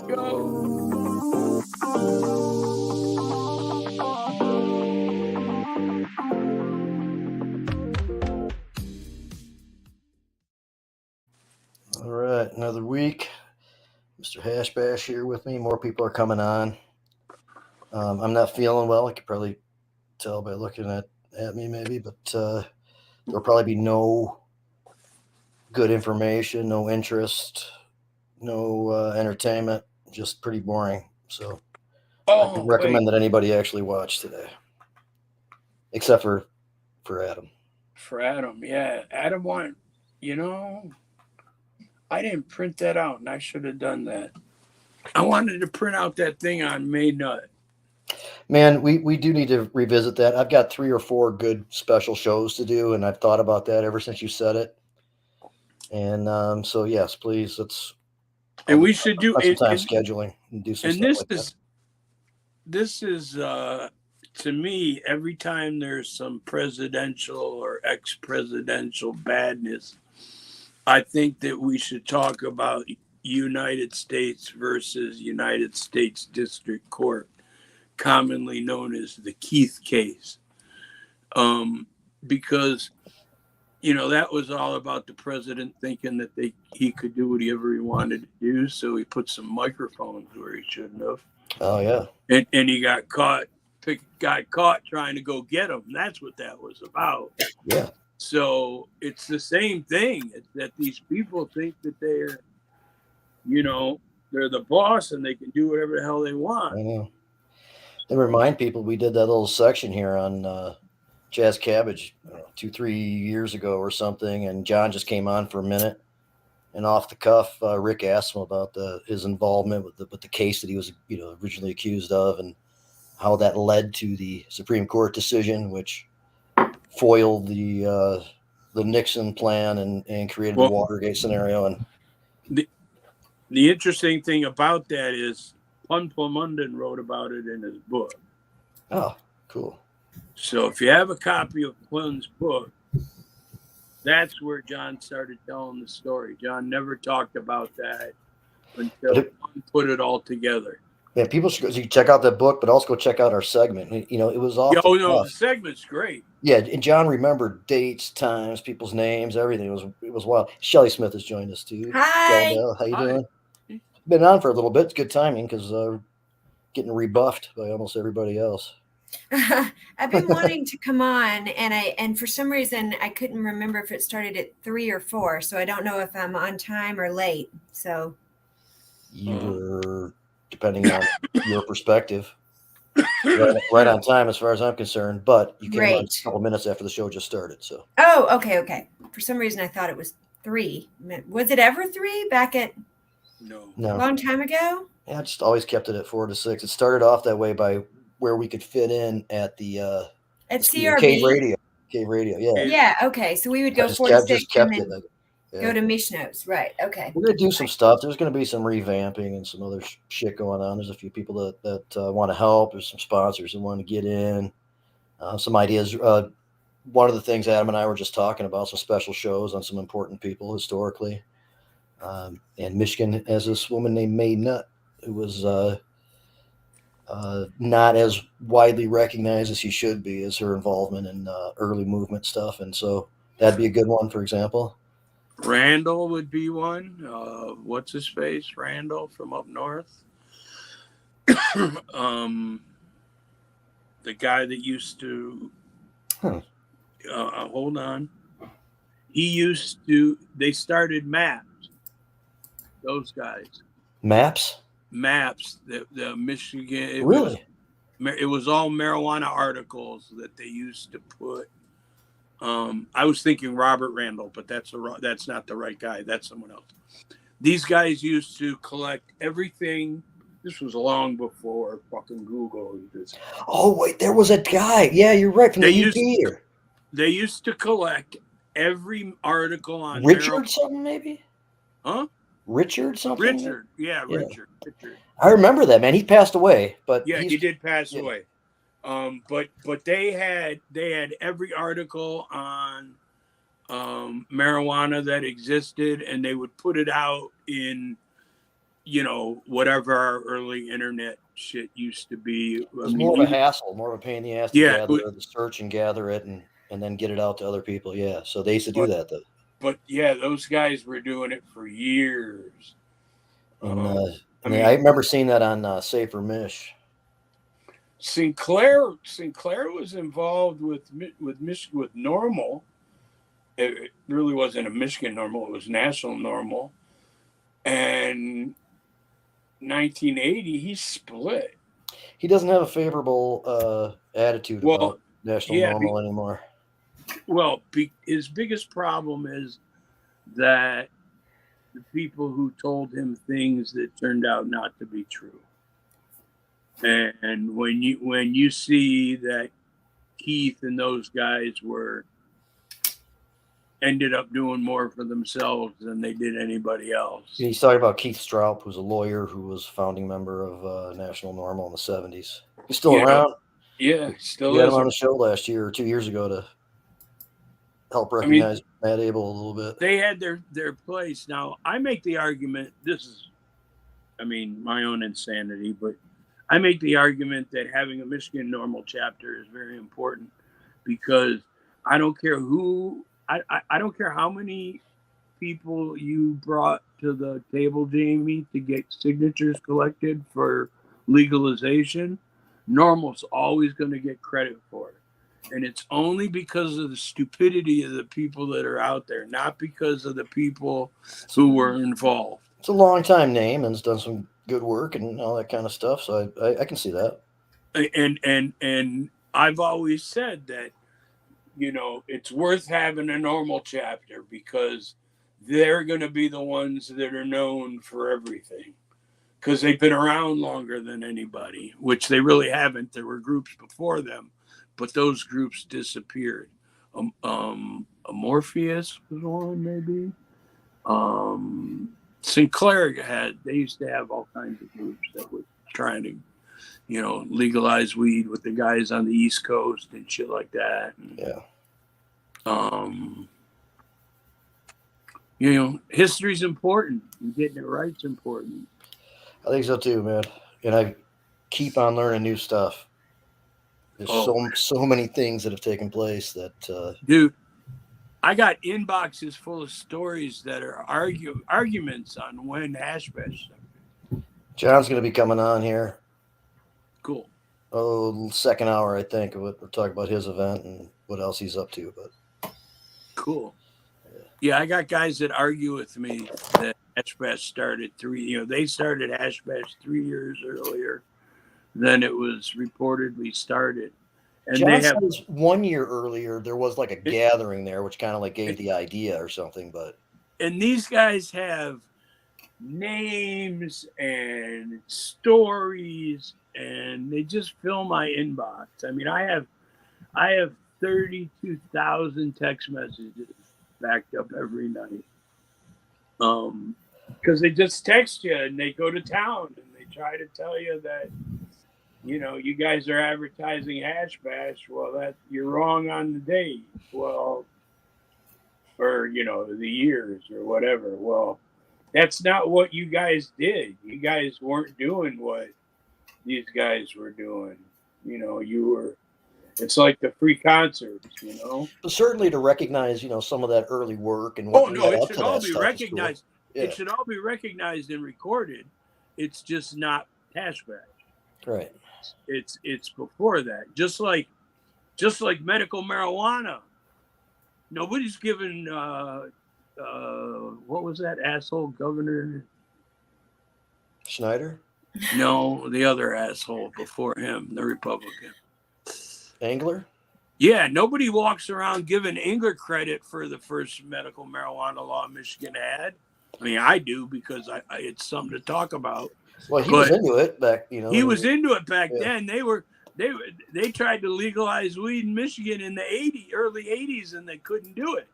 Go. All right, another week. Mr. Hash Bash here with me. More people are coming on. I'm not feeling well. I could probably tell by looking at me, maybe, but there'll probably be no good information, no interest, no entertainment, just pretty boring. So I can recommend that anybody actually watch today, except for Adam. For Adam, yeah. Adam wanted, I didn't print that out, and I should have done that. I wanted to print out that thing on May Nut. Man, we do need to revisit that. I've got 3 or 4 good special shows to do, and I've thought about that ever since you said it. And so, yes, please, let's. And we should do some time scheduling and do some. And stuff this is to me, every time there's some presidential or ex-presidential badness, I think that we should talk about United States versus United States District Court, commonly known as the Keith case. Because, that was all about the president thinking that he could do whatever he wanted to do. So he put some microphones where he shouldn't have. Oh, yeah. And he got caught trying to go get him. That's what that was about. Yeah. So it's the same thing. It's that these people think that they're the boss and they can do whatever the hell they want. I know. They remind people we did that little section here on Jazz Cabbage 2-3 years ago or something, and John just came on for a minute, and off the cuff, Rick asked him about his involvement with the case that he was originally accused of, and how that led to the Supreme Court decision, which foiled the Nixon plan and created the Watergate scenario. And the interesting thing about that is Pun Plumunden wrote about it in his book. Oh, cool. So if you have a copy of Plun's book, that's where John started telling the story. John never talked about that until Plun put it all together. Yeah, people should check out that book, but also go check out our segment. It was all. The segment's great. Yeah, and John remembered dates, times, people's names, everything. It was wild. Shelley Smith has joined us too. Hi. How you doing? Been on for a little bit. It's good timing because getting rebuffed by almost everybody else. I've been wanting to come on, and for some reason I couldn't remember if it started at 3 or 4, so I don't know if I'm on time or late. So you're, depending on your perspective, right on time as far as I'm concerned. But you came on a couple minutes after the show just started. So okay. For some reason I thought it was 3. Was it ever 3 back at? No. A long time ago? Yeah, I just always kept it at 4 to 6. It started off that way by where we could fit in at the at CRB. Cave Radio, yeah. Yeah, okay. So we would go 4 to 6 and then go to Mishno's. Right, okay. We're going to do some stuff. There's going to be some revamping and some other shit going on. There's a few people that want to help. There's some sponsors that want to get in. Some ideas. One of the things Adam and I were just talking about, some special shows on some important people historically. And Michigan has this woman named May Nutt, who was not as widely recognized as she should be as her involvement in early movement stuff. And so that'd be a good one, for example. Randall would be one. What's his face? Randall from up north. The guy that used to hold on. They started MAPS. Those guys. MAPS? The Michigan. Really? It was all marijuana articles that they used to put. I was thinking Robert Randall, but that's not the right guy. That's someone else. These guys used to collect everything. This was long before fucking Google. Oh wait, there was a guy. Yeah, you're right. From the UP. They used to collect every article on Richard something maybe. Huh? Richard something. Richard, yeah. Richard. I remember that, man. He passed away, but he did pass away. But they had every article on marijuana that existed, and they would put it out in whatever our early internet shit used to be. It was more of a hassle, more of a pain in the ass to Yeah, gather the search and gather it and then get it out to other people. Yeah. So they used to do but, that though. but yeah, those guys were doing it for years. And I I mean, remember seeing that on Safer Mish. Sinclair was involved with Normal. It really wasn't a Michigan Normal; it was national Normal. And 1980, he split. He doesn't have a favorable attitude Well, about national yeah, Normal anymore. his biggest problem is that the people who told him things that turned out not to be true. And when you see that Keith and those guys ended up doing more for themselves than they did anybody else. He's talking about Keith Stroup, who's a lawyer who was a founding member of National Normal in the 70s. He's still around. Yeah, still we had is. him on the show last year or 2 years ago to help recognize Matt Abel a little bit. They had their place. Now, I make the argument, this is, my own insanity, but I make the argument that having a Michigan Normal chapter is very important because I don't care I don't care how many people you brought to the table, Jamie, to get signatures collected for legalization. Normal's always going to get credit for it. And it's only because of the stupidity of the people that are out there, not because of the people who were involved. It's a long time name and it's done some good work and all that kind of stuff. So I can see that. And I've always said that, it's worth having a Normal chapter because they're going to be the ones that are known for everything because they've been around longer than anybody, which they really haven't. There were groups before them, but those groups disappeared. Morpheus was one, maybe. Sinclair they used to have all kinds of groups that were trying to, legalize weed with the guys on the East Coast and shit like that. And, history's important and getting it right's important. I think so too, man. And I keep on learning new stuff. There's so many things that have taken place that dude, I got inboxes full of stories that are arguments on when hash bash started. John's going to be coming on here. Cool. Second hour, I think. We'll talk about his event and what else he's up to. But cool. Yeah, I got guys that argue with me that hash bash started they started hash bash 3 years earlier than it was reportedly started. And John says 1 year earlier there was like a gathering there, which kind of like gave the idea or something. And these guys have names and stories, and they just fill my inbox. I have 32,000 text messages backed up every night. Because they just text you and they go to town and they try to tell you that, you guys are advertising hash bash. Well, that you're wrong on the date. Well, or, the years or whatever. Well, that's not what you guys did. You guys weren't doing what these guys were doing. It's like the free concerts, But certainly to recognize, some of that early work and it should all be recognized. Cool. Yeah. It should all be recognized and recorded. It's just not hash bash. Right. It's before that. Just like medical marijuana. Nobody's given what was that asshole governor? Schneider? No, the other asshole before him, the Republican. Engler? Yeah, nobody walks around giving Engler credit for the first medical marijuana law Michigan had. I do because it's something to talk about. Well, he was into it back, He was into it back then. They tried to legalize weed in Michigan in the early 80s, and they couldn't do it.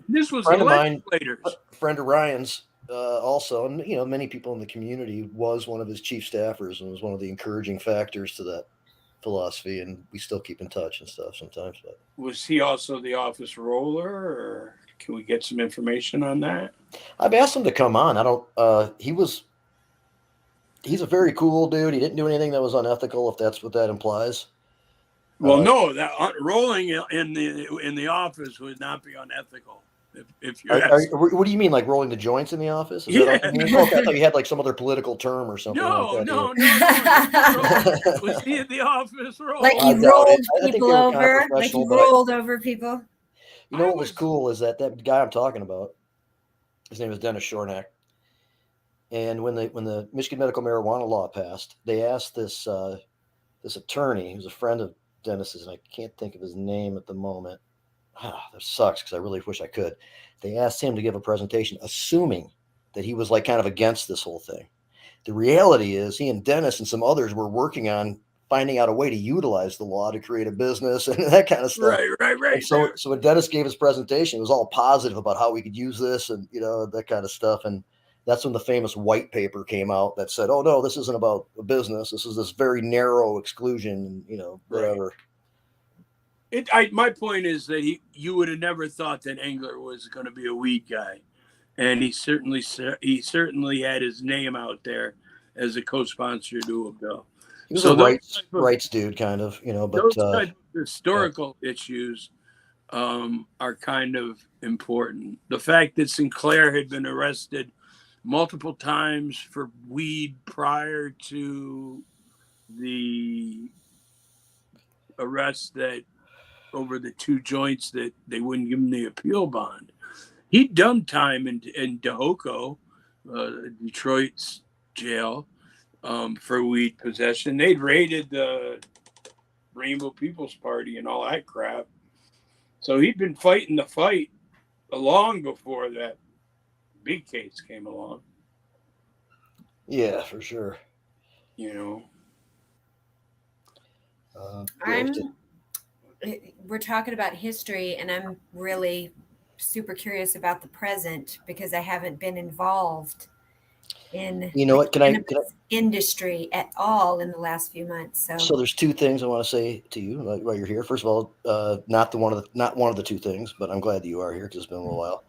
This was the legislators. A friend of Ryan's also, and many people in the community, was one of his chief staffers and was one of the encouraging factors to that philosophy, and we still keep in touch and stuff sometimes. But was he also the office roller, or can we get some information on that? I've asked him to come on. I don't. He was he's a very cool dude. He didn't do anything that was unethical, if that's what that implies. Well, no, that rolling in the office would not be unethical. If you're what do you mean, like rolling the joints in the office? Is that Yeah. what you mean? Okay, I thought you had like some other political term or something like that. No. Was he in the office rolling? Like he I doubt rolled it. I think people they were kind of over, like he professional, but rolled over people. you know I what was cool is that guy I'm talking about, his name is Dennis Shornack. And when the Michigan medical marijuana law passed, they asked this attorney, who's a friend of Dennis's, and I can't think of his name at the moment. That sucks because I really wish I could. They asked him to give a presentation, assuming that he was like kind of against this whole thing. The reality is, he and Dennis and some others were working on finding out a way to utilize the law to create a business and that kind of stuff. Right. And so when Dennis gave his presentation, it was all positive about how we could use this and that kind of stuff. And that's when the famous white paper came out that said, "Oh no, this isn't about a business. This is this very narrow exclusion." Whatever. Right. My point is that you would have never thought that Engler was going to be a weed guy, and he certainly had his name out there as a co-sponsor to a bill. He was a rights dude, kind of, but those type of historical issues are kind of important. The fact that Sinclair had been arrested multiple times for weed prior to the arrest that over the 2 joints that they wouldn't give him the appeal bond. He'd done time in Dahoco, Detroit's jail, for weed possession. They'd raided the Rainbow People's Party and all that crap. So he'd been fighting the fight long before that big case came along. Yeah, for sure. We're talking about history, and I'm really super curious about the present because I haven't been involved in the cannabis industry at all in the last few months. So there's 2 things I want to say to you while you're here. First of all, not one of the 2 things, but I'm glad that you are here because it's been a little while.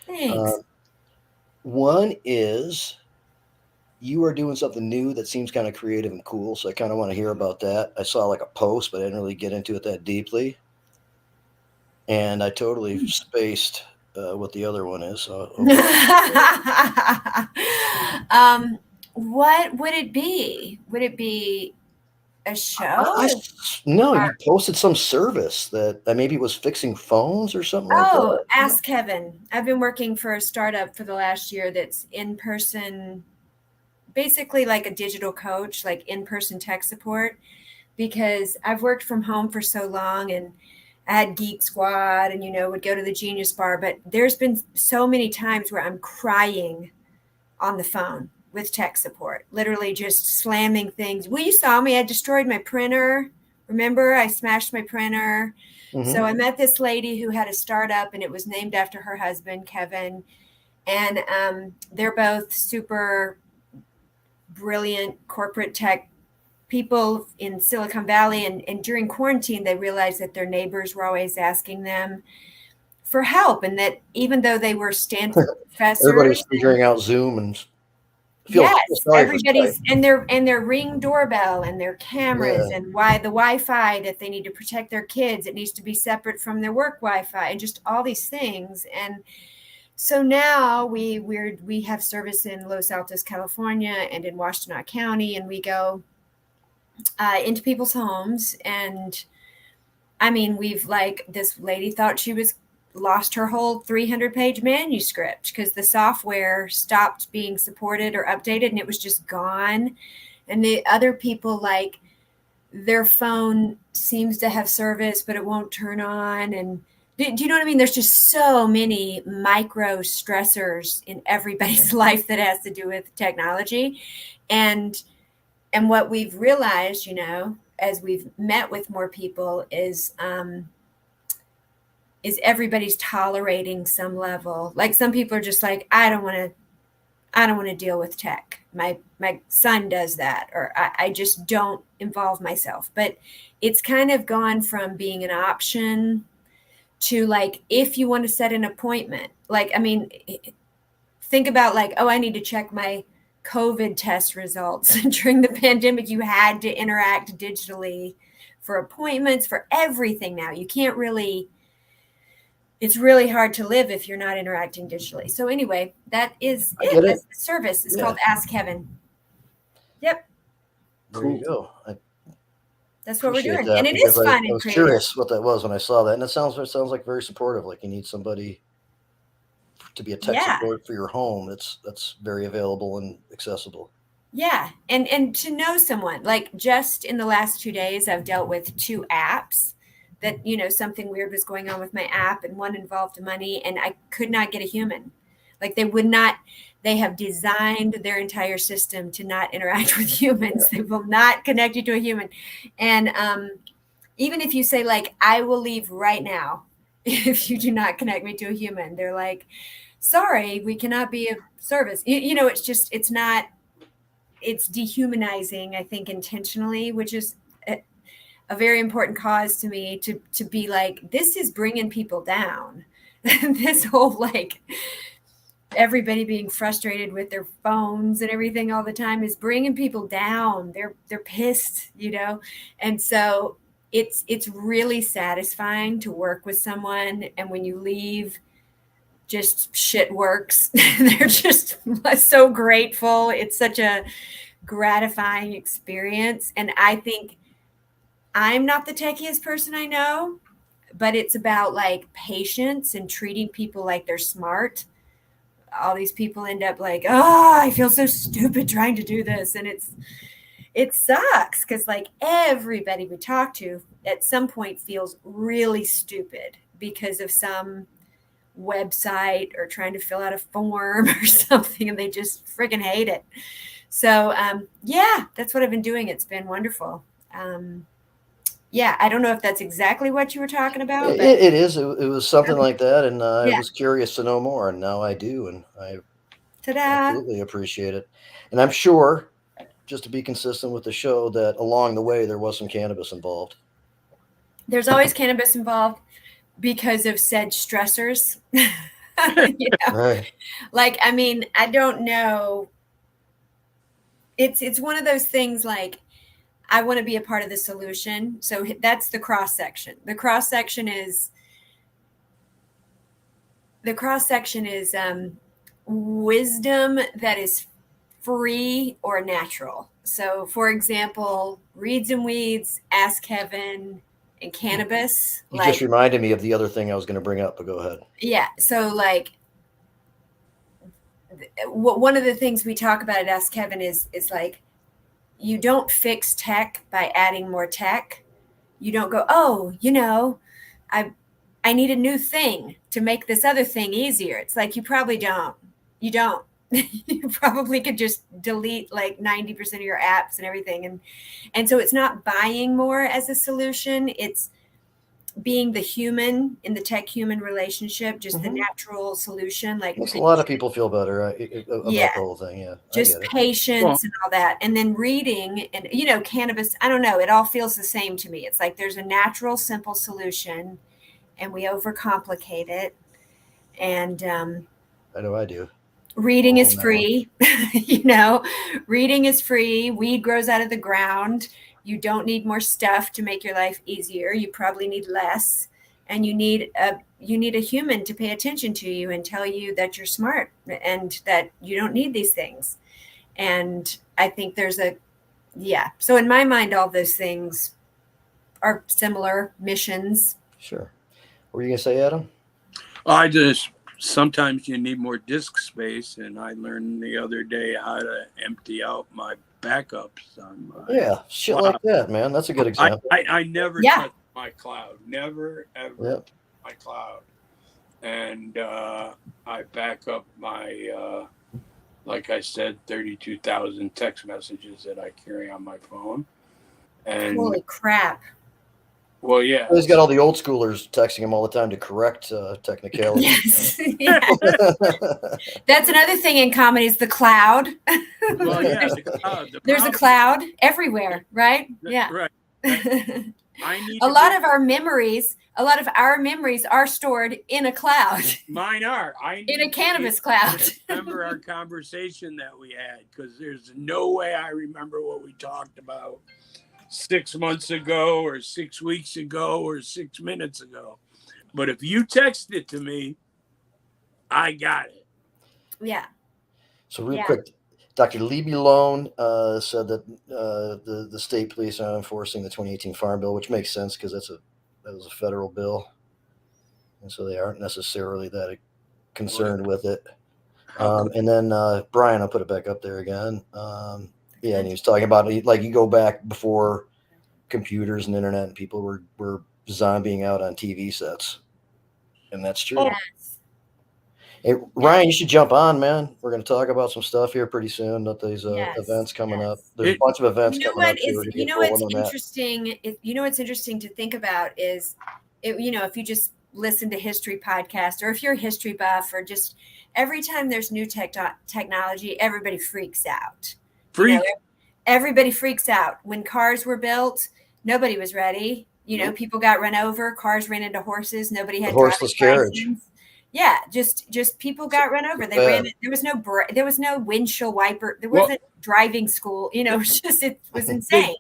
Thanks. One is you are doing something new that seems kind of creative and cool, so I kind of want to hear about that. I saw like a post, but I didn't really get into it that deeply, and I totally spaced what the other one is. So, what would it be? Would it be a show? No, you posted some service that maybe was fixing phones or something like that. Oh, ask Kevin. I've been working for a startup for the last year that's in person, basically like a digital coach, like in-person tech support, because I've worked from home for so long and I had Geek Squad and, would go to the Genius Bar, but there's been so many times where I'm crying on the phone with tech support, literally just slamming things. Well, you saw me, I destroyed my printer. Remember, I smashed my printer. Mm-hmm. So I met this lady who had a startup and it was named after her husband, Kevin. And they're both super brilliant corporate tech people in Silicon Valley. And during quarantine, they realized that their neighbors were always asking them for help. And that even though they were Stanford professors. Everybody's figuring out Zoom and everybody's and their Ring doorbell and their cameras and why the Wi-Fi that they need to protect their kids, it needs to be separate from their work Wi-Fi and just all these things. And so now we have service in Los Altos, California and in Washtenaw County, and we go into people's homes. And I mean, this lady thought she was lost her whole 300-page manuscript because the software stopped being supported or updated and it was just gone. And the other people, their phone seems to have service, but it won't turn on. And do you know what I mean? There's just so many micro stressors in everybody's life that has to do with technology. And what we've realized, as we've met with more people is everybody's tolerating some level. Like some people are just like, I don't want to deal with tech. My son does that, or I just don't involve myself. But it's kind of gone from being an option to if you want to set an appointment, think about I need to check my COVID test results. During the pandemic, you had to interact digitally for appointments, for everything now. You can't really, it's really hard to live if you're not interacting digitally. So anyway, that is I get it. That's the service. It's called Ask Kevin. Yep. There you go. That's what we're Appreciate doing. that, And it because is fun I and was creative. curious what that was when I saw that, and it sounds like very supportive. Like you need somebody to be a tech support for your home. That's very available and accessible. Yeah. And to know someone, like just in the last 2 days, I've dealt with 2 apps that, you know, something weird was going on with my app, and one involved money, and I could not get a human. Like they would not, they have designed their entire system to not interact with humans. They will not connect you to a human. And even if you say like, I will leave right now if you do not connect me to a human, they're like, sorry, we cannot be of service. You know, it's just, it's not, it's dehumanizing, I think, intentionally, which is a very important cause to me to be like, this is bringing people down. This whole like everybody being frustrated with their phones and everything all the time is bringing people down. They're pissed, you know? And so it's really satisfying to work with someone. And when you leave, just shit works. They're just so grateful. It's such a gratifying experience. And I think I'm not the techiest person I know, but it's about like patience and treating people like they're smart. All these people end up like, oh, I feel so stupid trying to do this. And it sucks because like everybody we talk to at some point feels really stupid because of some website or trying to fill out a form or something, and they just freaking hate it. So yeah, that's what I've been doing. It's been wonderful. Yeah, I don't know if that's exactly what you were talking about. But It is. It was something like that, and I yeah. was curious to know more, and now I do, and I Ta-da. absolutely appreciate it. And I'm sure, just to be consistent with the show, that along the way there was some cannabis involved. There's always cannabis involved because of said stressors. You know? Right. Like, I mean, I don't know. It's one of those things like, I want to be a part of the solution. So that's the cross section. The cross section is wisdom that is free or natural. So for example, Reeds and Weeds, Ask Kevin, and Cannabis. You just reminded me of the other thing I was going to bring up, but go ahead. Yeah. So like one of the things we talk about at Ask Kevin is like, you don't fix tech by adding more tech. You don't go, oh, you know, I need a new thing to make this other thing easier. It's like, you probably don't. You don't. You probably could just delete like 90% of your apps and everything. And so it's not buying more as a solution. It's being the human in the tech human relationship, just the natural solution. Like makes a lot of people feel better about the whole thing. Yeah. Just patience and all that. And then reading and, you know, cannabis, I don't know, it all feels the same to me. It's like there's a natural, simple solution and we overcomplicate it. And I know I do. Reading is free. You know, reading is free. Weed grows out of the ground. You don't need more stuff to make your life easier. You probably need less. And you need a human to pay attention to you and tell you that you're smart and that you don't need these things. And I think so in my mind, all those things are similar missions. Sure. What were you going to say, Adam? Sometimes you need more disk space, and I learned the other day how to empty out my backups on my shit like that, man. That's a good example. I never touch my cloud. Never, ever my cloud. And I back up my, like I said, 32,000 text messages that I carry on my phone. And holy crap. Well, yeah. He's got all the old schoolers texting him all the time to correct technicalities. Yes. Yeah. That's another thing in comedy is the cloud. Well, yeah, the cloud. There's a cloud everywhere, right? Yeah. Right. A lot of our memories a lot of our memories are stored in a cloud. Mine are. In a cannabis cloud. Remember our conversation that we had, because there's no way I remember what we talked about 6 months ago or 6 weeks ago or 6 minutes ago. But if you text it to me, I got it. Yeah. So real quick, Dr. Lee Malone said that the state police are enforcing the 2018 Farm Bill, which makes sense because that was a federal bill, and so they aren't necessarily that concerned with it. And then Brian, I'll put it back up there again. And he was talking about, like, you go back before computers and internet, and people were zombieing out on TV sets, and that's true. Yes. Hey, Ryan, you should jump on, man. We're going to talk about some stuff here pretty soon. About these events coming up. There's a bunch of events coming up. What's interesting to think about is, if you just listen to history podcasts, or if you're a history buff, or just every time there's new technology, everybody freaks out. Everybody freaks out. When cars were built, nobody was ready. People got run over. Cars ran into horses. Nobody had horseless carriage. Yeah, just people got run over. They ran. There was no windshield wiper. There wasn't driving school. It was insane,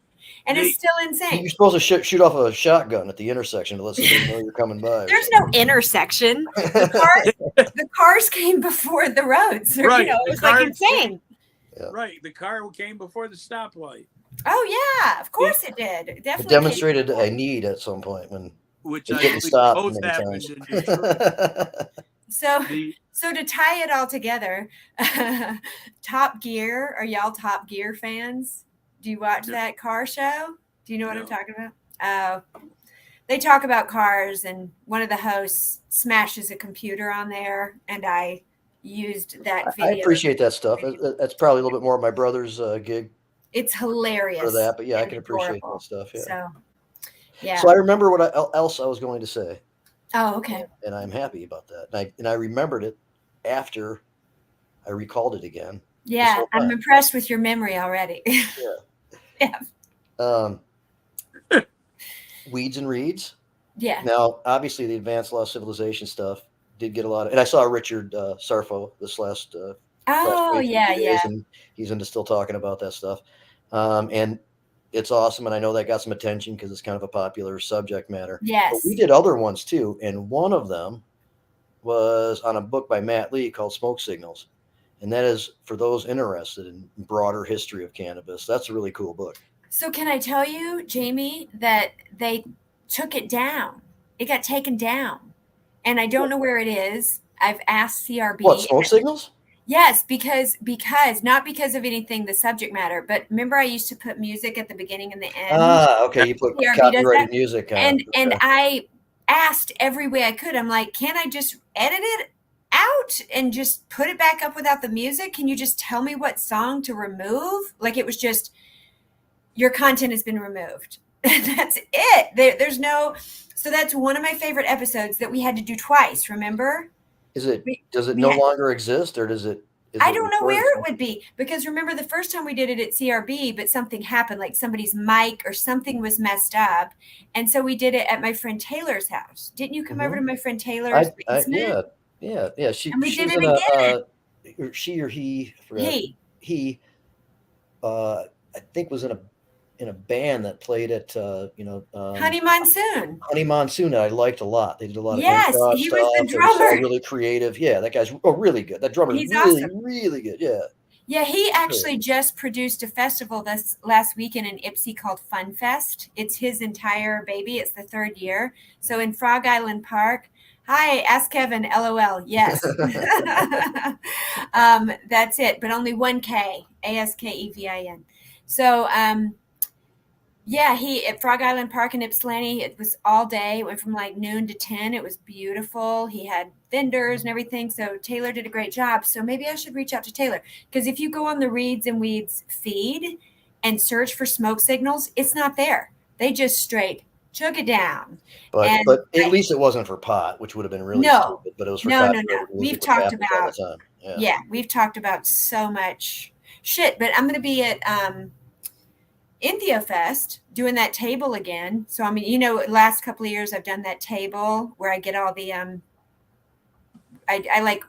and it's still insane. You're supposed to shoot off a shotgun at the intersection to let somebody know you're coming by. There's no intersection. The cars came before the roads. Right, it was like insane. Right, the car came before the stoplight. Oh yeah, of course it did. It definitely it demonstrated a need at some point when. Which I think both happened in Detroit. So to tie it all together, Top Gear, are y'all Top Gear fans? Do you watch that car show? Do you know what I'm talking about? They talk about cars, and one of the hosts smashes a computer on there, and I used that video. I appreciate that stuff. That's probably a little bit more of my brother's gig. It's hilarious for that, but yeah, I can appreciate that stuff. Yeah. So, yeah. So I remember what else I was going to say. Oh, okay. And I'm happy about that. And I remembered it after I recalled it again. Yeah, I'm impressed with your memory already. Yeah. Weeds and Reeds. Yeah. Now, obviously, the advanced law civilization stuff did get a lot of, and I saw Richard Sarfo this last. And he's into still talking about that stuff, and it's awesome. And I know that got some attention because it's kind of a popular subject matter. Yes. But we did other ones too, and one of them was on a book by Matt Lee called Smoke Signals, and that is for those interested in broader history of cannabis. That's a really cool book. So can I tell you, Jamie, that they took it down? It got taken down, and I don't know where it is. I've asked CRB. What, Smoke Signals? Yes, because not because of anything, the subject matter, but remember I used to put music at the beginning and the end. Ah, okay. You put copyrighted music on. And I asked every way I could. I'm like, can I just edit it out and just put it back up without the music? Can you just tell me what song to remove? Like, it was just, your content has been removed. That's it. There's no, so that's one of my favorite episodes that we had to do twice, remember? Does it no longer exist, or does it? I don't know where it would be, because remember the first time we did it at CRB, but something happened, like somebody's mic or something was messed up, and so we did it at my friend Taylor's house. Didn't you come over to my friend Taylor's basement? Yeah. And we did it again. She or he? He. I think was in a band that played at Honey Monsoon. Honey Monsoon, I liked a lot. They did a lot of he was the drummer. Really creative. Yeah, that guy's really good. That drummer is really, awesome. Really good. Yeah. Yeah, he actually just produced a festival this last weekend in Ypsi called Fun Fest. It's his entire baby. It's the 3rd year. So in Frog Island Park. Hi, ask Kevin, LOL. Yes. That's it, but only 1K, ASKEVIN. So, he at Frog Island Park in Ypsilanti, it was all day. It went from like noon to 10. It was beautiful. He had vendors and everything. So Taylor did a great job. So maybe I should reach out to Taylor, because if you go on the Reeds and Weeds feed and search for Smoke Signals, it's not there. They just straight took it down. But at least it wasn't for pot, which would have been really stupid. But it was for no. We've talked about we've talked about so much shit. But I'm going to be at InthioFest, doing that table again. So, I mean, last couple of years I've done that table where I get all the, I like,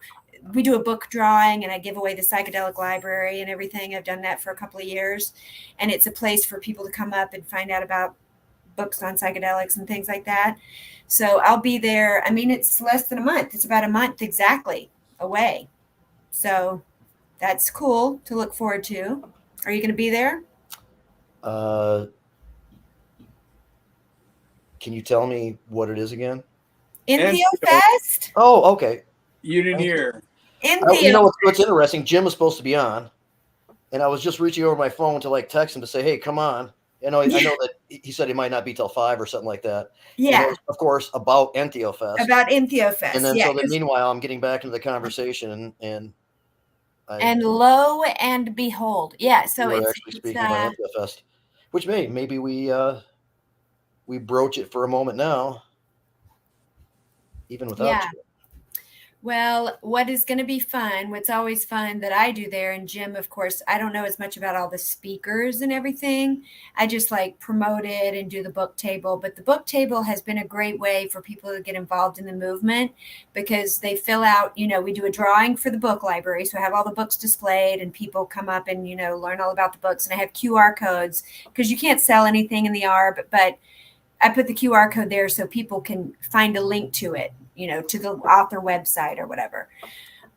we do a book drawing and I give away the psychedelic library and everything. I've done that for a couple of years. And it's a place for people to come up and find out about books on psychedelics and things like that. So I'll be there. I mean, it's less than a month. It's about a month exactly away. So that's cool to look forward to. Are you going to be there? Can you tell me what it is again? InthioFest? Oh, okay. You didn't hear. You know what's interesting? Jim was supposed to be on, and I was just reaching over my phone to like text him to say, "Hey, come on." I know that he said he might not be till 5 or something like that. Yeah. Was, of course, about InthioFest. About InthioFest. And then so then meanwhile, I'm getting back into the conversation and lo and behold, yeah. So we're actually speaking about InthioFest, which maybe we broach it for a moment now, even without you. Well, what is going to be fun, what's always fun that I do there, and Jim, of course, I don't know as much about all the speakers and everything. I just like promote it and do the book table. But the book table has been a great way for people to get involved in the movement because they fill out, we do a drawing for the book library. So I have all the books displayed and people come up and, learn all about the books. And I have QR codes because you can't sell anything in the ARB, but I put the QR code there so people can find a link to it, to the author website or whatever.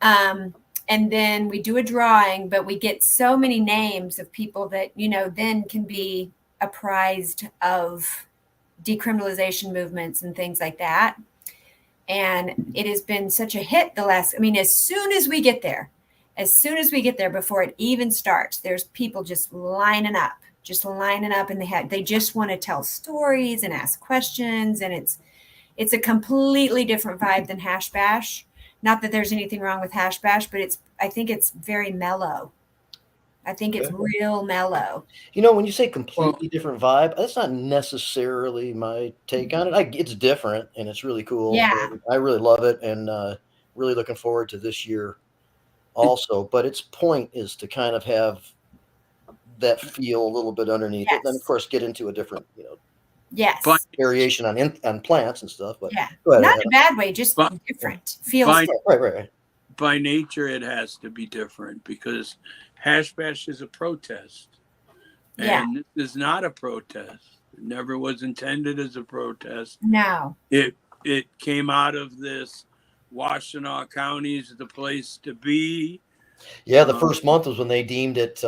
And then we do a drawing, but we get so many names of people that, then can be apprised of decriminalization movements and things like that. And it has been such a hit as soon as we get there, before it even starts, there's people just lining up and they just want to tell stories and ask questions. And it's a completely different vibe than Hash Bash. Not that there's anything wrong with Hash Bash, but I think it's very mellow. I think it's real mellow. When you say completely different vibe, that's not necessarily my take on it. It's different and it's really cool. Yeah. I really love it and really looking forward to this year also. But its point is to kind of have that feel a little bit underneath it. Then of course get into a different, variation on plants and stuff. But not in a bad way, just different. Feels right. By nature, it has to be different because Hash Bash is a protest, and this is not a protest. It never was intended as a protest. No, it came out of this. Washtenaw County is the place to be. Yeah, the first month was when they deemed it.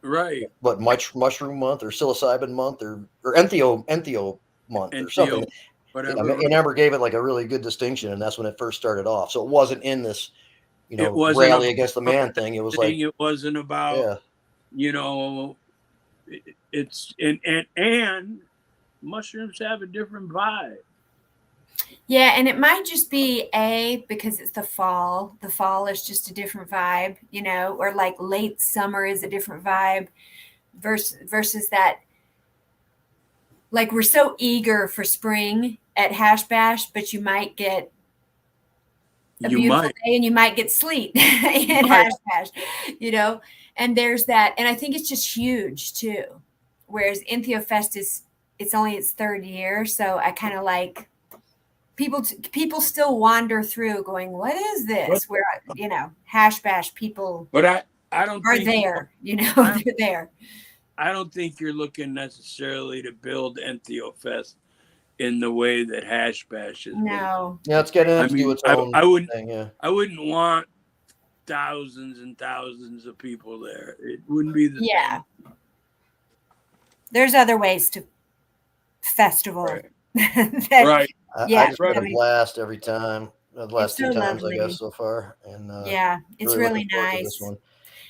Right. What mushroom month or psilocybin month or enthio month or something. Whatever. Ann Arbor gave it like a really good distinction, and that's when it first started off. So it wasn't in this, it wasn't rally against the man thing. It was like it wasn't about it's and mushrooms have a different vibe. Yeah, and it might just be because it's the fall. The fall is just a different vibe, or like late summer is a different vibe versus that. Like we're so eager for spring at Hash Bash, but you might get a beautiful day and you might get sleet in Hash Bash, and there's that. And I think it's just huge too. Whereas InthioFest it's only its third year. So I kind of like people still wander through going, what is this? Where, Hash Bash people but I don't are think there, they're there. I don't think you're looking necessarily to build InthioFest in the way that Hash Bash is. No. Yeah, it's getting to do its own thing, yeah. I wouldn't want thousands and thousands of people there. It wouldn't be the same. There's other ways to festival. Right. I just had a blast every time. The last two times, lovely. I guess, so far. And it's really nice. This one.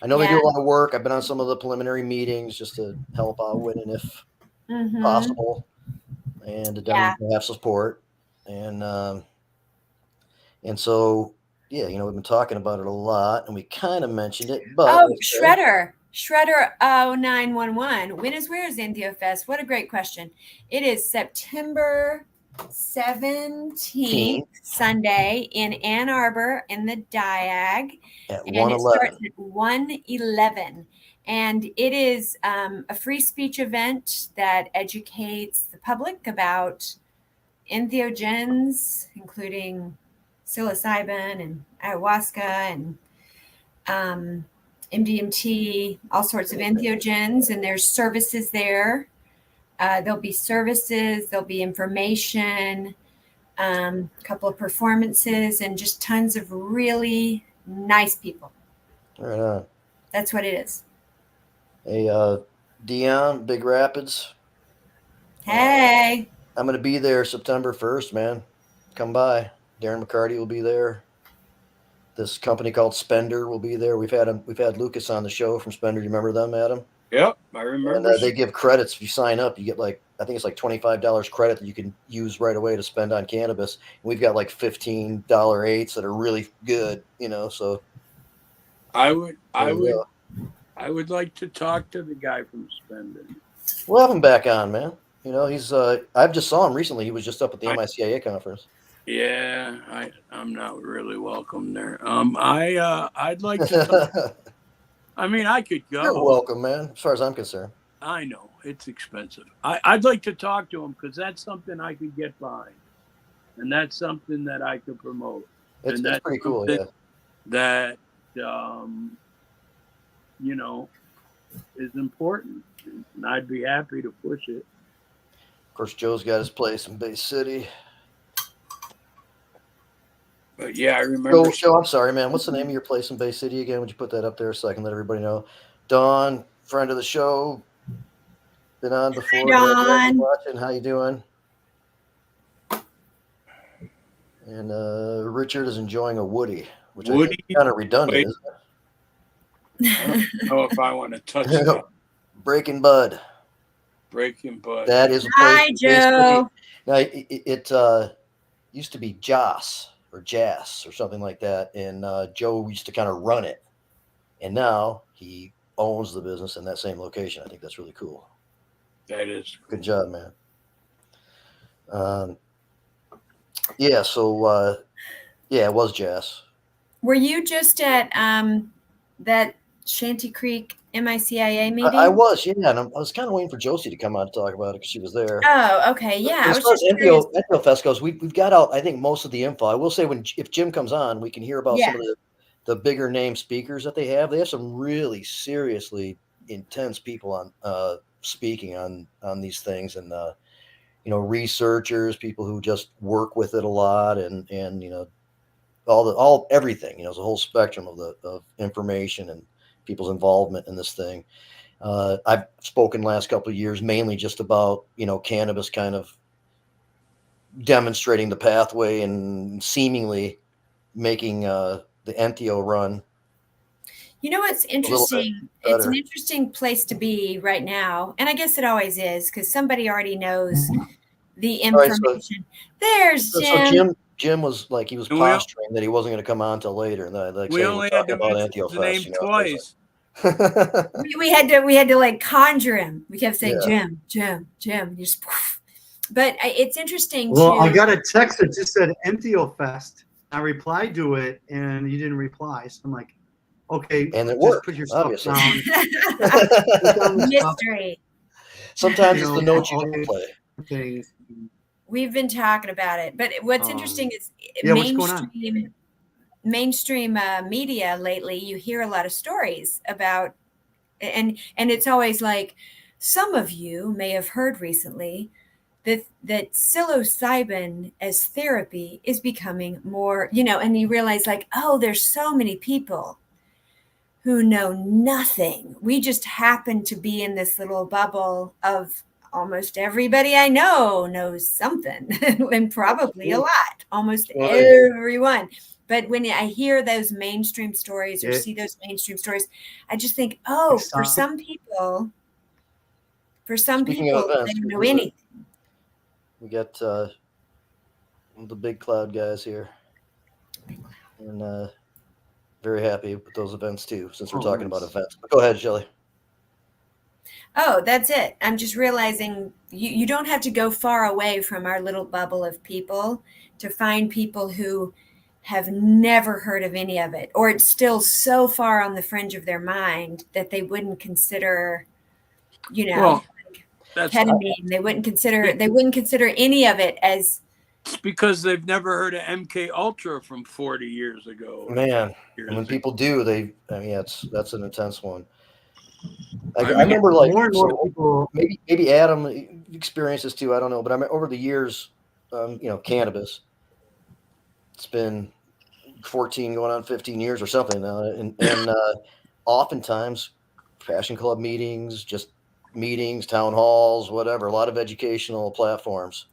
I know they do a lot of work. I've been on some of the preliminary meetings just to help out with it if possible, and to have support. And so we've been talking about it a lot, and we kind of mentioned it. But Shredder 0911. Where is InthioFest? What a great question. It is September 17th, Sunday in Ann Arbor in the Diag. At and it starts at 1:11. And it is a free speech event that educates the public about entheogens, including psilocybin and ayahuasca and MDMT, all sorts of entheogens. And there's services there. There'll be services, there'll be information, a couple of performances, and just tons of really nice people. Right on. That's what it is. Hey, Dion, Big Rapids. Hey. I'm going to be there September 1st, man. Come by. Darren McCarty will be there. This company called Spender will be there. We've had Lucas on the show from Spender. Do you remember them, Adam? Yep, I remember. And they give credits if you sign up. You get I think it's like $25 credit that you can use right away to spend on cannabis. We've got like $15 8s that are really good, So I would like to talk to the guy from Spender. We'll have him back on, man. He's I've just saw him recently. He was just up at the MiCIA conference. Yeah, I'm not really welcome there. I'd like to talk. I mean, I could go. You're welcome, man. As far as I'm concerned. I know it's expensive. I'd like to talk to him because that's something I could get behind, and that's something that I could promote. It's pretty cool, yeah. That is important, and I'd be happy to push it. Of course, Joe's got his place in Bay City. But yeah, I remember. Joe, I'm sorry, man. What's the name of your place in Bay City again? Would you put that up there so I can let everybody know? Dawn, friend of the show, been on before. Dawn. Watching. How you doing? And Richard is enjoying a Woody, which I think is kind of redundant, isn't it? I don't know if I want to touch it. Breaking Bud. That is a place. Hi, Joe. Now, it used to be Joss or Jass or something like that, and Joe used to kind of run it, and now he owns the business in that same location. I think that's really cool. That is good job, man. Yeah. So it was Jass. Were you just at that Shanty Creek MiCIA meeting? I was, yeah, and I was kind of waiting for Josie to come out and talk about it because she was there. Oh, okay, yeah. As far as NPO Fest goes, we've got out, I think, most of the info. I will say, if Jim comes on, we can hear about some of the bigger name speakers that they have. They have some really seriously intense people on speaking on these things, and researchers, people who just work with it a lot, and everything. It's a whole spectrum of information and people's involvement in this thing. I've spoken last couple of years mainly just about cannabis kind of demonstrating the pathway and seemingly making the Entheo run. What's interesting? It's an interesting place to be right now, and I guess it always is because somebody already knows the information. Right, There's Jim. So Jim was like, he was posturing that he wasn't going to come on till later, and we only had to mention the name twice. we had to like conjure him. We kept saying Jim. Just, but it's interesting. Well, I got a text that just said Entheo Fest. I replied to it, and you didn't reply. So I'm like, okay, and it worked. Put your stuff obviously. Down. Mystery. Sometimes it's the note you don't play. Things. We've been talking about it, but what's interesting is mainstream media lately. You hear a lot of stories about, and it's always like, some of you may have heard recently that psilocybin as therapy is becoming more, and you realize like, oh, there's so many people who know nothing. We just happen to be in this little bubble of almost everybody I know knows something, and probably a lot, almost everyone. But when I hear those mainstream stories or see those mainstream stories, I just think, oh, for some people, they don't know anything. We got the Big Cloud guys here, and very happy with those events too, since we're talking about events. But go ahead, Shelley. Oh, that's it. I'm just realizing you don't have to go far away from our little bubble of people to find people who have never heard of any of it, or it's still so far on the fringe of their mind that they wouldn't consider, Well, that's ketamine. They wouldn't consider any of it as. it's because they've never heard of MK Ultra from 40 years ago. Man, Years and when ago. people do, that's an intense one. I I mean, remember like more and more people. maybe Adam experiences too. I don't know, but I mean, over the years, cannabis. It's been 14 going on 15 years or something now, and oftentimes, Passion Club meetings, just meetings, town halls, whatever. A lot of educational platforms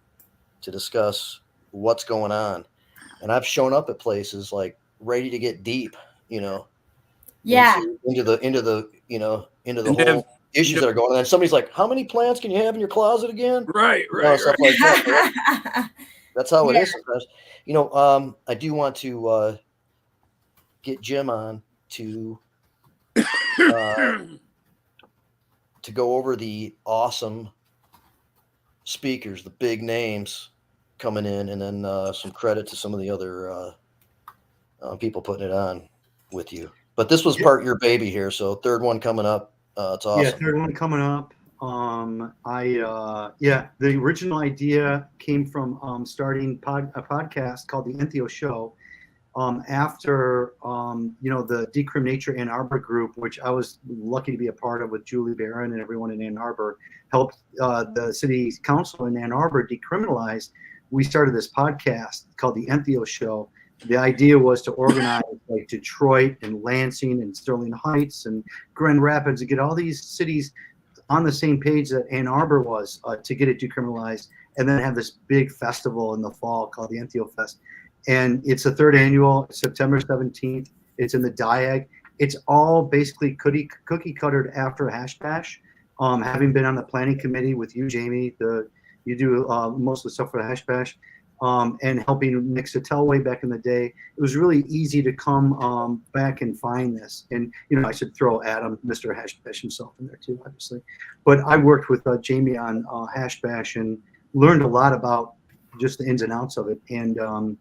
to discuss what's going on, and I've shown up at places like ready to get deep, Yeah. into the And then- whole issues that are going on. And somebody's like, "How many plants can you have in your closet again?" Right. Stuff like that. That's how it is sometimes. I do want to get Jim on to go over the awesome speakers, the big names coming in, and then some credit to some of the other people putting it on with you. But this was part your baby here, so third one coming up. It's awesome. Yeah, third one coming up. The original idea came from starting a podcast called the Entheo Show. After the Decrim Nature Ann Arbor group, which I was lucky to be a part of with Julie Barron and everyone in Ann Arbor, helped the city council in Ann Arbor decriminalize. We started this podcast called the Entheo Show. The idea was to organize like Detroit and Lansing and Sterling Heights and Grand Rapids to get all these cities on the same page that Ann Arbor was to get it decriminalized, and then have this big festival in the fall called the Entheo Fest. And it's the third annual, September 17th. It's in the Diag. It's all basically cookie cuttered after Hash Bash. Having been on the planning committee with you, Jamie, you do most of the stuff for the Hash Bash, and helping Nick Sattel way back in the day. It was really easy to come back and find this. And, I should throw Adam, Mr. Hash Bash himself in there too, obviously. But I worked with Jamie on Hash Bash and learned a lot about just the ins and outs of it. And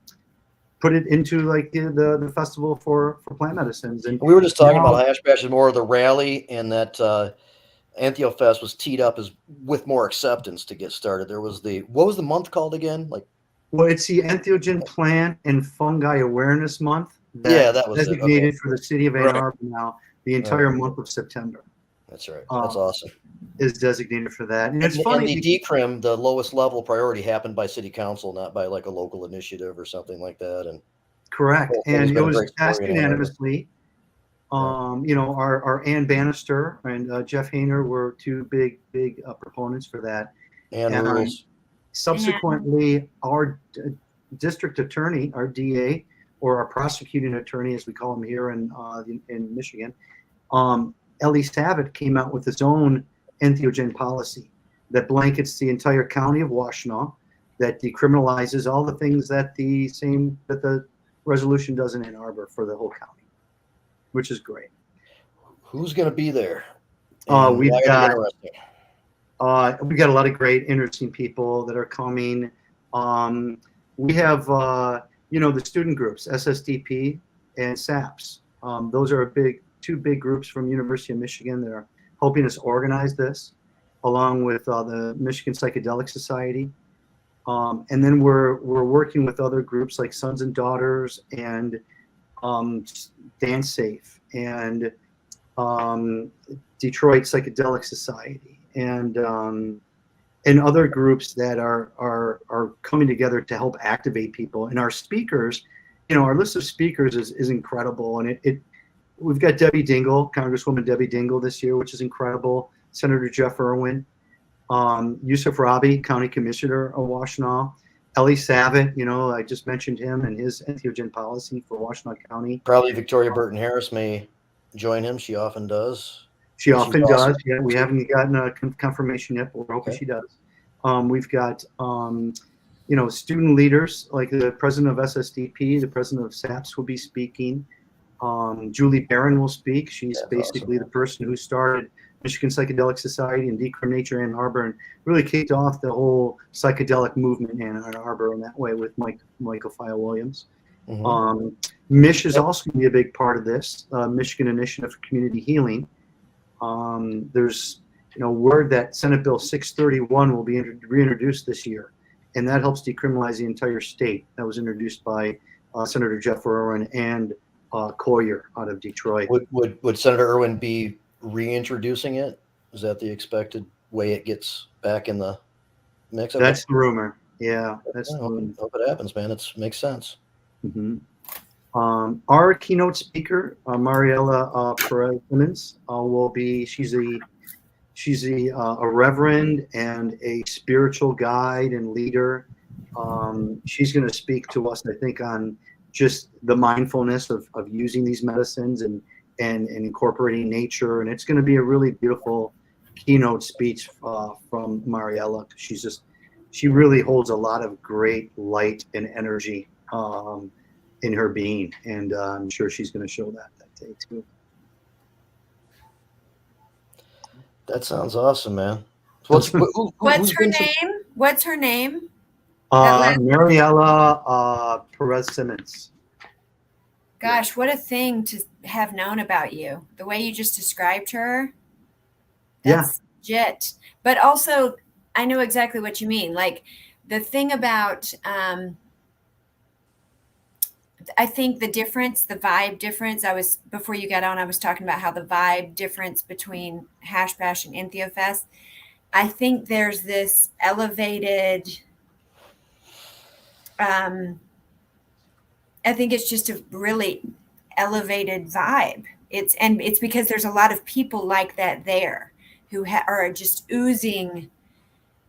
put it into like the festival for plant medicines. And we were just talking about Hash Bash is more of the rally, and that Entheo Fest was teed up as with more acceptance to get started. There was what was the month called again? Well, it's the Entheogen Plant and Fungi Awareness Month. That was designated for the city of Ann Arbor now. The entire month of September. That's right. That's awesome. Is designated for that. And it's and funny. And the decrim, the lowest level priority, happened by city council, not by like a local initiative or something like that. And correct. And it was passed unanimously. Yeah. Our Ann Bannister and Jeff Hayner were two big proponents for that. And rules. Subsequently, our district attorney, our DA, or our prosecuting attorney, as we call him here in Michigan, Ellie Savitt came out with his own entheogen policy that blankets the entire county of Washtenaw, that decriminalizes all the things that the resolution does in Ann Arbor for the whole county, which is great. Who's going to be there? We've got a lot of great, interesting people that are coming. We have, the student groups, SSDP and SAPS. Those are two big groups from University of Michigan that are helping us organize this, along with the Michigan Psychedelic Society. And then we're working with other groups like Sons and Daughters and Dance Safe and Detroit Psychedelic Society and other groups that are coming together to help activate people. And our speakers, our list of speakers is incredible. And we've got Debbie Dingell, Congresswoman Debbie Dingell this year, which is incredible. Senator Jeff Irwin, Yusuf Rabi, County Commissioner of Washtenaw, Ellie Savitt, I just mentioned him and his entheogen policy for Washtenaw County. Probably Victoria Burton Harris may join him. She often does. She often does. Yeah, we haven't gotten a confirmation yet, but we're hoping she does. We've got, student leaders like the president of SSDP, the president of SAPS will be speaking. Julie Barron will speak. She's basically the person who started Michigan Psychedelic Society and Decrim Nature Ann Arbor and really kicked off the whole psychedelic movement in Ann Arbor in that way with Michael File Williams. Mhm. MISH is also going to be a big part of this, Michigan Initiative for Community Healing. There's word that Senate Bill 631 will be reintroduced this year, and that helps decriminalize the entire state. That was introduced by Senator Jeff Irwin and Collier out of Detroit. Would Senator Irwin be reintroducing it? Is that the expected way it gets back in the mix? Okay. That's the rumor. Yeah, that's the rumor. Hope it happens, man. It makes sense. Mm-hmm. Our keynote speaker, Mariella Perez Simmons, will be. She's a reverend and a spiritual guide and leader. She's going to speak to us, I think, on just the mindfulness of using these medicines and incorporating nature. And it's going to be a really beautiful keynote speech from Mariella. She really holds a lot of great light and energy in her being, and I'm sure she's going to show that day too. That sounds awesome, man. What's her name? What's her name? Mariella Perez Simmons. Gosh, what a thing to have known about you. The way you just described her. That's legit. But also, I know exactly what you mean. Like the thing about, I think the difference, the vibe difference, before you got on, I was talking about how the vibe difference between Hash Bash and InthioFest. I think there's this elevated, I think it's just a really elevated vibe. It's because there's a lot of people like that there who are just oozing,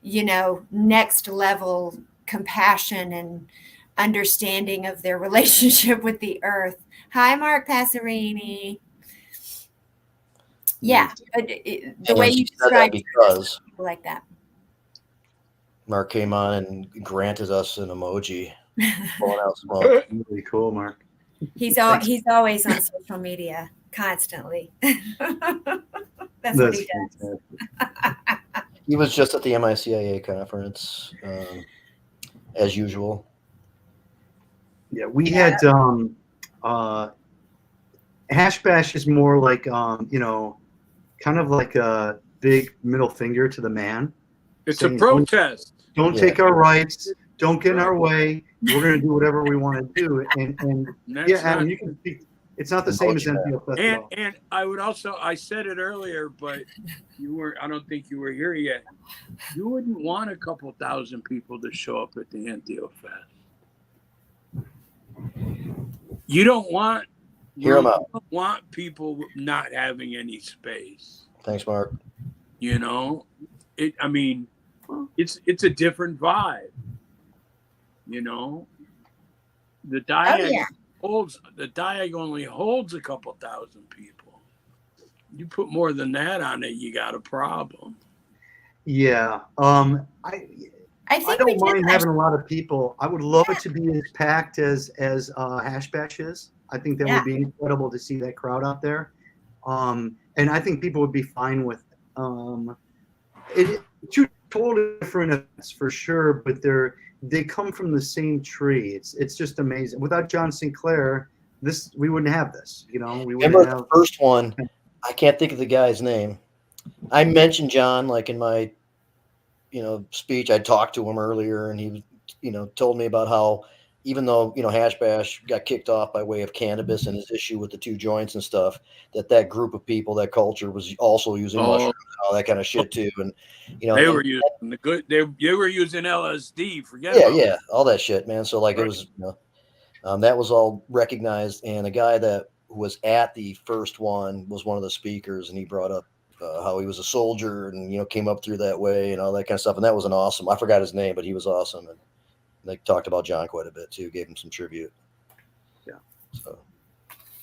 next level compassion and understanding of their relationship with the earth. Hi, Mark Passerini. Yeah, but the way you described because people like that. Mark came on and granted us an emoji. Pulling out smoke. Really cool, Mark. He's always on social media constantly. That's what he does. He was just at the MiCIA conference, as usual. Yeah, we had Hash Bash is more like kind of like a big middle finger to the man. It's a protest. Don't take our rights. Don't get in our way. We're going to do whatever we want to do. And Adam, you can speak. It's not the same as NPO Festival. And I would also, I said it earlier, but I don't think you were here yet. You wouldn't want a couple thousand people to show up at the NPO Fest. You don't want people not having any space. Thanks, Mark. It's a different vibe. The Diag only holds a couple thousand people. You put more than that on it, you got a problem. Yeah. I don't mind having a lot of people. I would love it to be as packed as Hash Bash is. I think that would be incredible to see that crowd out there. And I think people would be fine with two totally different events for sure, but they come from the same tree. It's just amazing. Without John Sinclair, we wouldn't have this. We wouldn't have the first one. I can't think of the guy's name. I mentioned John like in my speech. I talked to him earlier, and he told me about how even though Hash Bash got kicked off by way of cannabis and his issue with the 2 joints and stuff, that group of people, that culture was also using mushrooms and all that kind of shit too. And they were using they were using LSD. Forget all that shit, man. So like it was that was all recognized, and a guy that was at the first one was one of the speakers, and he brought up how he was a soldier and came up through that way and all that kind of stuff, and that was an awesome. I forgot his name, but he was awesome, and they talked about John quite a bit too. Gave him some tribute. Yeah. So.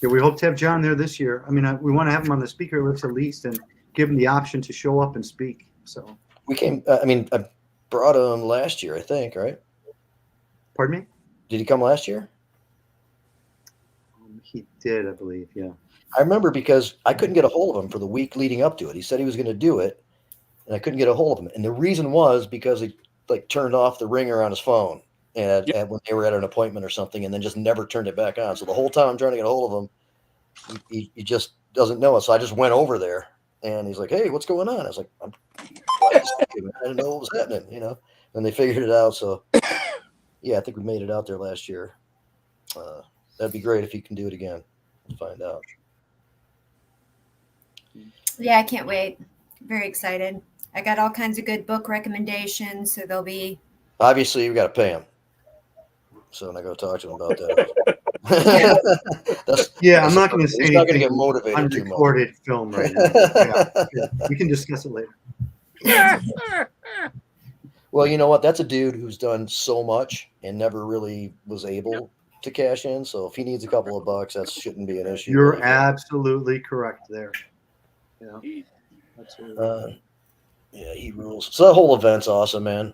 Yeah, we hope to have John there this year. I mean, we want to have him on the speaker list at least, and give him the option to show up and speak. So we came. I brought him last year, I think. Right? Pardon me? Did he come last year? He did, I believe. Yeah. I remember because I couldn't get a hold of him for the week leading up to it. He said he was going to do it, and I couldn't get a hold of him. And the reason was because he turned off the ringer on his phone. and when they were at an appointment or something, and then just never turned it back on. So the whole time I'm trying to get a hold of him, he just doesn't know it. So I just went over there, and he's like, "Hey, what's going on?" I was like, "I'm glad to see you. I didn't know what was happening," you know. And they figured it out. So yeah, I think we made it out there last year. That'd be great if you can do it again. We'll find out. Yeah, I can't wait. Very excited. I got all kinds of good book recommendations, so they'll be. Obviously, you got to pay him. So I go talk to him about that. Yeah, I'm not going to say he's anything. Not going to get motivated too much. Unrecorded film right now. Yeah, we can discuss it later. Well, you know what? That's a dude who's done so much and never really was able to cash in. So if he needs a couple of bucks, that shouldn't be an issue. You're absolutely correct there. Yeah, absolutely. Yeah, he rules. So that whole event's awesome, man.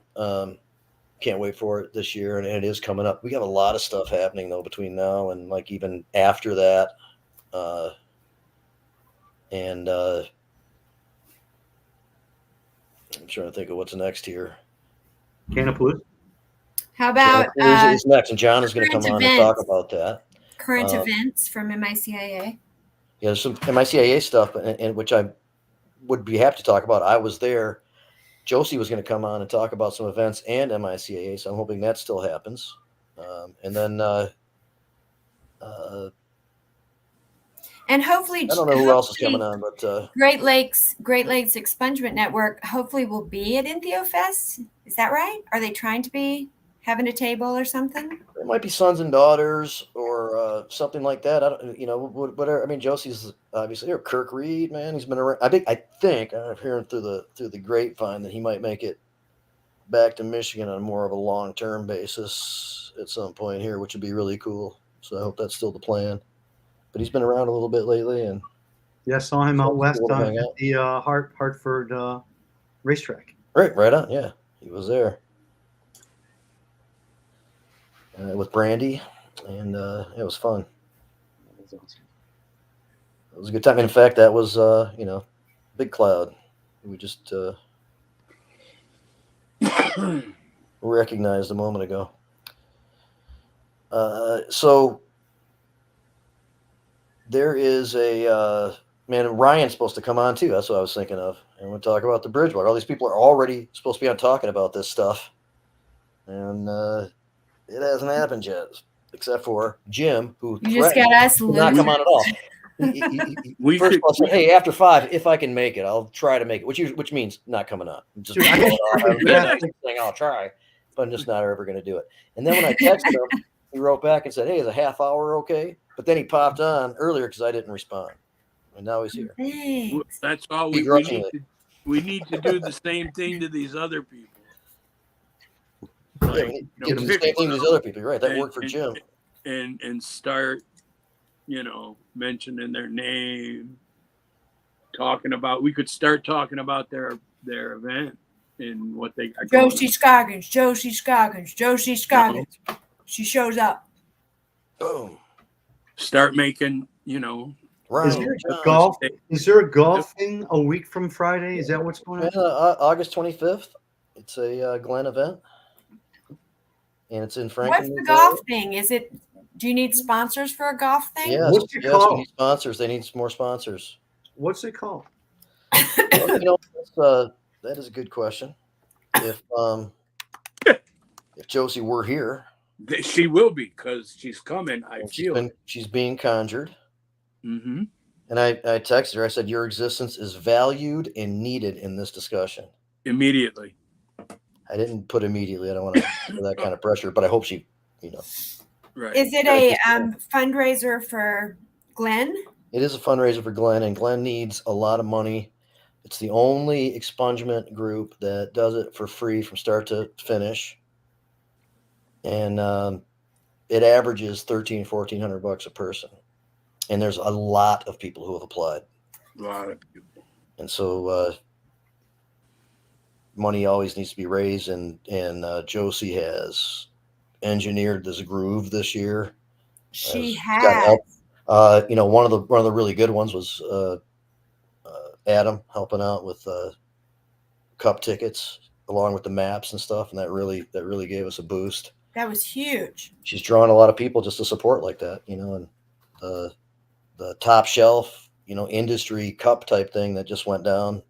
Can't wait for it this year, and it is coming up. We have a lot of stuff happening though between now and like even after that. And I'm trying to think of what's next here. Cannabis. How about is next, and John is going to come on and talk about that. Current events from MiCIA. Yeah, there's some MiCIA stuff, and which I would be happy to talk about. I was there. Josie was going to come on and talk about some events and MiCIA, so I'm hoping that still happens. And then, and hopefully, I don't know who else is coming on, but Great Lakes Expungement Network hopefully will be at Inthio Fest. Is that right? Are they trying to be having a table or something? It might be sons and daughters or something like that. I don't, whatever. I mean, Josie's obviously, or Kirk Reed, man, he's been around. I think I'm hearing through the grapevine that he might make it back to Michigan on more of a long-term basis at some point here, which would be really cool. So I hope that's still the plan. But he's been around a little bit lately, and yeah, saw him out west at the Hartford racetrack. Right on. Yeah, he was there. With Brandy, and it was fun. That was awesome. It was a good time. In fact, that was Big Cloud. We just recognized a moment ago. So there is a man. Ryan's supposed to come on too. That's what I was thinking of, and we'll talk about the Bridgewater. All these people are already supposed to be on talking about this stuff, and it hasn't happened yet, except for Jim, who you just got us not come on at all. He first of all said, "Hey, after 5, if I can make it, I'll try to make it," which means not coming on. Just saying I'll try, but I'm just not ever going to do it. And then when I texted him, he wrote back and said, "Hey, is a half hour okay?" But then he popped on earlier because I didn't respond, and now he's here. Thanks. That's all we need to do the same thing to these other people. Like, the same thing to these other people. You're right. That worked for Jim. And start, mentioning their name, we could start talking about their event and what they got. Josie Scoggins. She shows up. Boom. Start making, Right. Is there a golf thing a week from Friday? Is that what's going on? August 25th. It's a Glen event. And it's in Franklin. What's the golf thing? Do you need sponsors for a golf thing? Yes, What's it called? We need sponsors. They need some more sponsors. What's it called? Well, that is a good question. If Josie were here, she will be, because she's coming. She's being conjured. Mm-hmm. And I texted her. I said, "Your existence is valued and needed in this discussion." Immediately. I didn't put immediately. I don't want to put that kind of pressure, but I hope she, Right. Is it a fundraiser for Glenn? It is a fundraiser for Glenn, and Glenn needs a lot of money. It's the only expungement group that does it for free from start to finish. And it averages $1,300-$1,400 a person. And there's a lot of people who have applied. A lot of people. And so money always needs to be raised, and Josie has engineered this groove this year. She has. One of the really good ones was Adam helping out with cup tickets along with the maps and stuff, and that really gave us a boost. That was huge. she's drawing a lot of people just to support like that, and the top shelf, industry cup type thing that just went down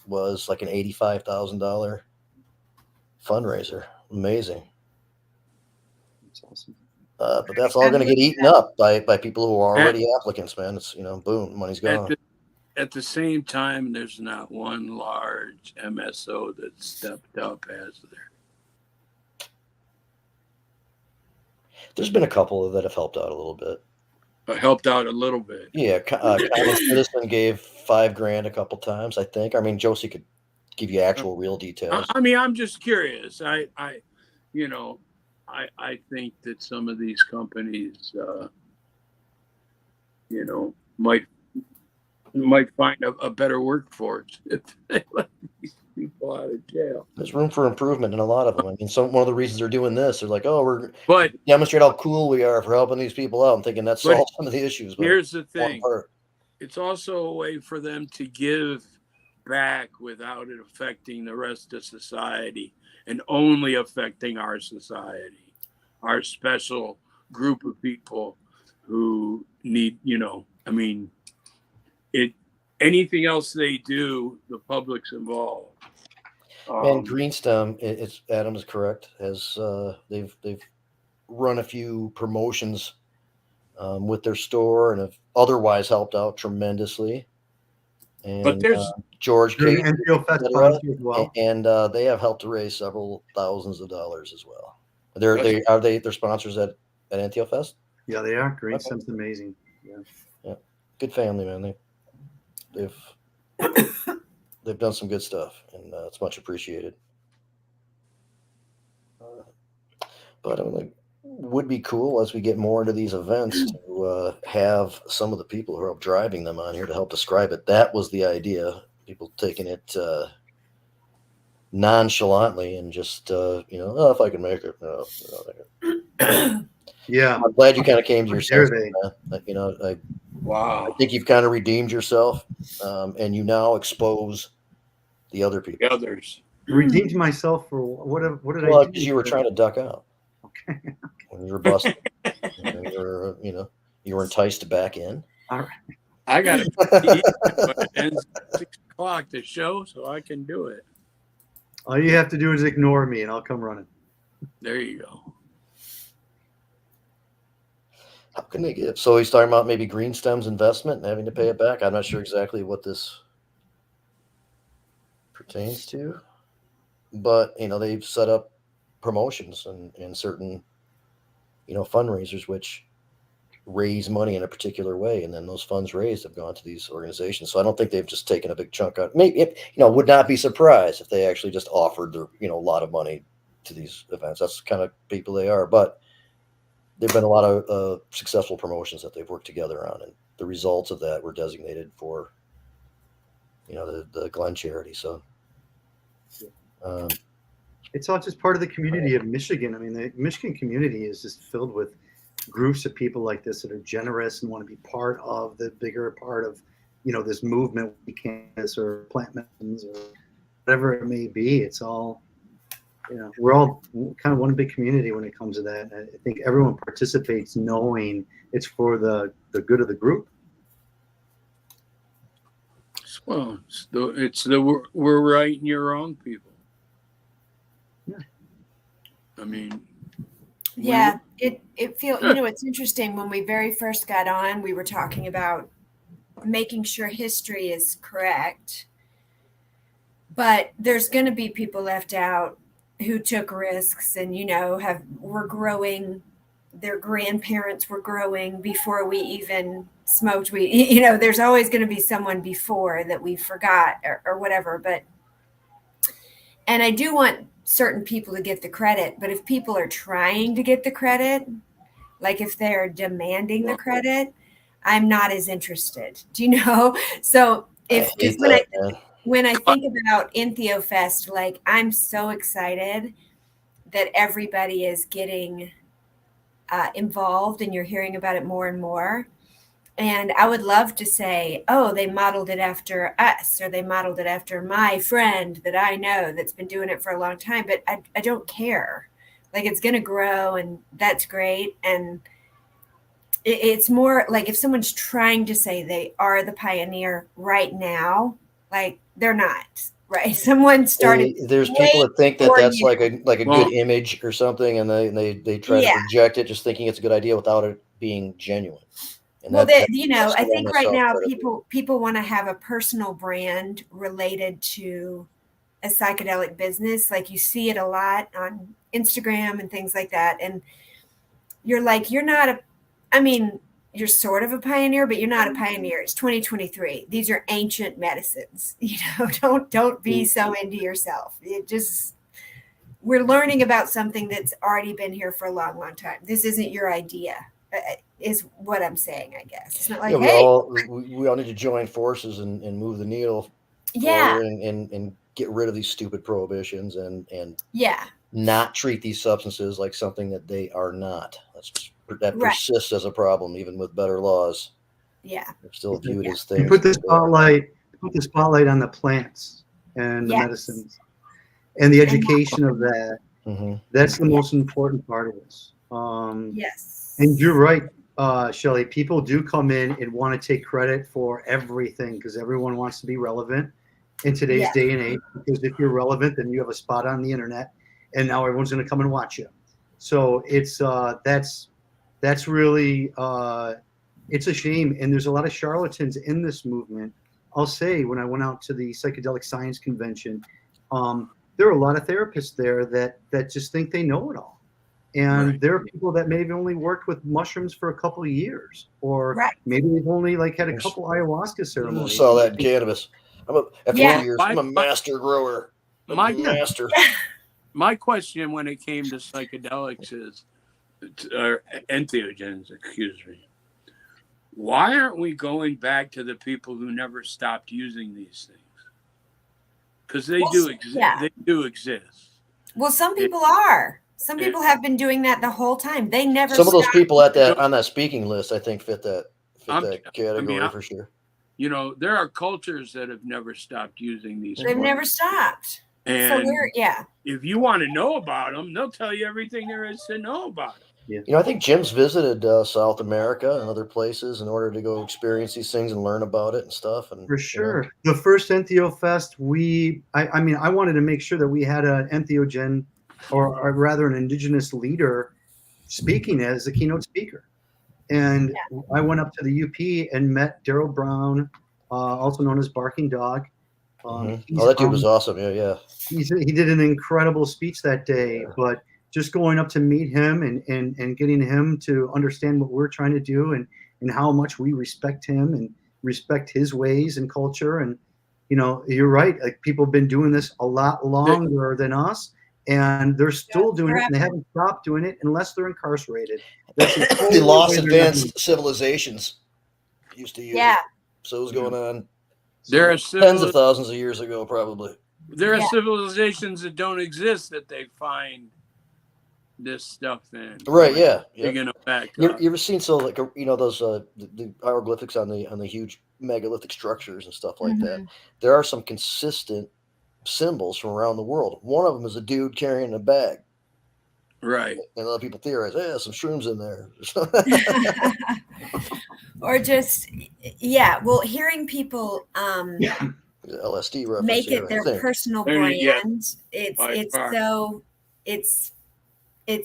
was like an $85,000 fundraiser. Amazing. That's awesome. But that's all going to get eaten up by people who are already applicants, man. It's, boom, money's gone. At the same time, there's not one large MSO that stepped up as there. There's been a couple that have helped out a little bit. Helped out a little bit. Yeah, Common Citizen gave $5,000 a couple times, I think. I mean, Josie could give you actual real details. I mean, I'm just curious. I think that some of these companies, might find a better workforce if they let these people out of jail. There's room for improvement in a lot of them. I mean, one of the reasons they're doing this, they're like, oh, we're But demonstrate how cool we are for helping these people out. I'm thinking that solves some of the issues. But here's the thing. It's also a way for them to give back without it affecting the rest of society and only affecting our society, our special group of people who need, anything else they do, the public's involved. And Greenstem, it's Adam is correct. They've run a few promotions with their store and have otherwise helped out tremendously. And but there's George Cage, well. and they have helped to raise several thousands of dollars as well. They're sponsors at NTO Fest? Yeah, they are. Greenstem's amazing. Yeah. Good family, man. They've done some good stuff, and it's much appreciated. But I mean, would be cool as we get more into these events to have some of the people who are driving them on here to help describe it. That was the idea. People taking it nonchalantly and just if I can make it. Yeah, I'm glad you kind of came to your senses. wow. I think you've kind of redeemed yourself, and you now expose the other people. The others. Redeemed myself for what did I do? Well, because you were trying to duck out. Okay. When you were busted, you were enticed back in. All right. I got it ends at 6:00 the show, so I can do it. All you have to do is ignore me, and I'll come running. There you go. How can they give? So he's talking about maybe Greenstem's investment and having to pay it back. I'm not sure exactly what this pertains to, but they've set up promotions and certain fundraisers which raise money in a particular way, and then those funds raised have gone to these organizations. So I don't think they've just taken a big chunk out. Maybe would not be surprised if they actually just offered their a lot of money to these events. That's the kind of people they are. But there've been a lot of successful promotions that they've worked together on, and the results of that were designated for the Glen charity. So it's all just part of the community of Michigan. I mean, the Michigan community is just filled with groups of people like this that are generous and want to be part of the bigger part of, this movement, Cannabis or plant medicines or whatever it may be. It's all, we're all kind of one big community when it comes to that. I think everyone participates knowing it's for the good of the group. Well, we're right and you're wrong, people. Yeah. I mean. Yeah, it feels, it's interesting. When we very first got on, we were talking about making sure history is correct. But there's going to be people left out who took risks and, were growing. Their grandparents were growing before we even smoked weed. There's always going to be someone before that we forgot or whatever. And I do want certain people to get the credit, but if people are trying to get the credit, like if they're demanding the credit, I'm not as interested. Do you know? So when I think about Entheo Fest, like I'm so excited that everybody is getting involved and you're hearing about it more and more. And I would love to say, oh, they modeled it after us, or they modeled it after my friend that I know that's been doing it for a long time. But I don't care. Like it's going to grow, and that's great. And it's more like if someone's trying to say they are the pioneer right now, like they're not, right? Someone started. There's people that think that before that's you. like a Well- good image or something, and they try to Yeah. project it, just thinking it's a good idea without it being genuine. And Well, that, you know, that's I the one think right myself now try to do. people want to have a personal brand related to a psychedelic business. Like you see it a lot on Instagram and things like that. And you're like, you're not a, I mean, you're sort of a pioneer, but you're not a pioneer. It's 2023. These are ancient medicines. You know, don't be so into yourself. It just, we're learning about something that's already been here for a long, long time. This isn't your idea, is what I'm saying, I guess. It's not like, Yeah, we hey, all need to join forces and move the needle yeah, forward and get rid of these stupid prohibitions and yeah, not treat these substances like something that they are not. That Right. persists as a problem, even with better laws. yeah, They're still viewed Yeah. as things. You put the that they are. spotlight on the plants and the Yes. medicines and the education of that. Mhm. That's the Yeah. most important part of this. yes. And you're right, Shelley. People do come in and want to take credit for everything because everyone wants to be relevant in today's Yeah. day and age. Because if you're relevant, then you have a spot on the internet, and now everyone's going to come and watch you. So it's that's really it's a shame. And there's a lot of charlatans in this movement. I'll say when I went out to the psychedelic science convention, there are a lot of therapists there that just think they know it all. And Right. there are people that maybe only worked with mushrooms for a couple of years, or Right. maybe they've only like had a couple ayahuasca I ceremonies. saw that in cannabis. After Yeah. 2 years, I'm a master grower. I'm My- a master. My question when it came to psychedelics is, or entheogens, excuse me, why aren't we going back to the people who never stopped using these things? Because they Well, do exist. yeah. They do exist. Well, some people are. Some people have been doing that the whole time. They never Some of those stopped. people on that speaking list, I think, fit that category for sure. You know, there are cultures that have never stopped using these. They've never stopped. So And we're, yeah. if you want to know about them, they'll tell you everything there is to know about them. You know, I think Jim's visited South America and other places in order to go experience these things and learn about it and stuff. And For sure. The first Entheo Fest, I mean, I wanted to make sure that we had an entheogen, or rather an indigenous leader speaking as a keynote speaker. And I went up to the UP and met Daryl Brown, also known as Barking Dog. Oh, that dude was awesome. Yeah. He did an incredible speech that day, but just going up to meet him and getting him to understand what we're trying to do and how much we respect him and respect his ways and culture. And, you know, you're right. Like, people have been doing this a lot longer than us, and they're still doing it, and they haven't stopped doing it unless they're incarcerated. That's the The only lost way they're not advanced doing civilizations used to use Yeah. it. So it was going on There are tens of thousands of years ago, probably. There are Yeah. civilizations that don't exist that they find this stuff in. Right? Yeah. They're gonna back You up. ever seen those the hieroglyphics on the huge megalithic structures and stuff like that? There are some consistent symbols from around the world. One of them is a dude carrying a bag, Right. and other people theorize, some shrooms in there. Or just, yeah. Well, hearing people LSD reference. make here, it I their think. personal Yeah. brand, By it's far. so it's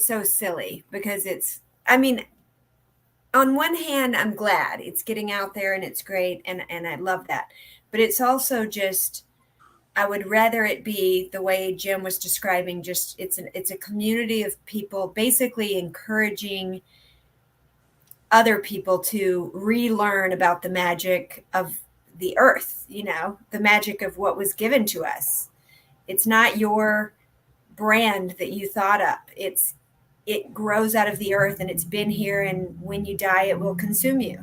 so silly because it's, I mean, on one hand, I'm glad it's getting out there and it's great, and I love that. But it's also just, I would rather it be the way Jim was describing, just it's a community of people basically encouraging other people to relearn about the magic of the earth, you know, the magic of what was given to us. It's not your brand that you thought up. It grows out of the earth, and it's been here, and when you die it will consume you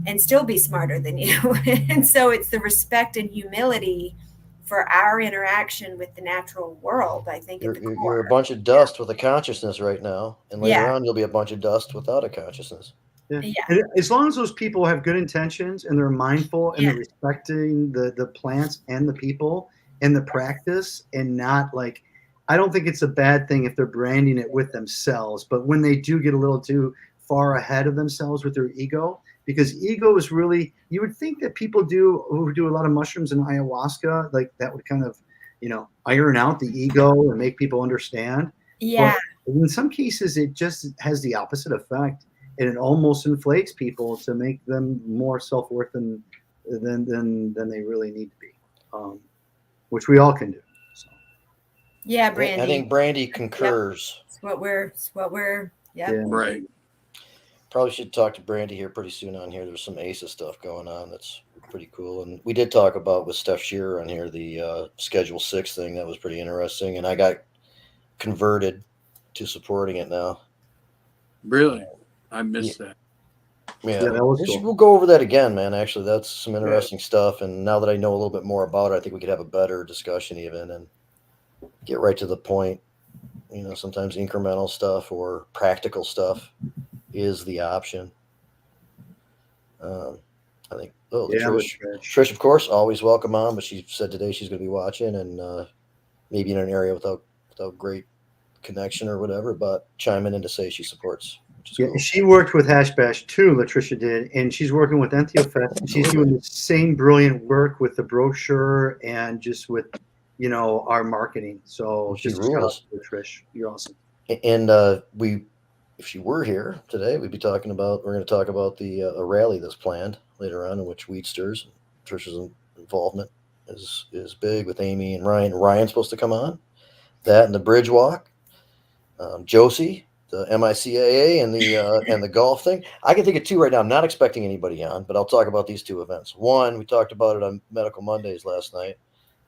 and still be smarter than you. And so it's the respect and humility for our interaction with the natural world, I think. You're a bunch of dust with a consciousness right now, and later Yeah. on you'll be a bunch of dust without a consciousness. Yeah. Yeah. And as long as those people have good intentions and they're mindful and Yeah. they're respecting the plants and the people and the practice, and not like I don't think it's a bad thing if they're branding it with themselves, but when they do get a little too far ahead of themselves with their ego, because ego is really, you would think that people who do a lot of mushrooms and ayahuasca, like that would kind of, iron out the ego and make people understand. Yeah. But in some cases, it just has the opposite effect, and it almost inflates people to make them more self-worth than they really need to be, which we all can do. So. Yeah, Brandy. I think Brandy concurs. Yep. It's what we're yeah. Right. Probably should talk to Brandy here pretty soon on here. There's some ACES stuff going on that's pretty cool. And we did talk about with Steph Shearer on here, the Schedule 6 thing. That was pretty interesting. And I got converted to supporting it now. Really? I missed that. Yeah, that was cool. We'll go over that again, man. Actually, that's some interesting stuff. And now that I know a little bit more about it, I think we could have a better discussion even and get right to the point. Sometimes incremental stuff or practical stuff is the option. I think. Trish, of course, always welcome on, but she said today she's going to be watching and maybe in an area without great connection or whatever, but chiming in to say she supports. Yeah, cool. She worked with Hashbash too, Latricia did, and she's working with EntheoFest. She's doing the same brilliant work with the brochure and just with our marketing. So just rules, Trish. You're awesome. And if she were here today, we're going to talk about the a rally that's planned later on in which Weed Stirs. Trish's involvement is big with Amy and Ryan. Ryan's supposed to come on. That and the Bridge Walk. Josie, the MiCIA and the golf thing. I can think of two right now. I'm not expecting anybody on, but I'll talk about these two events. One, we talked about it on Medical Mondays last night.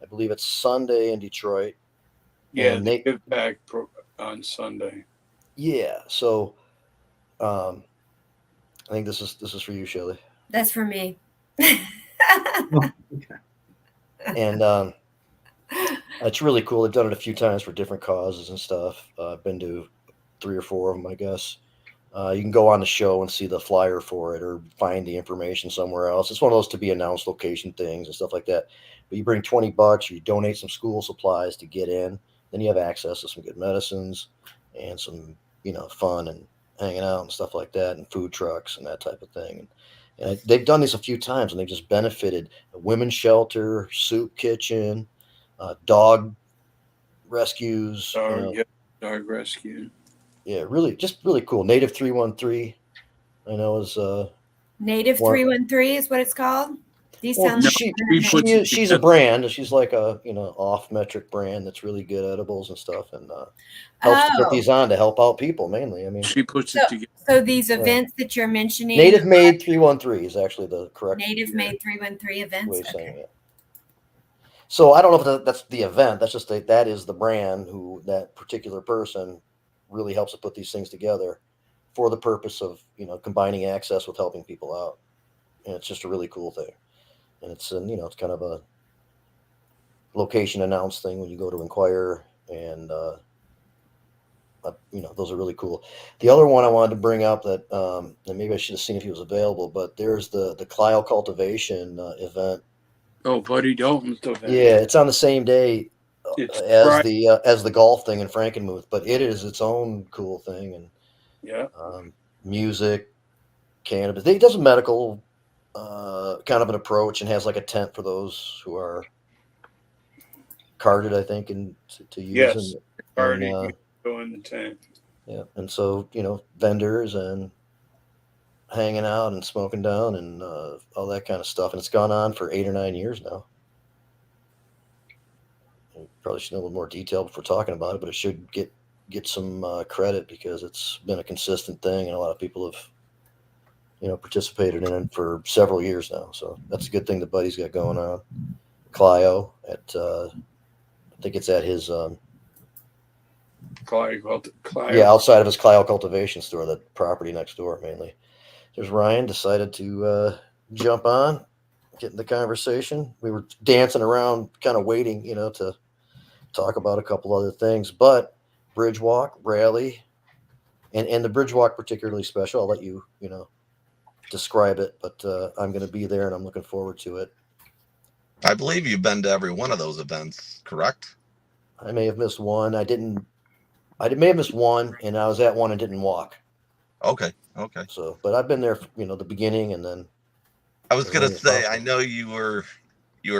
I believe it's Sunday in Detroit. Yeah, they give back on Sunday. Yeah, so I think this is for you, Shelley. That's for me. And it's really cool. They've done it a few times for different causes and stuff. I've been to 3 or 4 of them, I guess. You can go on the show and see the flyer for it or find the information somewhere else. It's one of those to be announced location things and stuff like that. But you bring $20, you donate some school supplies to get in. Then you have access to some good medicines and some, fun and hanging out and stuff like that and food trucks and that type of thing. And they've done this a few times and they've just benefited a women's shelter, soup kitchen, dog rescues. Dog rescue. Yeah, really cool. Native 313, I know is Native 313 is what it's called. These sound. She's a brand. She's like a off-metric brand that's really good edibles and stuff, and helps to put these on to help out people mainly. I mean, she puts it together. So these events that you're mentioning, Native Made 313 is actually the correct. Native Made 313 events. Way of saying it. So I don't know if that's the event. That's just that is the brand who that particular person really helps to put these things together for the purpose of combining access with helping people out, and it's just a really cool thing. And it's it's kind of a location announced thing when you go to inquire, and those are really cool. The other one I wanted to bring up that and maybe I should have seen if he was available, but there's the Clio Cultivation event. Oh, Buddy Dalton's event. Yeah, it's on the same day as the golf thing in Frankenmuth, but it is its own cool thing, and music, cannabis. He does a medical kind of an approach and has like a tent for those who are carded, I think, and to use. Yes, carded, go in the tent. Yeah, and so vendors and hanging out and smoking down and all that kind of stuff, and it's gone on for 8 or 9 years now. I probably should know a little more detail before talking about it, but it should get some credit because it's been a consistent thing, and a lot of people have participated in it for several years now. So that's a good thing that Buddy's got going on. Clio at I think it's at his Clio. Yeah, outside of his Clio Cultivation store, the property next door mainly. There's Ryan decided to jump on, get in the conversation. We were dancing around, kind of waiting, to talk about a couple other things. But Bridge Walk, Rally, and the Bridge Walk particularly special. I'll let you, describe it, but I'm going to be there and I'm looking forward to it. I believe you've been to every one of those events, correct? I may have missed one. I may have missed one, and I was at one and didn't walk. Okay. So, but I've been there, the beginning, and then I was as gonna late as say, I possible. know you were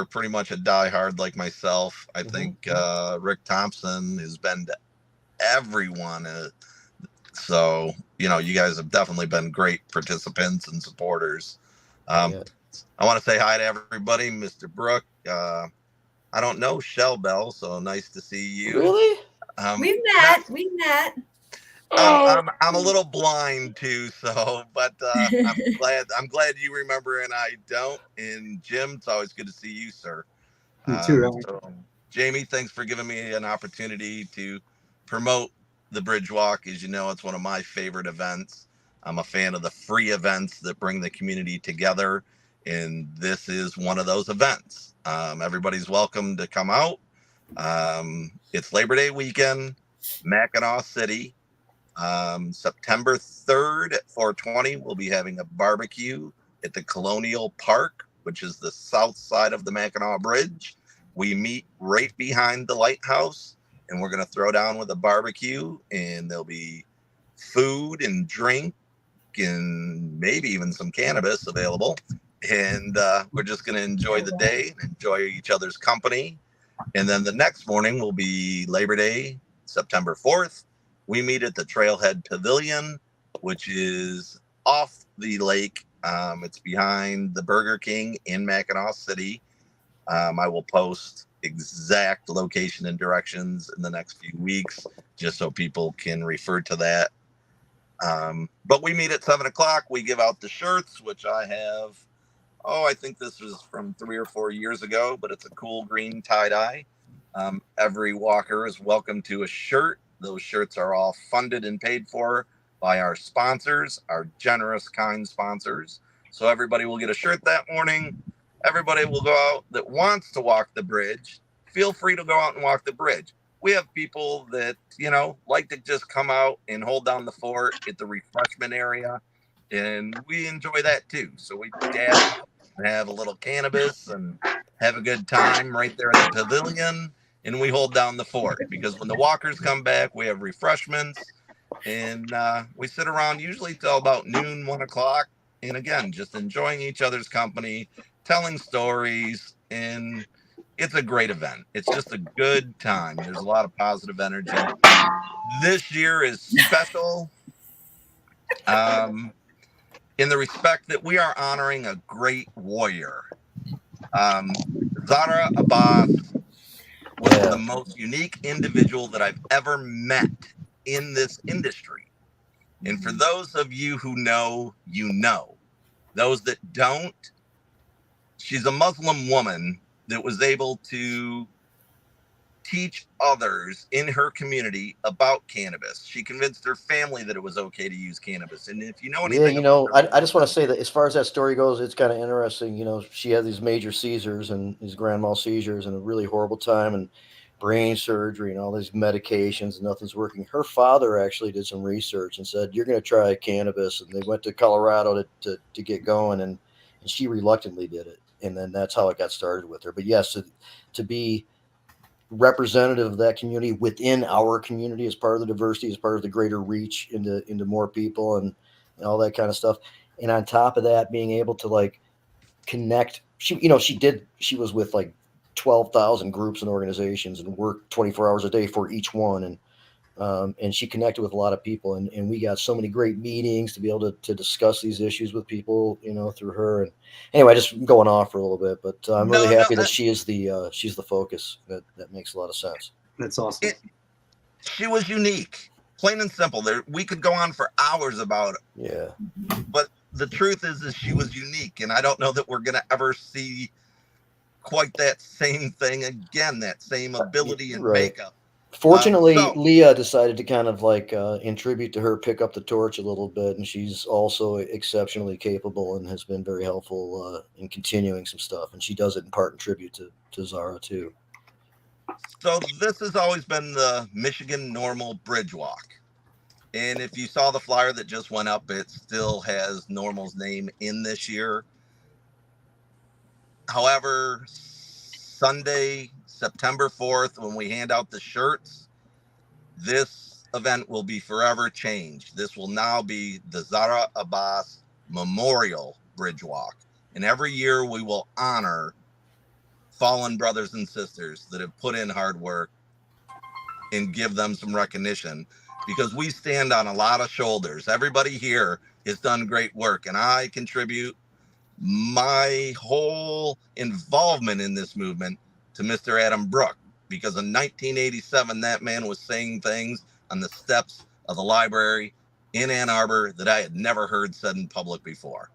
pretty much a diehard like myself. I think Rick Thompson has been to everyone. So, you guys have definitely been great participants and supporters. Yeah. I want to say hi to everybody. Mr. Brook. I don't know Shell Bell, so nice to see you. Really? We've met. I'm a little blind too, so but I'm glad you remember and I don't. And Jim, it's always good to see you, sir. You too, Rallies. So, Jamie, thanks for giving me an opportunity to promote the Bridge Walk. As you know, it's one of my favorite events. I'm a fan of the free events that bring the community together, and this is one of those events. Everybody's welcome to come out. It's Labor Day weekend, Mackinac City. September 3rd at 4:20, we'll be having a barbecue at the Colonial Park, which is the south side of the Mackinac Bridge. We meet right behind the lighthouse, and we're going to throw down with a barbecue, and there'll be food and drink and maybe even some cannabis available. And we're just going to enjoy the day and enjoy each other's company. And then the next morning will be Labor Day, September 4th. We meet at the Trailhead Pavilion, which is off the lake. It's behind the Burger King in Mackinac City. I will post exact location and directions in the next few weeks, just so people can refer to that. But we meet at 7:00. We give out the shirts, which I have. I think this was from 3 or 4 years ago, but it's a cool green tie-dye. Every walker is welcome to a shirt. Those shirts are all funded and paid for by our sponsors, our generous, kind sponsors. So everybody will get a shirt that morning. Everybody will go out that wants to walk the bridge. Feel free to go out and walk the bridge. We have people that, like to just come out and hold down the fort at the refreshment area. And we enjoy that too. So we dab and have a little cannabis and have a good time right there at the pavilion. And we hold down the fort because when the walkers come back, we have refreshments, and we sit around usually till about noon, 1:00. And again, just enjoying each other's company, telling stories, and it's a great event. It's just a good time. There's a lot of positive energy. This year is special in the respect that we are honoring a great warrior. Zara Abbas was the most unique individual that I've ever met in this industry. And for those of you who know, those that don't, she's a Muslim woman that was able to teach others in her community about cannabis. She convinced her family that it was okay to use cannabis. And if you know anything, I just want to say that as far as that story goes, it's kind of interesting. She had these major seizures and these grand mal seizures and a really horrible time and brain surgery and all these medications, and nothing's working. Her father actually did some research and said, "You're going to try cannabis." And they went to Colorado to get going, and she reluctantly did it. And then that's how it got started with her. But yes, to be representative of that community within our community as part of the diversity, as part of the greater reach into more people and all that kind of stuff. And on top of that, being able to connect, she was with 12,000 groups and organizations and worked 24 hours a day for each one. And she connected with a lot of people, and we got so many great meetings to be able to discuss these issues with people, through her. And anyway, just going off for a little bit, but I'm really happy that she's the focus. That makes a lot of sense. That's awesome. She was unique, plain and simple. We could go on for hours about it. Yeah. But the truth is she was unique, and I don't know that we're going to ever see quite that same thing again, that same ability and makeup. Fortunately, Leah decided to kind of in tribute to her, pick up the torch a little bit, and she's also exceptionally capable and has been very helpful in continuing some stuff. And she does it in part in tribute to Zara too. So this has always been the Michigan Normal Bridge Walk. And if you saw the flyer that just went up, it still has Normal's name in this year. However, Sunday, September 4th, when we hand out the shirts, this event will be forever changed. This will now be the Zara Abbas Memorial Bridge Walk. And every year we will honor fallen brothers and sisters that have put in hard work and give them some recognition, because we stand on a lot of shoulders. Everybody here has done great work, and I contribute my whole involvement in this movement to Mr. Adam Brook, because in 1987 that man was saying things on the steps of the library in Ann Arbor that I had never heard said in public before.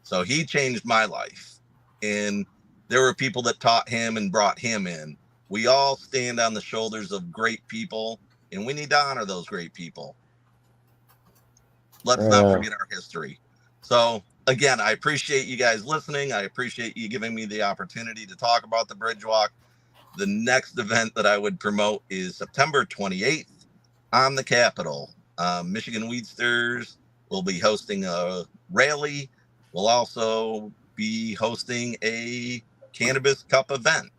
So he changed my life, and there were people that taught him and brought him in. We all stand on the shoulders of great people, and we need to honor those great people. Let's not forget our history. So again, I appreciate you guys listening. I appreciate you giving me the opportunity to talk about the Bridge Walk. The next event that I would promote is September 28th on the Capitol. Michigan Weedsters will be hosting a rally. We'll also be hosting a Cannabis Cup event.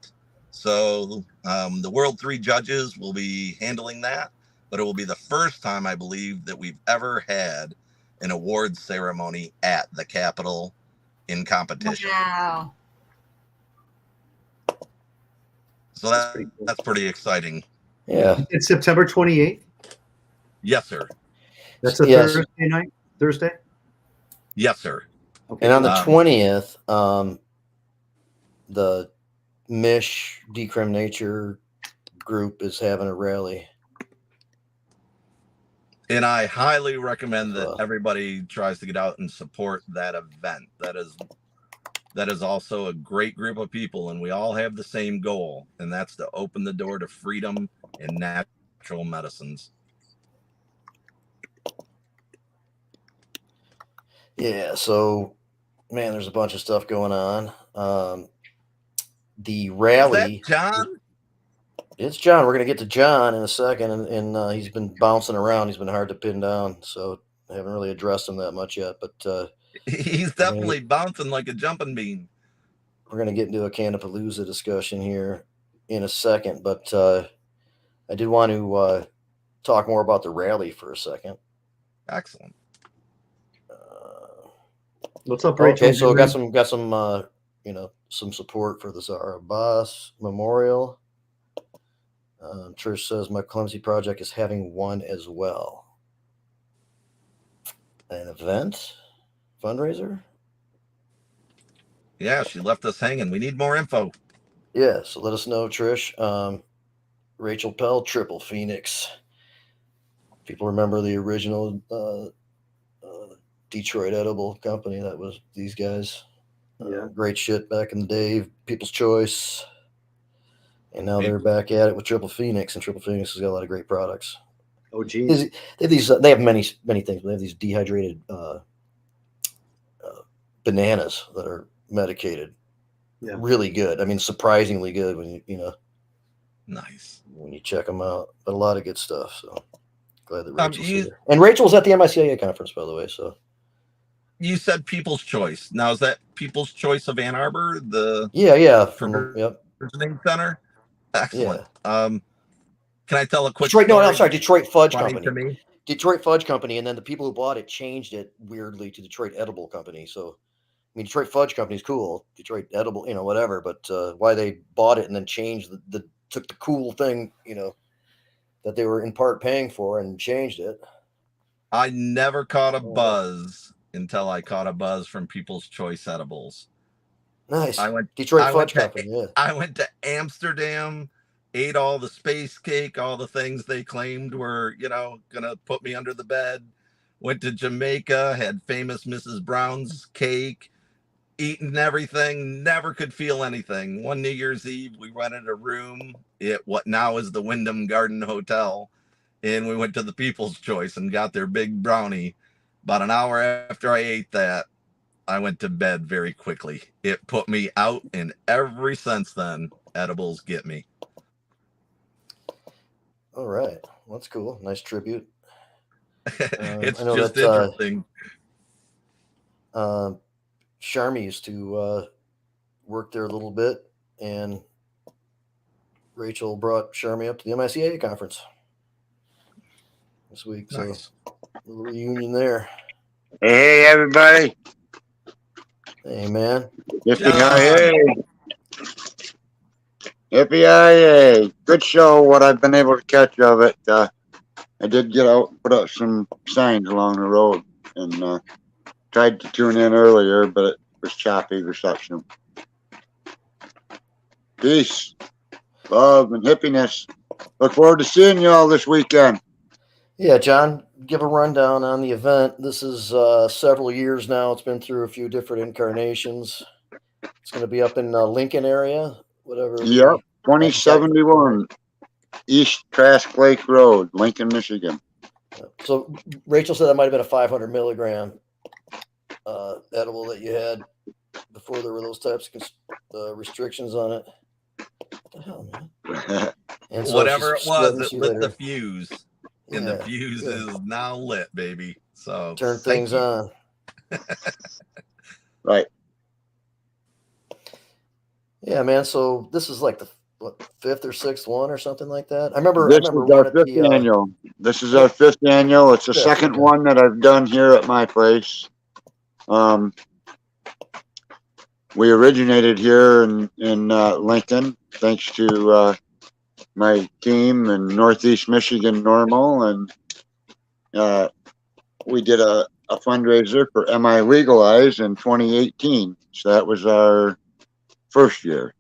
So the World 3 judges will be handling that, but it will be the first time, I believe, that we've ever had an awards ceremony at the Capitol in competition. Wow. So that's pretty exciting. Yeah. It's September 28th. Yes, sir. That's a Yes. Thursday night? Thursday? Yes, sir. Okay. And on the 20th, the Mish Decrim Nature group is having a rally. And I highly recommend that everybody tries to get out and support that event. That is also a great group of people, and we all have the same goal, and that's to open the door to freedom and natural medicines. Yeah, so man, there's a bunch of stuff going on. The rally. Is that John? It's John. We're gonna get to John in a second, and he's been bouncing around. He's been hard to pin down, so I haven't really addressed him that much yet. But he's definitely bouncing like a jumping bean. We're gonna get into a Cannapalooza discussion here in a second, but I did want to talk more about the rally for a second. Excellent. What's up, Rachel? Okay, so got some some support for the Zara Abbas Memorial. Trish says my clumsy project is having one as well. An event fundraiser. Yeah, she left us hanging. We need more info. Yeah, so let us know, Trish. Rachel Pell, Triple Phoenix. People remember the original Detroit edible company? That was these guys. Yeah. Great shit back in the day. People's Choice. And now they're back at it with Triple Phoenix, and Triple Phoenix has got a lot of great products. Oh, geez. They have many things. They have these dehydrated bananas that are medicated. Yeah. Really good. I mean, surprisingly good when Nice. when you check them out. But a lot of good stuff. So glad that Rachel's you- here. And Rachel's at the MiCIA conference, by the way. So You said People's Choice. Now, is that People's Choice of Ann Arbor? yeah. Yep. Center? Excellent. Yeah. Can I tell a quick Detroit? story? No, I'm sorry. Detroit Fudge Funny Company. to me? Detroit Fudge Company, and then the people who bought it changed it weirdly to Detroit Edible Company. So, I mean, Detroit Fudge Company is cool. Detroit Edible, whatever. But why they bought it and then changed took the cool thing, that they were in part paying for and changed it. I never caught a buzz until I caught a buzz from People's Choice Edibles. Nice. Detroit Fudge Company. Yeah. I went to Amsterdam, ate all the space cake, all the things they claimed were, gonna put me under the bed. Went to Jamaica, had famous Mrs. Brown's cake, eaten everything, never could feel anything. One New Year's Eve, we rented a room at what now is the Wyndham Garden Hotel, and we went to the People's Choice and got their big brownie. About an hour after I ate that, I went to bed very quickly. It put me out, and ever since then, edibles get me. All right. Well, that's cool. Nice tribute. It's I know just that, interesting. Sharmy used to work there a little bit, and Rachel brought Shermie up to the MiCIA conference this week. Nice. So a little reunion there. Hey, everybody. Hey, man. Yippee-ki-yay. Yippee-ki-yay. Good show, what I've been able to catch of it. I did get out, put up some signs along the road, and tried to tune in earlier, but it was choppy reception. Peace, love, and hippiness. Look forward to seeing you all this weekend. Yeah, John, give a rundown on the event. This is several years now. It's been through a few different incarnations. It's going to be up in Lincoln area, whatever. Yep, 2071 East Trask Lake Road, Lincoln, Michigan. So Rachel said that might have been a 500 milligram edible that you had before there were those types of restrictions on it. What the hell, man? And so Whatever it she's was, spreading it you lit later. the fuse. And Yeah, the fuse good. is now lit, baby. So Turn thank things you. on. Right. Yeah, man. So this is like the fifth or sixth one or something like that. I remember This is one our at fifth the annual. This is our fifth annual. It's the Fifth, second okay. one that I've done here at my place. We originated here in Lincoln, thanks to my team in Northeast Michigan Normal, and we did a fundraiser for MI Legalize in 2018. So that was our first year.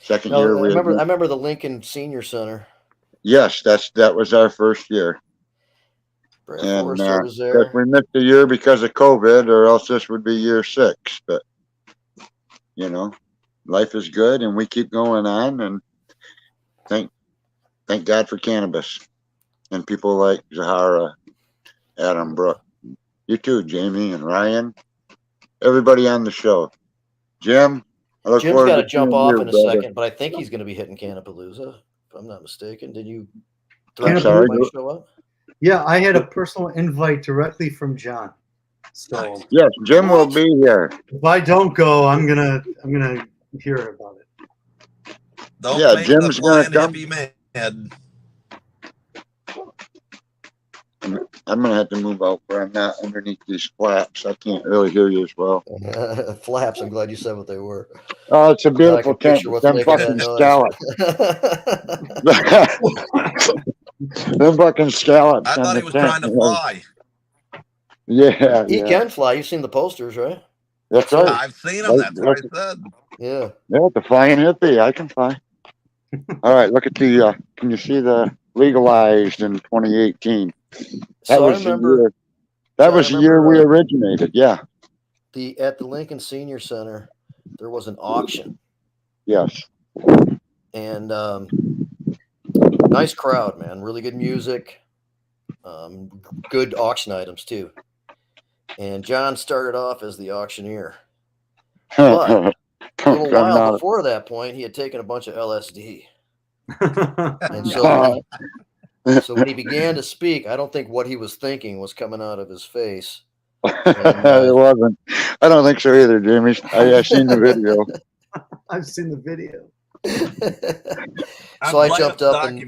Second No, year I we remember the Lincoln Senior Center. Yes, that was our first year. Brad And Forrester was of course, there. we missed a year because of COVID, or else this would be year 6. But you know, life is good, and we keep going on. And thank God for cannabis and people like Zahara, Adam Brook, you too, Jamie and Ryan, everybody on the show. Jim, I look Jim's forward got to to jump seeing off you, in a brother. second, but I think he's going to be hitting Cannapalooza, if I'm not mistaken. Did you? I'm sorry. Show up? Yeah, I had a personal invite directly from John. So Yes, Jim will be here. if I don't go, I'm gonna hear about it. Don't Yeah, make Jim's the gonna flying come. hippie mad. I'm gonna have to move out where I'm not underneath these flaps. I can't really hear you as well. Flaps. I'm glad you said what they were. Oh, it's a Now I beautiful can tent. picture what's Them making fucking that scallops. Them fucking scallops I on thought the he was tent. trying to fly. Yeah, He yeah. can fly. You've seen the posters, right? That's right. I've seen him. That's what I said. Yeah. Yeah, the flying hippie. I can fly. All right, look at the. Can you see the legalized in 2018? That So I was the remember. year. That John, was the year we originated. Yeah. At the Lincoln Senior Center, there was an auction. Yes. And nice crowd, man. Really good music. Good auction items too. And John started off as the auctioneer. But a little while before that point, he had taken a bunch of LSD. And so when he began to speak, I don't think what he was thinking was coming out of his face. And, it wasn't. I don't think so either, Jamie. I've seen the video. I've seen the video. So I jumped up and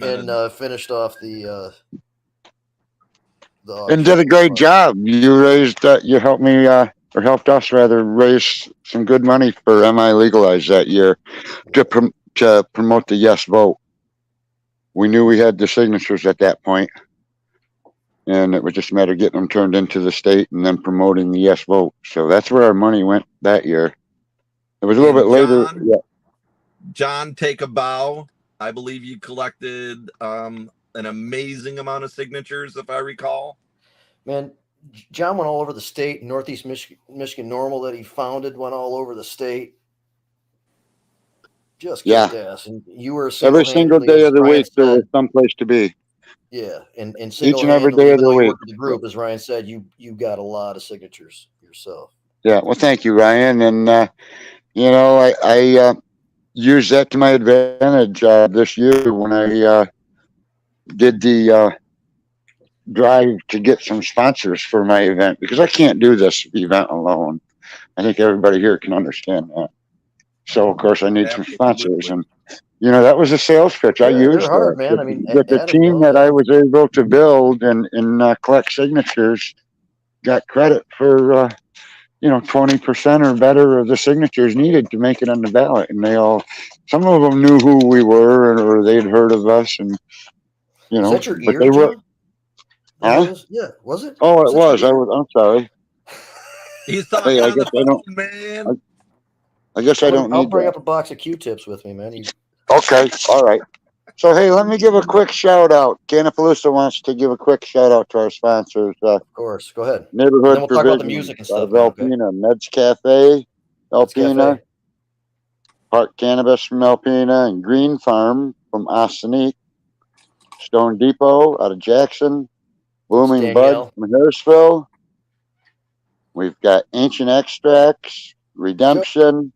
finished off the and did a great job. You raised, you helped me, or helped us rather, raise some good money for MI Legalize that year to promote the yes vote. We knew we had the signatures at that point, and it was just a matter of getting them turned into the state and then promoting the yes vote. So that's where our money went that year. It was a little bit later. Yeah. John, take a bow. I believe you collected an amazing amount of signatures, if I recall. Man, John went all over the state. Northeast Michigan Normal that he founded went all over the state. Just kicked ass. And you were every single day of the week there was someplace to be. Yeah, and each and every day of the week. The group, as Ryan said, you got a lot of signatures yourself. Yeah, well, thank you, Ryan. And you know, I used that to my advantage this year when I did the drive to get some sponsors for my event, because I can't do this event alone. I think everybody here can understand that. So of course I need some sponsors, and that was a sales pitch. I Yeah, used they're hard, that man. I mean, with the team Adamville, that yeah. I was able to build and collect signatures. Got credit for 20% or better of the signatures needed to make it on the ballot, and some of them knew who we were or they'd heard of us, and Was that your but ear, they were. John? Huh? Yeah, was it? Oh, it that your was. ear? I'm sorry. He's Hey, talking I on the guess I don't. phone, man. I guess I don't I'll need bring that. up a box of Q-tips with me, man. Okay, all right. So hey, let me give a quick shout out. Canapalooza wants to give a quick shout out to our sponsors. Of course, go ahead. And then Neighborhood we'll talk about the Provisions music and out stuff of now, okay? Alpena, Meds Cafe, It's Alpena, Cafe. Park Cannabis from Alpena, and Green Farm from Ossining, Stone Depot out of Jackson, Blooming Bud Danielle. from Harrisville. We've got Ancient Extracts, Redemption,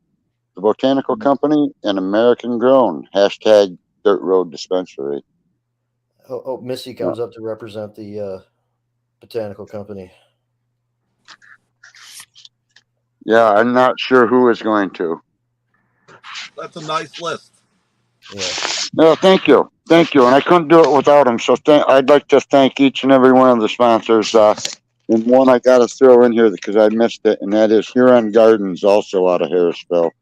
the Botanical Company, and American Grown. # Dirt Road Dispensary. Missy comes up to represent the Botanical Company. Yeah, I'm not sure who is going to. That's a nice list. Yeah. No, thank you. Thank you. And I couldn't do it without them. So I'd like to thank each and every one of the sponsors. And one I got to throw in here because I missed it, and that is Huron Gardens, also out of Harrisville.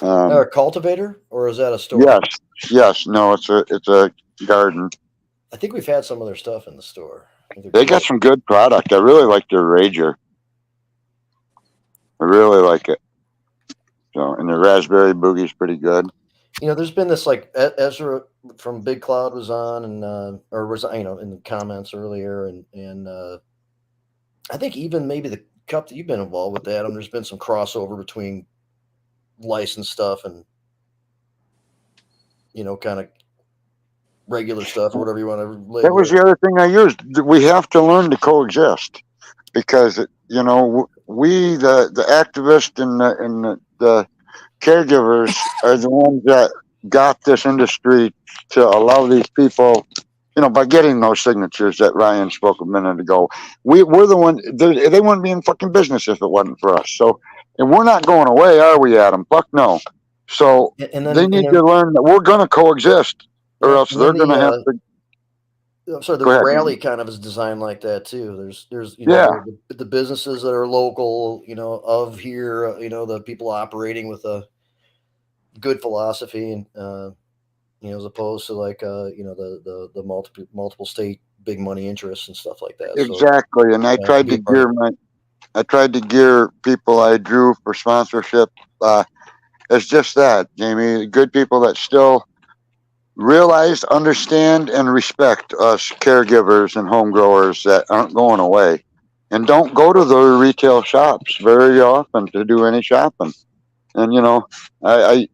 A cultivator, or is that a store? Yes. No, it's a garden. I think we've had some of their stuff in the store. They got some good product. I really like their Rager. I really like it. So, and the Raspberry Boogie's pretty good. There's been this Ezra from Big Cloud was on and or was in the comments earlier, and I think even maybe the cup that you've been involved with, Adam. There's been some crossover between licensed stuff and kind of regular stuff or whatever you want to label. That was the other thing I used. We have to learn to coexist because we the activists and the caregivers are the ones that got this industry to allow these people, by getting those signatures that Ryan spoke a minute ago. We're the one. They wouldn't be in fucking business if it wasn't for us. So, and we're not going away, are we, Adam? Fuck no. So they need to learn that we're going to coexist, or else they're going to have to. I'm sorry, the rally kind of is designed like that too. There's the businesses that are local, of here, the people operating with a good philosophy, and as opposed to the multiple state big money interests and stuff like that. Exactly, so, and I tried to gear people I drew for sponsorship as just that, Jamie. Good people that still realize, understand, and respect us caregivers and home growers that aren't going away, and don't go to the retail shops very often to do any shopping. And I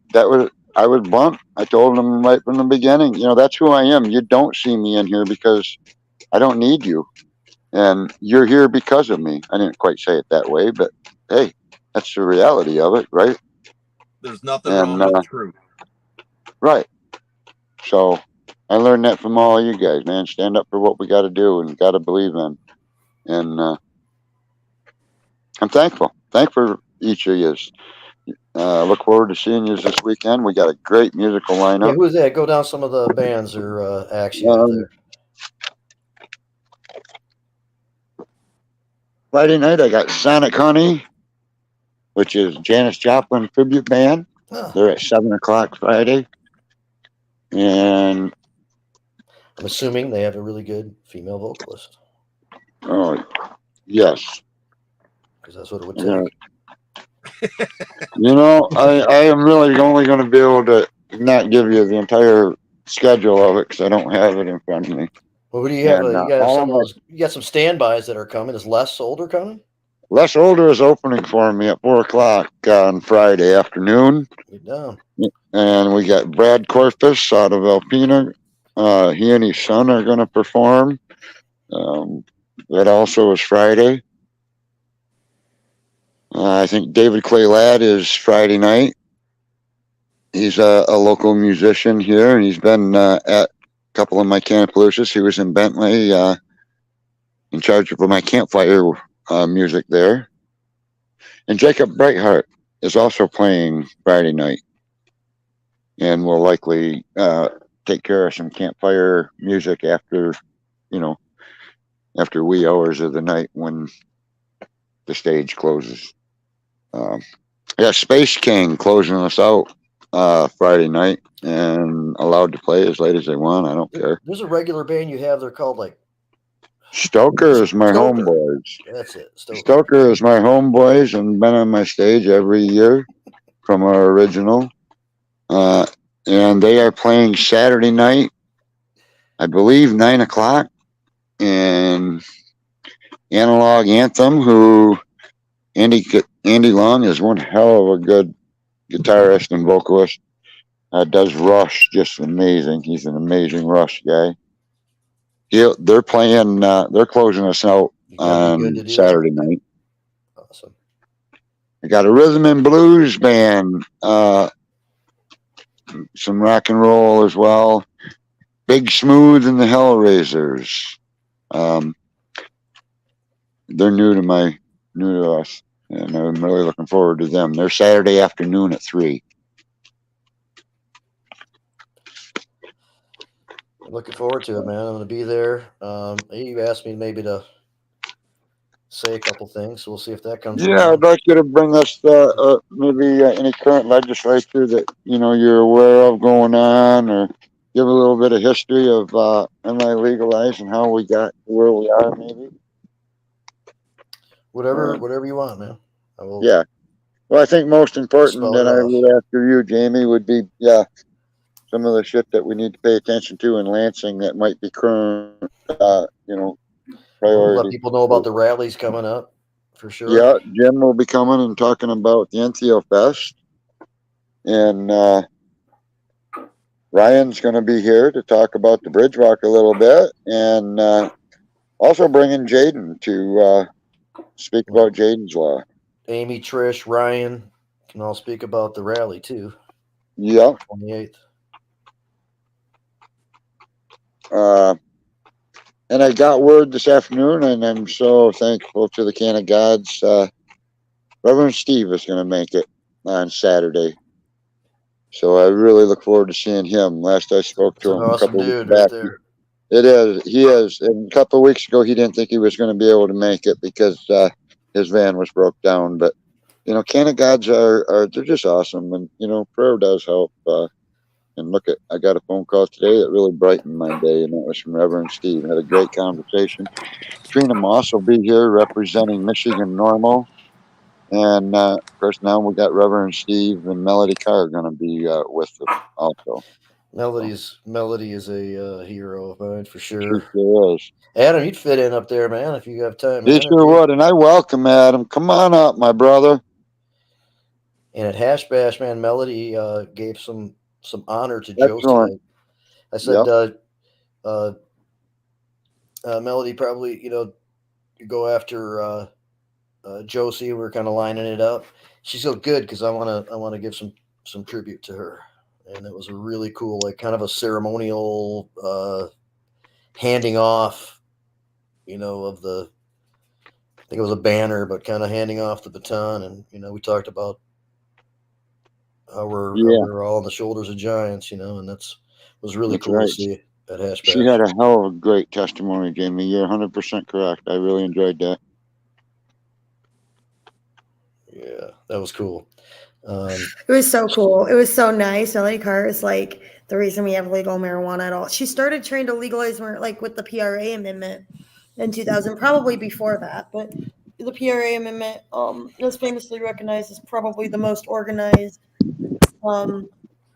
was blunt. I told them right from the beginning, that's who I am. You don't see me in here because I don't need you, and you're here because of me. I didn't quite say it that way, but hey, that's the reality of it, right? There's nothing wrong with truth. Right. So I learned that from all you guys, man. Stand up for what we got to do and got to believe in. And I'm thankful for each of you. Look forward to seeing you this weekend. We got a great musical lineup. Yeah, who is that? Go down some of the bands or acts you have there. Friday night, I got Sonic Honey, which is Janis Joplin tribute band. Oh. They're at 7:00 Friday. And I'm assuming they have a really good female vocalist. Oh, yes. Because that's what it would take. I am really only going to be able to not give you the entire schedule of it because I don't have it in front of me. Well, what do you have? You got some standbys that are coming. Is Les Older coming? Les Older is opening for me at 4:00 on Friday afternoon. Get down. And we got Brad Corpus out of Alpena. He and his son are going to perform. That also is Friday. I think David Clay Ladd is Friday night. He's a local musician here, and he's been at a couple of my Canapaloozas. He was in Bentley, in charge of my campfire music there. And Jacob Brightheart is also playing Friday night. and we'll likely take care of some campfire music after, after wee hours of the night when the stage closes. Space King closing us out Friday night and allowed to play as late as they want. I don't care. There's a regular band you have. They're called like Stoker is my Stoker. homeboys. That's it. Stoker is my homeboys and been on my stage every year from our original. And they are playing Saturday night, I believe 9:00, and Analog Anthem, who Andy Long is one hell of a good guitarist and vocalist. Does Rush just amazing. He's an amazing Rush guy. They're playing. They're closing us out on Saturday night. Awesome. I got a rhythm and blues band, some rock and roll as well. Big Smooth and the Hellraisers. They're new to us, and I'm really looking forward to them. They're Saturday afternoon at 3. Looking forward to it, man. I'm going to be there. You asked me maybe to say a couple things, so we'll see if that comes Yeah, around. I'd like you to bring us maybe any current legislature that you're aware of going on, or give a little bit of history of MI legalized and how we got where we are, maybe. Whatever you want, man. Yeah. Well, I think most important, and I would after you, Jamie, would be some of the shit that we need to pay attention to in Lansing that might be current, priority. Let people know about the rallies coming up, for sure. Yeah, Jim will be coming and talking about the NTO Fest, and Ryan's going to be here to talk about the Bridge Walk a little bit, and also bringing Jaden to speak about Jaden's Law. Amy, Trish, Ryan can all speak about the rally too. Yeah. 28th. And I got word this afternoon, and I'm so thankful to the Can of Gods. Reverend Steve is going to make it on Saturday. So I really look forward to seeing him. Last I spoke to him a couple of weeks back. Right there. It is. He is. And a couple of weeks ago, he didn't think he was going to be able to make it because his van was broke down. But, Can of Gods they're just awesome. And, prayer does help. And I got a phone call today that really brightened my day, and that was from Reverend Steve. Had a great conversation. Trina Moss will be here representing Michigan Normal. And, of course, now we got Reverend Steve and Melody Carr going to be with them also. Melody is a hero of mine for sure. She sure is. Adam, you'd fit in up there, man, if you have time. He sure would, and I welcome Adam. Come on up, my brother. And at Hash Bash, man, Melody gave some honor to Josie. I said, Melody, probably, you go after Josie. We're kind of lining it up. She's so good because I want to give some tribute to her. And it was a really cool, like kind of a ceremonial handing off, of the, I think it was a banner, but kind of handing off the baton. And, we talked about how we're all on the shoulders of giants, and that's was really cool to see at Hash Bash. She had a hell of a great testimony, Jamie. You're 100% correct. I really enjoyed that. Yeah, that was cool. It was so cool. It was so nice. Melody Carr is like the reason we have legal marijuana at all. She started trying to legalize like with the PRA amendment in 2000, probably before that, but the PRA amendment is famously recognized as probably the most organized,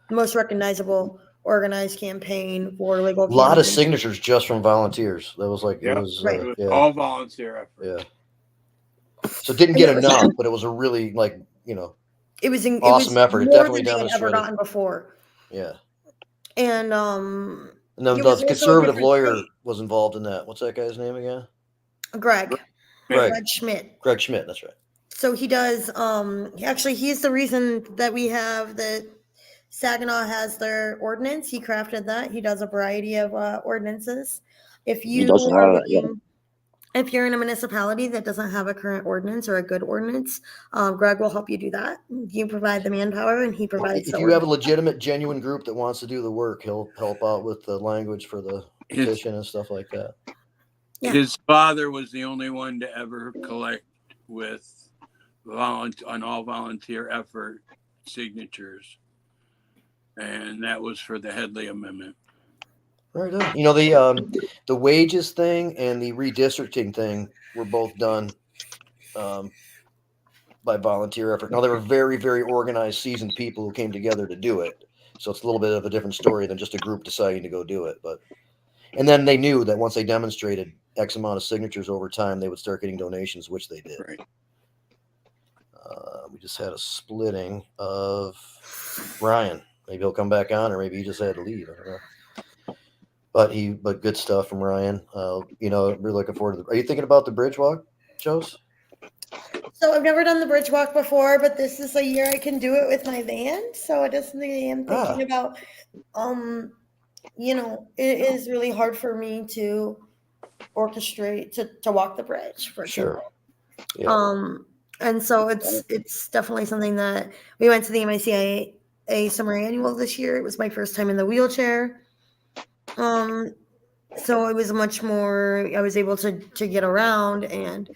most recognizable organized campaign for legal. A lot of signatures just from volunteers. That was like, it was all volunteer effort. Yeah. So it didn't get enough, but it was a really it was awesome effort. It definitely demonstrated. Ever gotten before. Yeah. And the conservative lawyer was involved in that. What's that guy's name again? Greg Schmidt. Greg Schmidt, that's right. So he does actually he's the reason that we have that Saginaw has their ordinance. He crafted that. He does a variety of ordinances. If you are looking if you're in a municipality that doesn't have a current ordinance or a good ordinance, Greg will help you do that. You provide the manpower and he provides If the you have a ordinance. legitimate, genuine group that wants to do the work, he'll help out with the language for the petition and stuff like that. Yeah. His father was the only one to ever collect with on all volunteer effort signatures, and that was for the Headley Amendment. Right on. You know, the wages thing and the redistricting thing were both done by volunteer effort. Now, they were very, very organized, seasoned people who came together to do it. So it's a little bit of a different story than just a group deciding to go do it. And then they knew that once they demonstrated X amount of signatures over time, they would start getting donations, which they did. Right. We just had a splitting of Ryan. Maybe he'll come back on, or maybe he just had to leave. I don't know. But good stuff from Ryan. You know, we're looking forward to are you thinking about the bridge walk, Joes? So I've never done the bridge walk before, but this is a year I can do it with my van. So it is something I am thinking about. You know, it is really hard for me to orchestrate to walk the bridge for sure. Yeah. And so it's definitely something that we went to the MiCIA summer annual this year. It was my first time in the wheelchair. So it was much more, I was able to get around and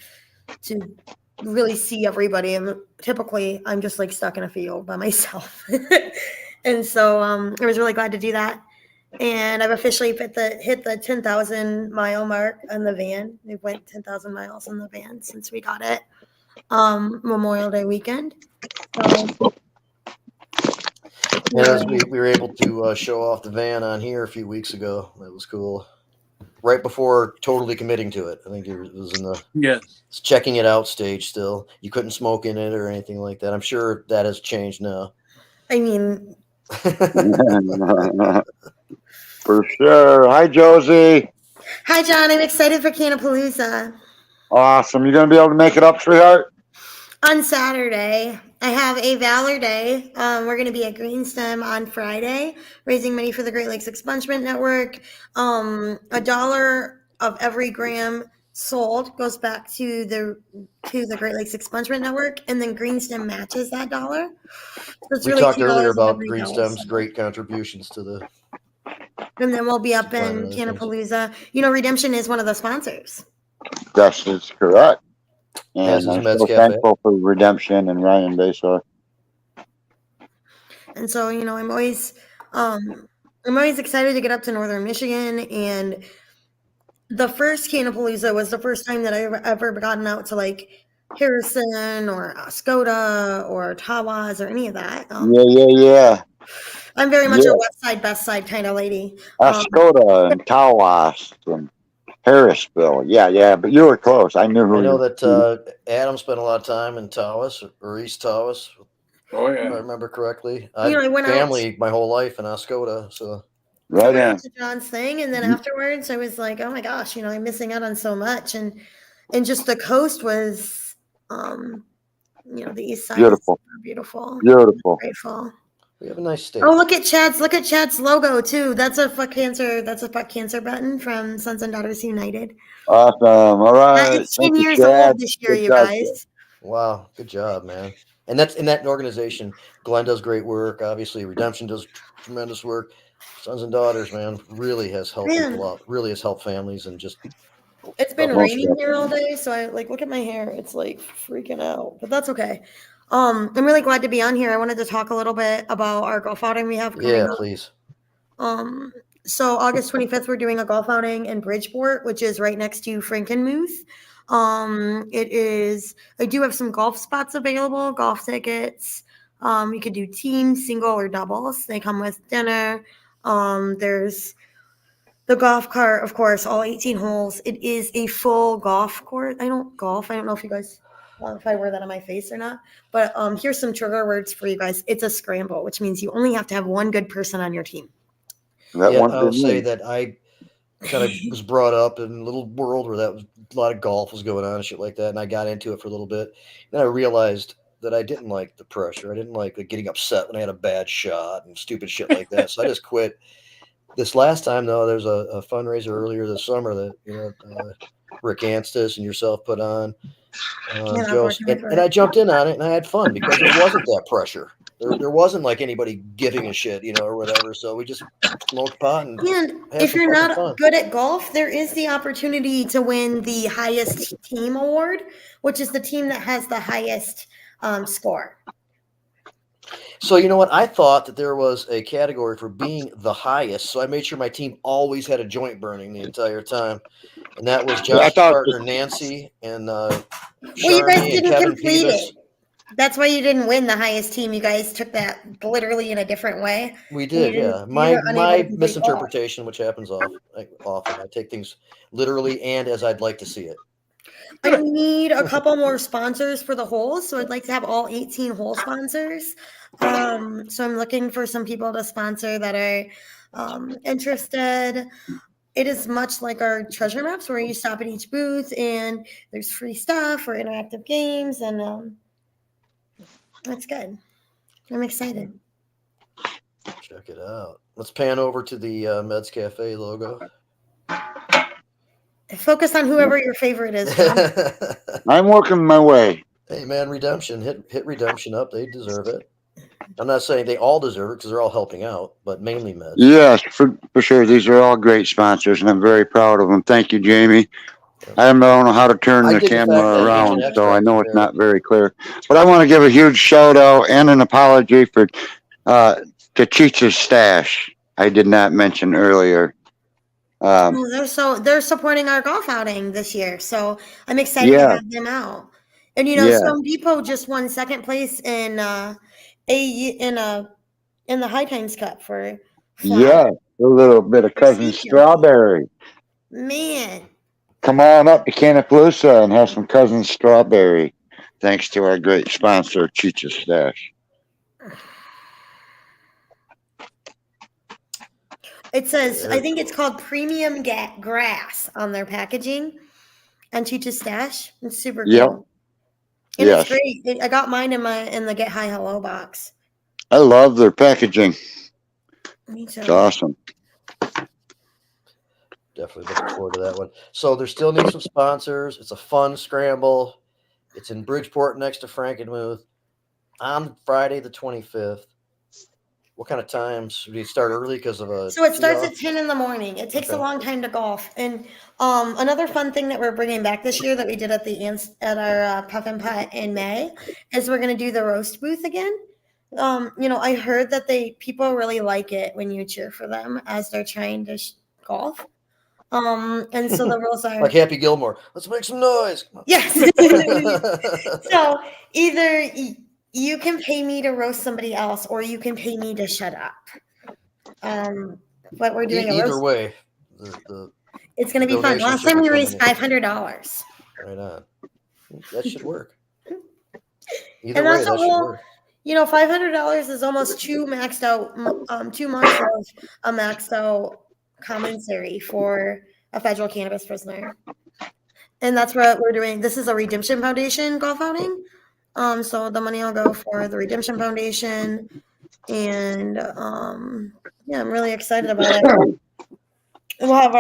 to really see everybody. And typically I'm just like stuck in a field by myself. And so I was really glad to do that. And I've officially hit the 10,000 mile mark on the van. We went 10,000 miles on the van since we got it Memorial Day weekend. As we were able to show off the van on here a few weeks ago. That was cool. Right before totally committing to it. I think it was in the checking it out stage still. You couldn't smoke in it or anything like that. I'm sure that has changed now. I mean, for sure. Hi, Josie. Hi, John. I'm excited for Cannapalooza. Awesome. You going to be able to make it up, sweetheart? On Saturday, I have a Valor Day. We're going to be at Greenstem on Friday, raising money for the Great Lakes Expungement Network. $1 of every gram sold goes back to the Great Lakes Expungement Network, and then Greenstem matches that dollar. So we really talked earlier about Greenstem's great contributions to the. And then we'll be up in Cannapalooza. You know, Redemption is one of the sponsors. That is correct. And I'm so thankful for Redemption and Ryan Basar. And so, you know, I'm always excited to get up to Northern Michigan. And the first Cannapalooza was the first time that I've ever gotten out to like Harrison or Oscoda or Tawas or any of that. Yeah. I'm very much a West Side, Best Side kind of lady. Oscoda and Tawas and Harrisville. Yeah, but you were close. I knew who. I know that Adam spent a lot of time in Tawas or East Tawas. Oh yeah, if I remember correctly. I went family my whole life in Oscoda, so right on. John's thing, and then afterwards, I was like, oh my gosh, you know, I'm missing out on so much, and just the coast was, you know, the East Side, beautiful, beautiful, grateful. We have a nice state. Oh, look at Chad's logo too. That's a fuck cancer button from Sons and Daughters United. Awesome. All right. It's 10 years old this year, you guys. Wow, good job, man. And that's in that organization. Glenn does great work. Obviously, Redemption does tremendous work. Sons and Daughters, man, really has helped people out. Really has helped families and just. It's been raining here all day, so I look at my hair. It's like freaking out, but that's okay. I'm really glad to be on here. I wanted to talk a little bit about our golf outing we have coming up. Please. So August 25th, we're doing a golf outing in Bridgeport, which is right next to Frankenmuth. I do have some golf spots available, golf tickets. You could do team, single, or doubles. They come with dinner. There's the golf cart, of course, all 18 holes. It is a full golf course. I don't golf. I don't know if you guys, if I wear that on my face or not. But here's some trigger words for you guys. It's a scramble, which means you only have to have one good person on your team. I'll say that I kind of was brought up in a little world where a lot of golf was going on and shit like that. And I got into it for a little bit. Then I realized that I didn't like the pressure. I didn't like getting upset when I had a bad shot and stupid shit like that. So I just quit. This last time, though, there's a fundraiser earlier this summer that Rick Anstis and yourself put on. Joe, and I jumped in on it, and I had fun because there wasn't that pressure. There wasn't like anybody giving a shit, or whatever. So we just smoked pot and if you're not fun. good at golf, there is the opportunity to win the highest team award, which is the team that has the highest score. So you know what? I thought that there was a category for being the highest, so I made sure my team always had a joint burning the entire time, and that was Josh's partner Nancy and well, you guys didn't Kevin complete Peeves. it. That's why you didn't win the highest team. You guys took that literally in a different way. We did, yeah. My misinterpretation, which happens often. I take things literally and as I'd like to see it. I need a couple more sponsors for the holes, so I'd like to have all 18 hole sponsors. So I'm looking for some people to sponsor that are interested. It is much like our treasure maps, where you stop at each booth and there's free stuff or interactive games, and that's good. I'm excited. Check it out. Let's pan over to the Meds Cafe logo. Focus on whoever your favorite is. I'm working my way. Hey, man, Redemption. Hit Redemption up. They deserve it. I'm not saying they all deserve it because they're all helping out, but mainly Meds. Yes, for sure. These are all great sponsors, and I'm very proud of them. Thank you, Jamie. I don't know how to turn the camera around, so I know it's not very clear. But I want to give a huge shout out and an apology for to Cheech's Stash. I did not mention earlier. They're supporting our golf outing this year, so I'm excited to have them out. And Stone Depot just won second place in the High Times Cup for a little bit of Cousin Strawberry. Man, come on up to Canapaloosa and have some Cousin Strawberry, thanks to our great sponsor, Cheech's Stash. It says, I think it's called Premium Grass on their packaging and Cheech's Stash. It's super cool. Yep. And it's great. I got mine in the Get High Hello box. I love their packaging. Me too. It's awesome. Definitely looking forward to that one. So there still needs some sponsors. It's a fun scramble. It's in Bridgeport next to Frankenmuth on Friday the 25th. What kind of times? Do you start early because of a? So it starts at 10 in the morning. It takes a long time to golf. And another fun thing that we're bringing back this year that we did at our Puff and Putt in May is we're going to do the roast booth again. I heard that people really like it when you cheer for them as they're trying to golf. And so the rules are like Happy Gilmore. Let's make some noise. Yes. So either you can pay me to roast somebody else, or you can pay me to shut up. But we're doing either way. It's going to be fun. Last time we raised $500. Right on. That should work. Either way, that should work. $500 is almost 2 months of a maxed out commissary for a federal cannabis prisoner. And that's what we're doing. This is a Redemption Foundation golf outing. So the money will go for the Redemption Foundation. And I'm really excited about it. We'll have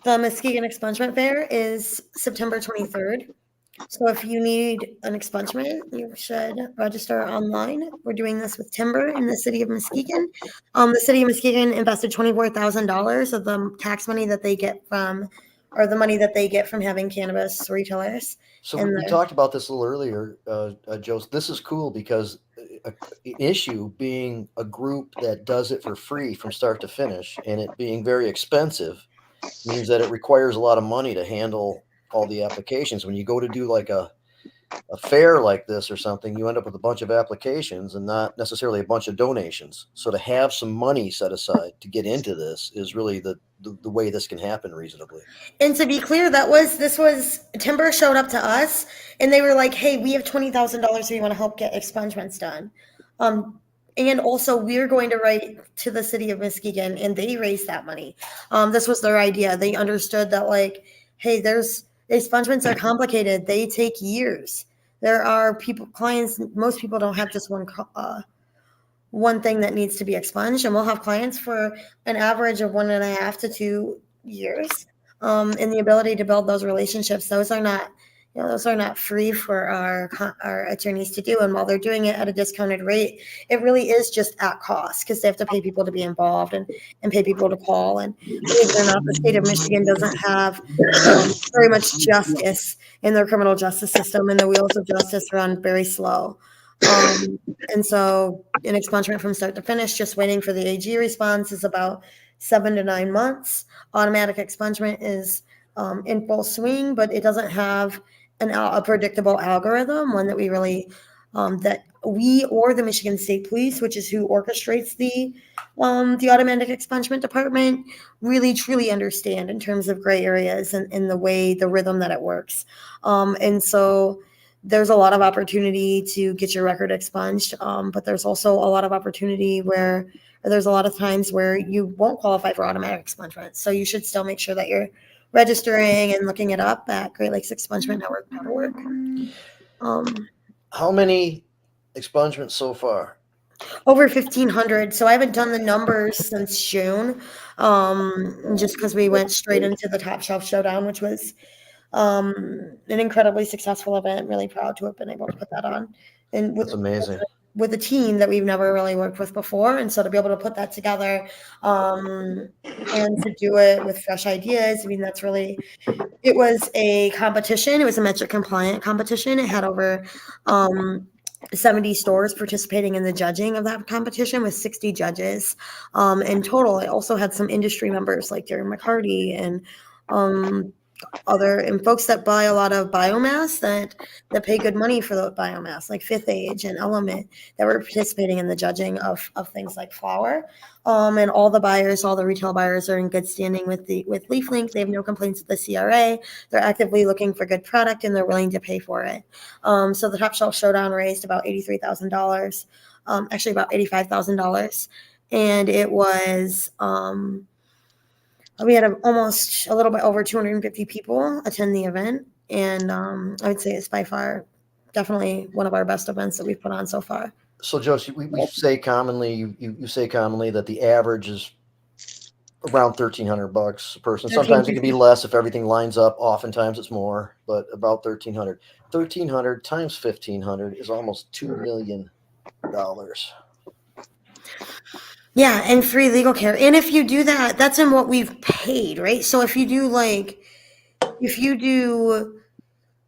the Muskegon Expungement Fair is September 23rd. So if you need an expungement, you should register online. We're doing this with Timber in the city of Muskegon. The city of Muskegon invested $24,000 of the tax money that they get from having cannabis retailers. So we talked about this a little earlier, Joe. This is cool because an issue being a group that does it for free from start to finish, and it being very expensive means that it requires a lot of money to handle all the applications. When you go to do like a fair like this or something, you end up with a bunch of applications and not necessarily a bunch of donations. So to have some money set aside to get into this is really the way this can happen reasonably. And to be clear, this was Timber showed up to us and they were like, hey, we have $20,000 we want to help get expungements done. And also we're going to write to the city of Muskegon, and they raised that money. This was their idea. They understood that, like, hey, expungements are complicated. They take years. There are clients, most people don't have just one thing that needs to be expunged, and we'll have clients for an average of 1.5 to 2 years. And the ability to build those relationships, those are not, those are not free for our attorneys to do. And while they're doing it at a discounted rate, it really is just at cost because they have to pay people to be involved and pay people to call. And believe it or not, the state of Michigan doesn't have very much justice in their criminal justice system, and the wheels of justice run very slow. And so an expungement from start to finish, just waiting for the AG response, is about 7 to 9 months. Automatic expungement is in full swing, but it doesn't have a predictable algorithm, one that we really, that we or the Michigan State Police, which is who orchestrates the automatic expungement department, really truly understand in terms of gray areas and the way, the rhythm that it works. And so there's a lot of opportunity to get your record expunged, but there's also a lot of opportunity where there's a lot of times where you won't qualify for automatic expungement. So you should still make sure that you're registering and looking it up at Great Lakes Expungement Network.org. How many expungements so far? Over 1,500. So I haven't done the numbers since June, just because we went straight into the Top Shelf Showdown, which was an incredibly successful event. Really proud to have been able to put that on. And That's amazing. With a team that we've never really worked with before. And so to be able to put that together and to do it with fresh ideas, I mean, that's really, it was a competition. It was a metric compliant competition. It had over 70 stores participating in the judging of that competition with 60 judges in total. It also had some industry members like Darren McCarty and folks that buy a lot of biomass that pay good money for the biomass, like Fifth Age and Element, that were participating in the judging of things like flour. And all the buyers, all the retail buyers, are in good standing with LeafLink. They have no complaints with the CRA. They're actively looking for good product and they're willing to pay for it. So the Top Shelf Showdown raised about $83,000, actually about $85,000, and it was. We had almost a little bit over 250 people attend the event, and I would say it's by far definitely one of our best events that we've put on so far. So, Josie, we say commonly, you say commonly that the average is around $1,300 a person. Sometimes it can be less if everything lines up. Oftentimes it's more, but about $1,300. 1,300 times 1,500 is almost $2 million. Yeah, and free legal care. And if you do that, that's in what we've paid, right? So if you do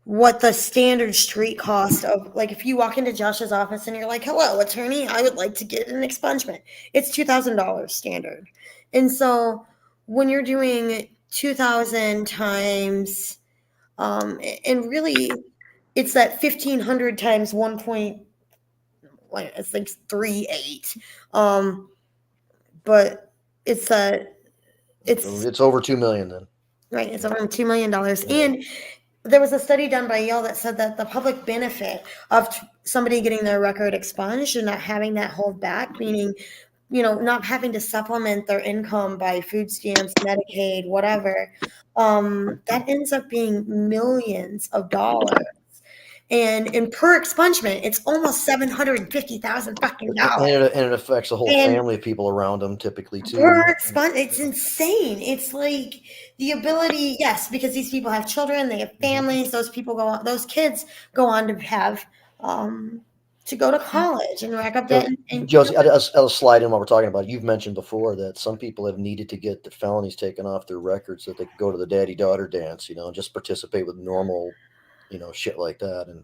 what the standard street cost of, like, if you walk into Josh's office and you're like, hello, attorney, I would like to get an expungement, it's $2,000 standard. And so when you're doing 2,000 times, and really it's that 1,500 times 1.38. But it's over $2 million then. Right. It's around $2 million. And there was a study done by Yale that said that the public benefit of somebody getting their record expunged and not having that hold back, meaning, not having to supplement their income by food stamps, Medicaid, whatever, that ends up being millions of dollars. And per expungement, it's almost $750,000 fucking dollars. And it affects a whole family of people around them typically too. It's insane. It's like the ability, yes, because these people have children, they have families. Those kids go on to have to go to college and rack up debt. Josie, I'll slide in while we're talking about it. You've mentioned before that some people have needed to get the felonies taken off their records so that they can go to the daddy-daughter dance, just participate with normal, shit like that. And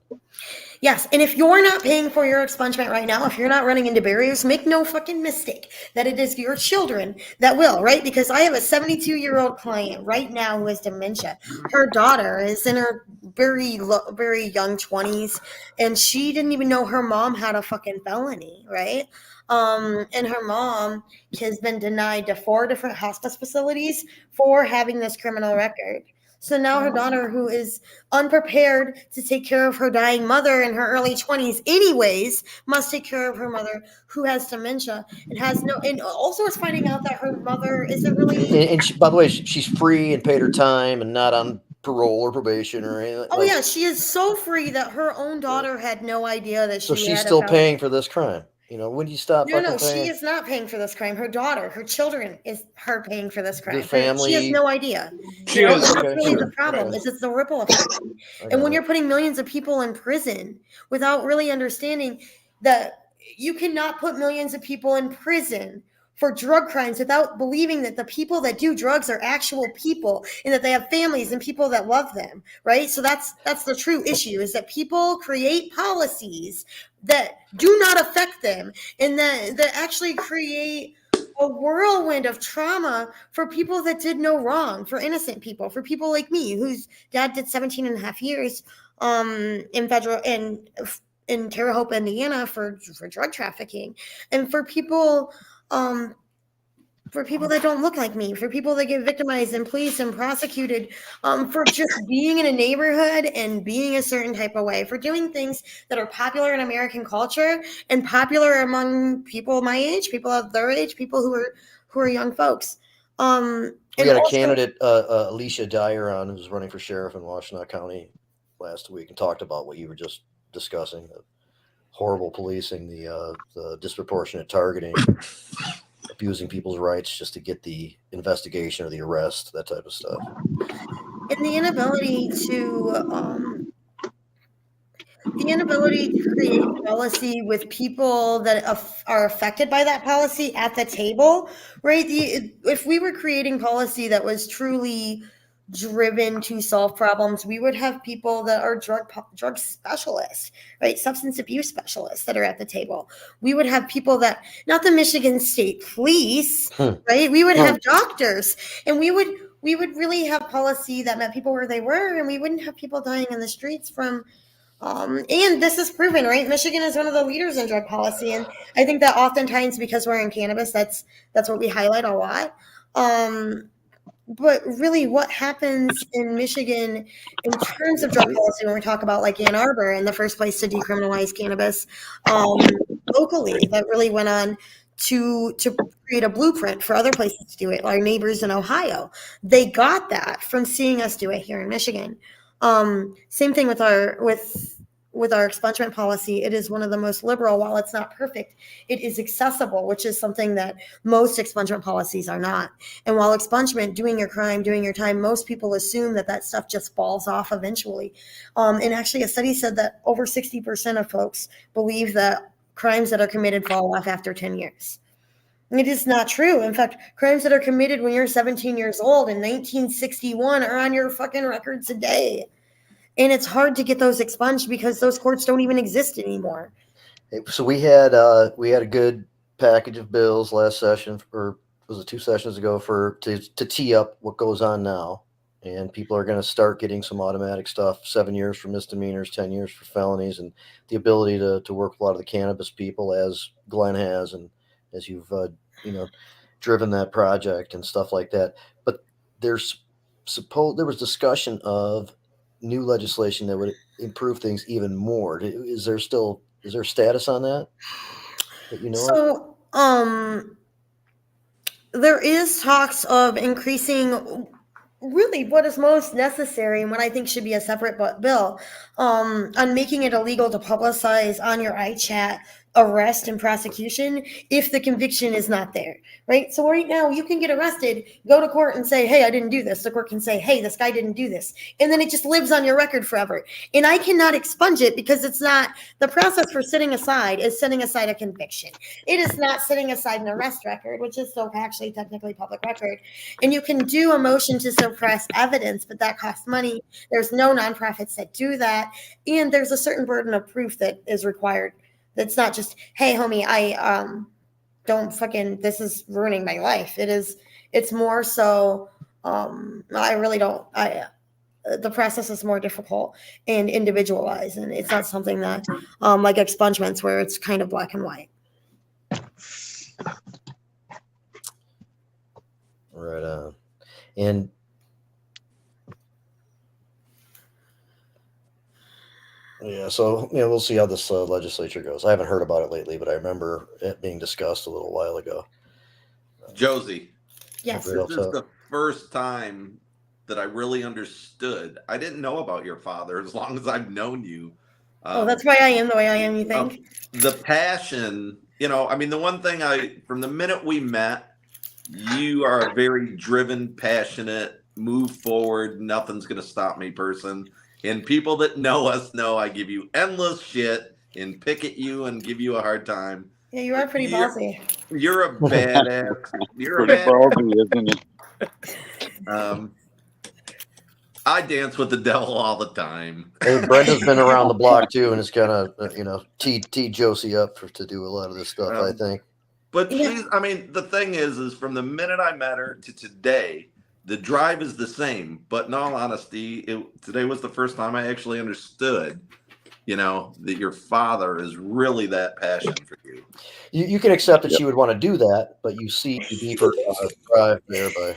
yes, and if you're not paying for your expungement right now, if you're not running into barriers, make no fucking mistake that it is your children that will, right? Because I have a 72-year-old client right now who has dementia. Her daughter is in her very young 20s, and she didn't even know her mom had a fucking felony, right? And her mom has been denied to 4 different hospice facilities for having this criminal record. So now her daughter, who is unprepared to take care of her dying mother in her early 20s anyways, must take care of her mother who has dementia and also is finding out that her mother isn't really. And by the way, she's free and paid her time and not on parole or probation or anything. Yeah, she is so free that her own daughter had no idea that so she's still paying for this crime. You know, when do you stop No, fucking no, she paying? is not paying for this crime. Her daughter, her children is her paying for this crime. The family. She has no idea. She You know, has- and that's Okay, really sure. the problem Okay. is it's the ripple effect. I And got when it. you're putting millions of people in prison without really understanding that you cannot put millions of people in prison for drug crimes without believing that the people that do drugs are actual people and that they have families and people that love them, right? So that's the true issue, is that people create policies that do not affect them and that actually create a whirlwind of trauma for people that did no wrong, for innocent people, for people like me, whose dad did 17 and a half years in federal in Terre Haute, Indiana for drug trafficking, and um, for people that don't look like me, for people that get victimized and policed and prosecuted for just being in a neighborhood and being a certain type of way, for doing things that are popular in American culture and popular among people my age, people of their age, people who are young folks. We And had a also, candidate, Alicia Dyer, on, who's running for sheriff in Washtenaw County last week, and talked about what you were just discussing: the horrible policing, the disproportionate targeting, abusing people's rights just to get the investigation or the arrest, that type of stuff. and the inability to create policy with people that are affected by that policy at the table, right? If we were creating policy that was truly driven to solve problems, we would have people that are drug specialists, right? Substance abuse specialists that are at the table. We would have people that, not the Michigan State Police, right? We would have doctors, and we would really have policy that met people where they were, and we wouldn't have people dying in the streets from and this is proven, right? Michigan is one of the leaders in drug policy, and I think that oftentimes, because we're in cannabis, that's what we highlight a lot. But really, what happens in Michigan in terms of drug policy, when we talk about like Ann Arbor and the first place to decriminalize cannabis locally, that really went on to create a blueprint for other places to do it. Our neighbors in Ohio, they got that from seeing us do it here in Michigan. Same thing with our expungement policy. It is one of the most liberal. While it's not perfect, it is accessible, which is something that most expungement policies are not. And while expungement, doing your crime, doing your time, most people assume that stuff just falls off eventually. And actually, a study said that over 60% of folks believe that crimes that are committed fall off after 10 years. It is not true. In fact, crimes that are committed when you're 17 years old in 1961 are on your fucking record today. And it's hard to get those expunged because those courts don't even exist anymore. So we had a good package of bills last session, or was it 2 sessions ago, to tee up what goes on now. And people are going to start getting some automatic stuff, 7 years for misdemeanors, 10 years for felonies, and the ability to work with a lot of the cannabis people, as Glenn has, and as you've driven that project and stuff like that. But there was discussion of new legislation that would improve things even more. Is there status on that you know of? There is talks of increasing really what is most necessary and what I think should be a separate bill on making it illegal to publicize on your iChat arrest and prosecution if the conviction is not there, right? So right now you can get arrested, go to court and say, hey, I didn't do this. The court can say, hey, this guy didn't do this. And then it just lives on your record forever. And I cannot expunge it because it's not, the process for setting aside is setting aside a conviction. It is not setting aside an arrest record, which is still actually technically public record. And you can do a motion to suppress evidence, but that costs money. There's no nonprofits that do that. And there's a certain burden of proof that is required. That's not just, hey, homie, I don't fucking, this is ruining my life. It's more so, I really don't, the process is more difficult and individualized. And it's not something that, like expungements where it's kind of black and white. Right on. And yeah, so we'll see how this legislature goes. I haven't heard about it lately, but I remember it being discussed a little while ago. Josie, Yes. this is the first time that I really understood. I didn't know about your father as long as I've known you. That's why I am the way I am, you think? The passion You know, I mean, the one thing from the minute we met, you are a very driven, passionate, move forward, nothing's going to stop me person. And people that know us know I give you endless shit and pick at you and give you a hard time. Yeah, you are pretty bossy. You're a badass. You're a Pretty badass. ballsy, isn't he? I dance with the devil all the time. Hey, Brenda's been around the block too, and it's kind of teed Josie up to do a lot of this stuff. I think. But I mean, the thing is from the minute I met her to today, the drive is the same. But in all honesty, today was the first time I actually understood, that your father is really that passionate for you. You can accept that she would want to do that, but you see the deeper drive there by.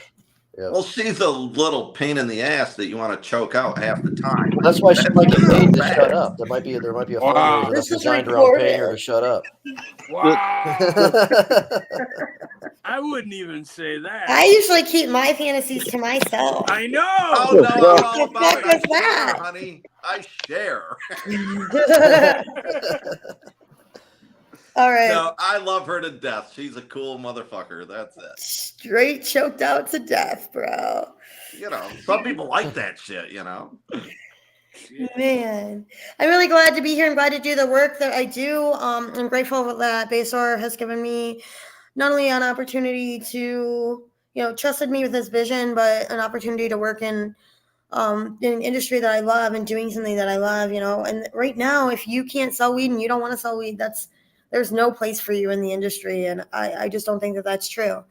Yeah. Well, she's a little pain in the ass that you want to choke out half the time. Well, that's why she might get paid to shut up. There might be a fundraiser that's designed around paying her to shut up. Wow. I wouldn't even say that. I usually keep my fantasies to myself. I know. Oh no, I'm all about What the fuck was it. that? Share, honey. I share. All right. No, I love her to death. She's a cool motherfucker. That's it. Straight choked out to death, bro. Some people like that shit, Man, I'm really glad to be here. I'm glad to do the work that I do. I'm grateful that Basor has given me not only an opportunity to, trusted me with this vision, but an opportunity to work in an industry that I love and doing something that I love, And right now, if you can't sell weed and you don't want to sell weed, there's no place for you in the industry. And I just don't think that that's true.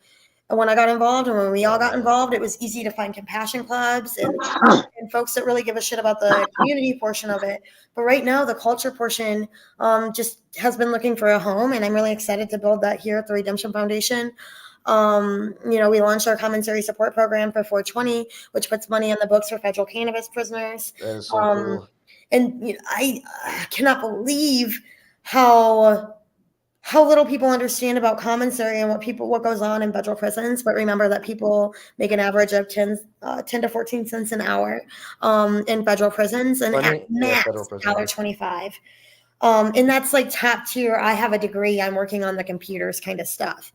And when I got involved and when we all got involved, it was easy to find compassion clubs and folks that really give a shit about the community portion of it. But right now, the culture portion just has been looking for a home. And I'm really excited to build that here at the Redemption Foundation. We launched our commissary support program for 420, which puts money on the books for federal cannabis prisoners. That is so cool. And I cannot believe how little people understand about commissary and what goes on in federal prisons. But remember that people make an average of 10 to 14 cents an hour in federal prisons, and at max $1.25. And that's like top tier. I have a degree. I'm working on the computers kind of stuff.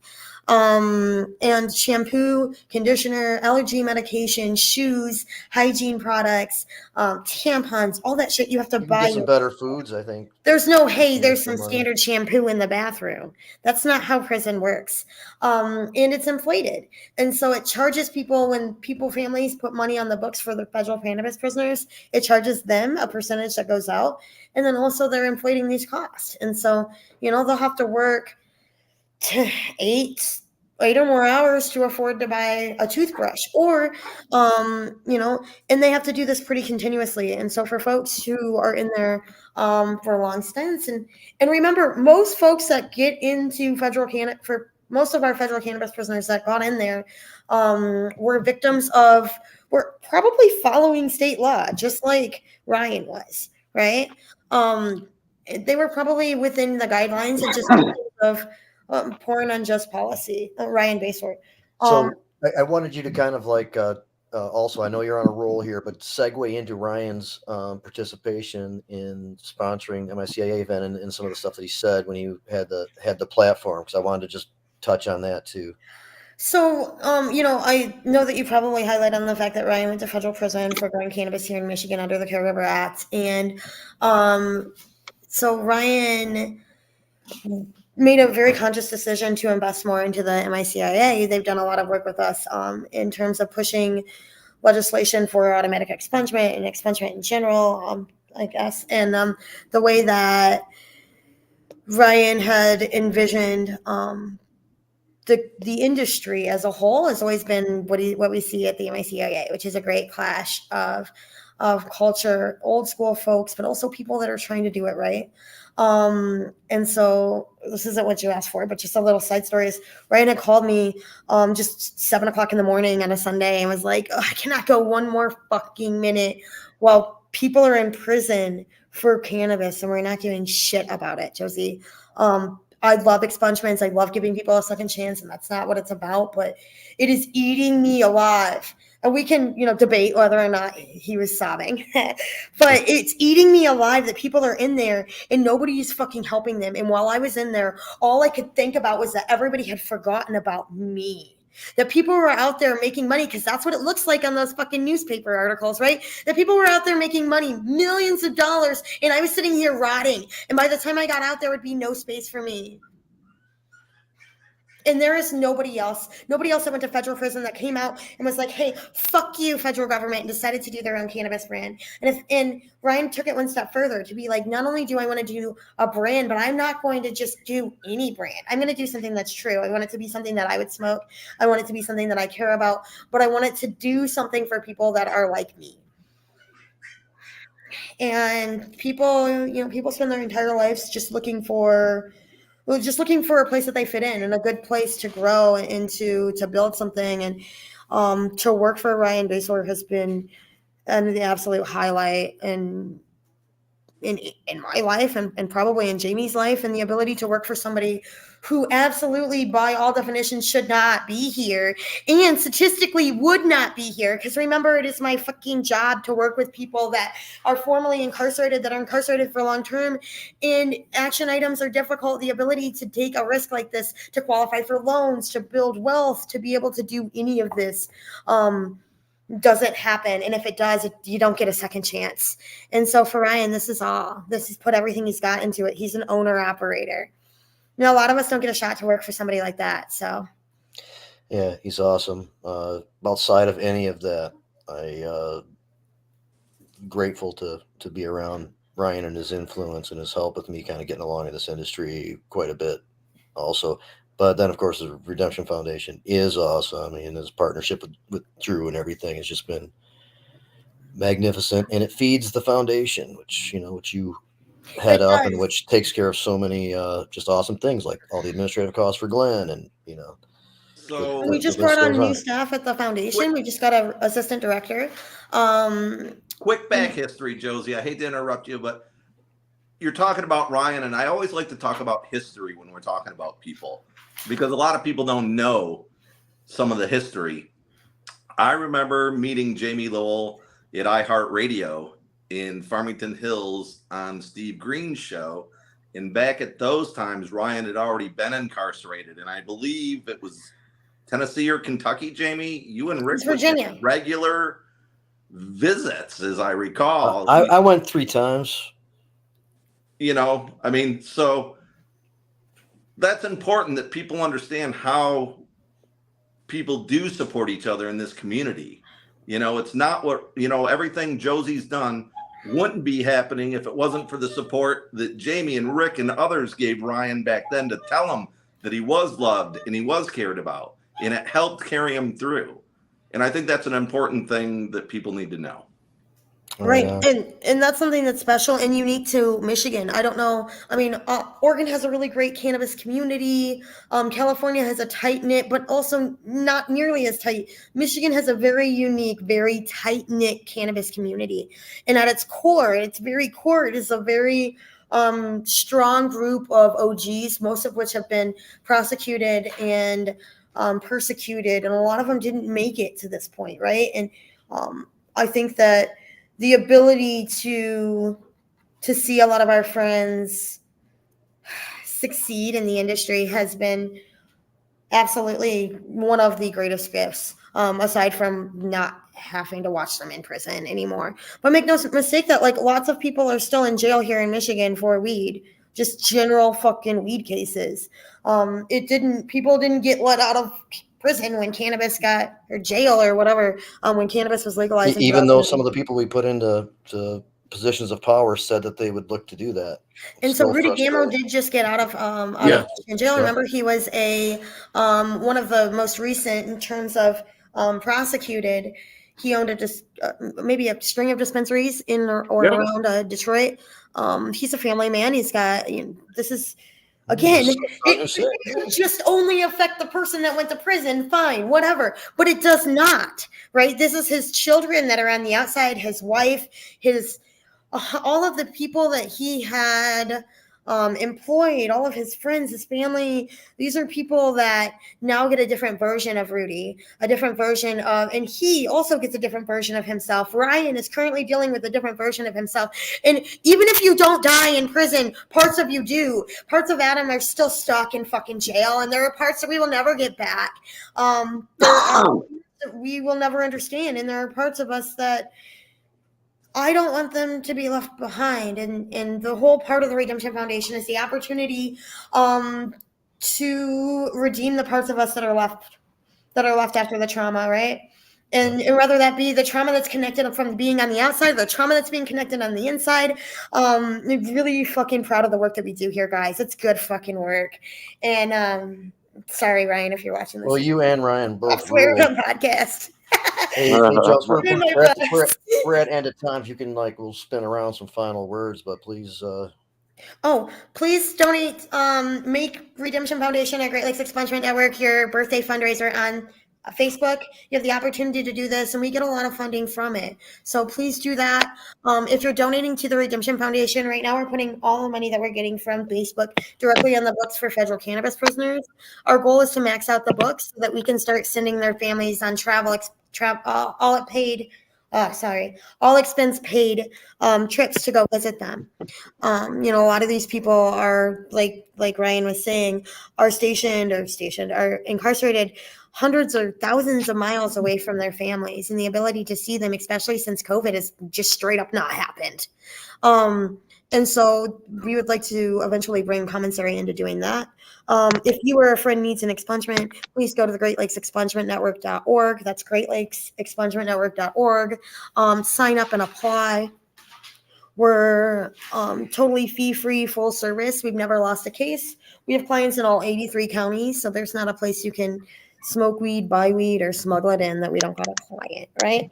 And shampoo, conditioner, allergy medication, shoes, hygiene products, tampons, all that shit you have to buy. Get some better foods, I think. There's no, hey, there's some standard shampoo in the bathroom. That's not how prison works. And it's inflated. And so it charges people when families put money on the books for the federal cannabis prisoners, it charges them a percentage that goes out. And then also they're inflating these costs. And so, they'll have to work to 8 or more hours to afford to buy a toothbrush or, and they have to do this pretty continuously. And so for folks who are in there for long stints and remember, most folks that get into for most of our federal cannabis prisoners that got in there were probably following state law, just like Ryan was, right? They were probably within the guidelines and just of poor and unjust policy. Ryan Basor. So I wanted you to kind of also, I know you're on a roll here, but segue into Ryan's participation in sponsoring the MiCIA event and some of the stuff that he said when he had the platform, because I wanted to just touch on that too. So, I know that you probably highlight on the fact that Ryan went to federal prison for growing cannabis here in Michigan under the Care River Act. And so Ryan made a very conscious decision to invest more into the MiCIA. They've done a lot of work with us in terms of pushing legislation for automatic expungement and expungement in general, I guess. And the way that Ryan had envisioned the industry as a whole has always been what we see at the MiCIA, which is a great clash of culture, old school folks, but also people that are trying to do it right. And so this isn't what you asked for, but just a little side story is Ryan had called me just 7:00 in the morning on a Sunday and was like, I cannot go one more fucking minute while people are in prison for cannabis and we're not doing shit about it, Josie. I love expungements. I love giving people a second chance, and that's not what it's about, but it is eating me alive. And we can, debate whether or not he was sobbing, but it's eating me alive that people are in there and nobody is fucking helping them. And while I was in there, all I could think about was that everybody had forgotten about me. That people were out there making money, because that's what it looks like on those fucking newspaper articles, right? That people were out there making money, millions of dollars, and I was sitting here rotting. And by the time I got out, there would be no space for me. And there is nobody else that went to federal prison that came out and was like, hey, fuck you, federal government, and decided to do their own cannabis brand. And Ryan took it one step further to be like, not only do I want to do a brand, but I'm not going to just do any brand. I'm going to do something that's true. I want it to be something that I would smoke. I want it to be something that I care about, but I want it to do something for people that are like me. And people spend their entire lives just looking for a place that they fit in and a good place to grow and to build something. And to work for Ryan Basler has been the absolute highlight in my life and probably in Jamie's life, and the ability to work for somebody who absolutely, by all definitions, should not be here and statistically would not be here. Because remember, it is my fucking job to work with people that are formerly incarcerated, that are incarcerated for long term, and action items are difficult. The ability to take a risk like this, to qualify for loans, to build wealth, to be able to do any of this, doesn't happen. And if it does, you don't get a second chance. And so for Ryan, this is put everything he's got into it. He's an owner operator. A lot of us don't get a shot to work for somebody like that. So yeah, he's awesome. Outside of any of that, I grateful to be around Ryan and his influence and his help with me kind of getting along in this industry quite a bit also. But then, of course, the Redemption Foundation is awesome. And his partnership with Drew and everything has just been magnificent. And it feeds the foundation, which you head up and which takes care of so many just awesome things, like all the administrative costs for Glenn. And, So we just brought on new staff at the foundation. We just got an assistant director. Quick back history, Josie. I hate to interrupt you, but you're talking about Ryan, and I always like to talk about history when we're talking about people, because a lot of people don't know some of the history. I remember meeting Jamie Lowell at iHeartRadio in Farmington Hills on Steve Green's show. And back at those times, Ryan had already been incarcerated. And I believe it was Tennessee or Kentucky, Jamie. You and Rick Virginia. Regular visits, as I recall. I went 3 times. So that's important that people understand how people do support each other in this community. It's not everything Josie's done wouldn't be happening if it wasn't for the support that Jamie and Rick and others gave Ryan back then to tell him that he was loved and he was cared about, and it helped carry him through. And I think that's an important thing that people need to know. Right. And that's something that's special and unique to Michigan. I don't know. I mean, Oregon has a really great cannabis community. California has a tight knit, but also not nearly as tight. Michigan has a very unique, very tight knit cannabis community. And at its core, it is a very strong group of OGs, most of which have been prosecuted and persecuted. And a lot of them didn't make it to this point. Right. And I think that the ability to see a lot of our friends succeed in the industry has been absolutely one of the greatest gifts, aside from not having to watch them in prison anymore. But make no mistake that lots of people are still in jail here in Michigan for weed, just general fucking weed cases. People didn't get let out of prison when cannabis or jail or whatever, when cannabis was legalized. Even though some of the people we put into positions of power said that they would look to do that. And so Rudy Gamo did just get out of jail. Remember, he was one of the most recent in terms of prosecuted. He owned maybe a string of dispensaries in or around Detroit. He's a family man. He's got this is. Again, it just only affect the person that went to prison, fine, whatever. But it does not, right? This is his children that are on the outside, his wife, all of the people that he had employed, all of his friends, his family. These are people that now get a different version of Rudy, a different version of, and he also gets a different version of himself. Ryan is currently dealing with a different version of himself. And even if you don't die in prison, parts of you do. Parts of Adam are still stuck in fucking jail, and there are parts that we will never get back. There are that we will never understand, and there are parts of us that I don't want them to be left behind. And the whole part of the Redemption Foundation is the opportunity to redeem the parts of us that are left after the trauma, right? And whether that be the trauma that's connected from being on the outside, the trauma that's being connected on the inside. I'm really fucking proud of the work that we do here, guys. It's good fucking work. And sorry, Ryan, if you're watching this. Well, you and Ryan both swear rule. on podcast. Hey, Jones, we're at end of times. You can we'll spin around some final words, but please. Please donate. Make Redemption Foundation at Great Lakes Expungement Network your birthday fundraiser on Facebook. You have the opportunity to do this, and we get a lot of funding from it. So please do that. If you're donating to the Redemption Foundation right now, we're putting all the money that we're getting from Facebook directly on the books for federal cannabis prisoners. Our goal is to max out the books so that we can start sending their families on all expense paid trips to go visit them. A lot of these people are like Ryan was saying, are incarcerated hundreds or thousands of miles away from their families, and the ability to see them, especially since COVID, has just straight up not happened. And so we would like to eventually bring commissary into doing that. If you or a friend needs an expungement, please go to the Great Lakes Expungement Network.org. That's Great Lakes Expungement Network.org. Sign up and apply. We're totally fee-free, full service. We've never lost a case. We have clients in all 83 counties, so there's not a place you can smoke weed, buy weed, or smuggle it in that we don't got a client, right?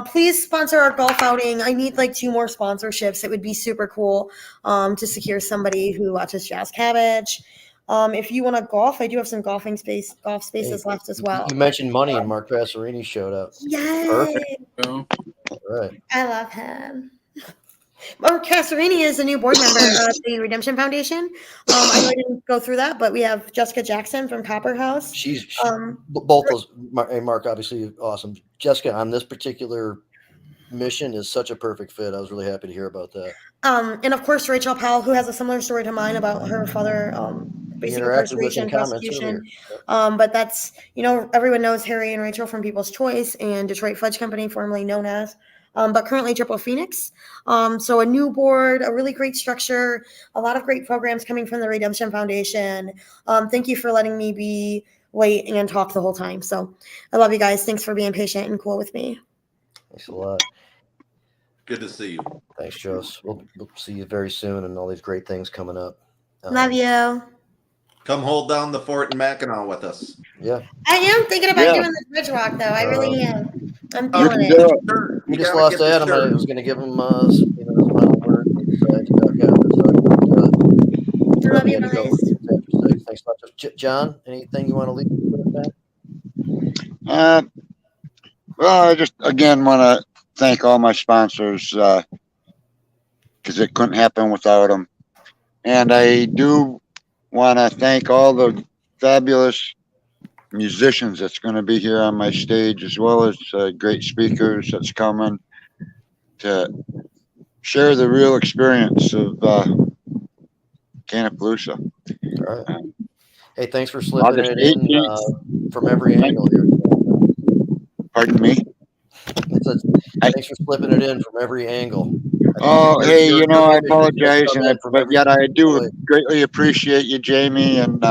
Please sponsor our golf outing. I need 2 more sponsorships. It would be super cool to secure somebody who watches Jazz Cabbage. If you want to golf, I do have some golf spaces left as well. You mentioned money, and Mark Passerini showed up. Yay! Perfect. All right. I love him. Mark Passerini is a new board member of the Redemption Foundation. I didn't go through that, but we have Jessica Jackson from Copper House. She's both those. Mark, obviously awesome. Jessica, on this particular mission, is such a perfect fit. I was really happy to hear about that. And of course, Rachel Powell, who has a similar story to mine about her father facing incarceration, prosecution. But that's, everyone knows Harry and Rachel from People's Choice and Detroit Fudge Company, formerly known as. But currently Triple Phoenix. So a new board, a really great structure, a lot of great programs coming from the Redemption Foundation. Thank you for letting me be late and talk the whole time. So I love you guys. Thanks for being patient and cool with me. Thanks a lot. Good to see you. Thanks, Joss. We'll see you very soon, and all these great things coming up. Love you. Come hold down the fort in Mackinac with us. Yeah. I am thinking about doing this bridge walk, though. I really am. I'm feeling it. Sure. We just lost Adam. I was going to give him his final word. He decided to duck out. I love you guys. Thanks a lot. John, anything you want to leave with that? Well, I just again want to thank all my sponsors because it couldn't happen without them. And I do want to thank all the fabulous musicians that's going to be here on my stage, as well as great speakers that's coming to share the real experience of Cannapalooza. All right. Hey, thanks for slipping it in from every angle here. Pardon me? Thanks for slipping it in from every angle. Oh, hey, I apologize, but yet I do greatly appreciate you, Jamie, and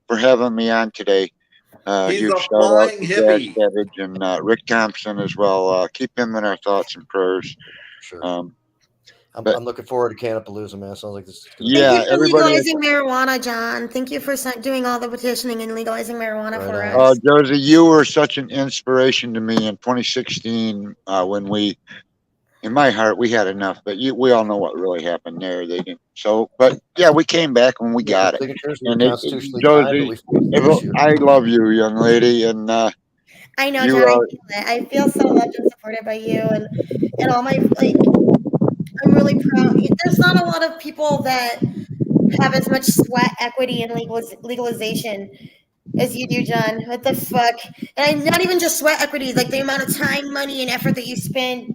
for having me on today. He's huge a shout out flying to hippie. Cabbage and Rick Thompson as well. Keep him in our thoughts and prayers. Sure. I'm looking forward to Cannapalooza, man. Sounds like this. Thank you for legalizing marijuana, John. Thank you for doing all the petitioning and legalizing marijuana for us. Oh, Josie, you were such an inspiration to me in 2016 when in my heart, we had enough, but we all know what really happened there. They didn't. So, but yeah, we came back when we got it. And Josie, I love you, young lady, and I know, John. I feel so loved and supported by you, and all my I'm really proud. There's not a lot of people that have as much sweat equity and legalization as you do, John. What the fuck? And not even just sweat equity, like the amount of time, money, and effort that you spend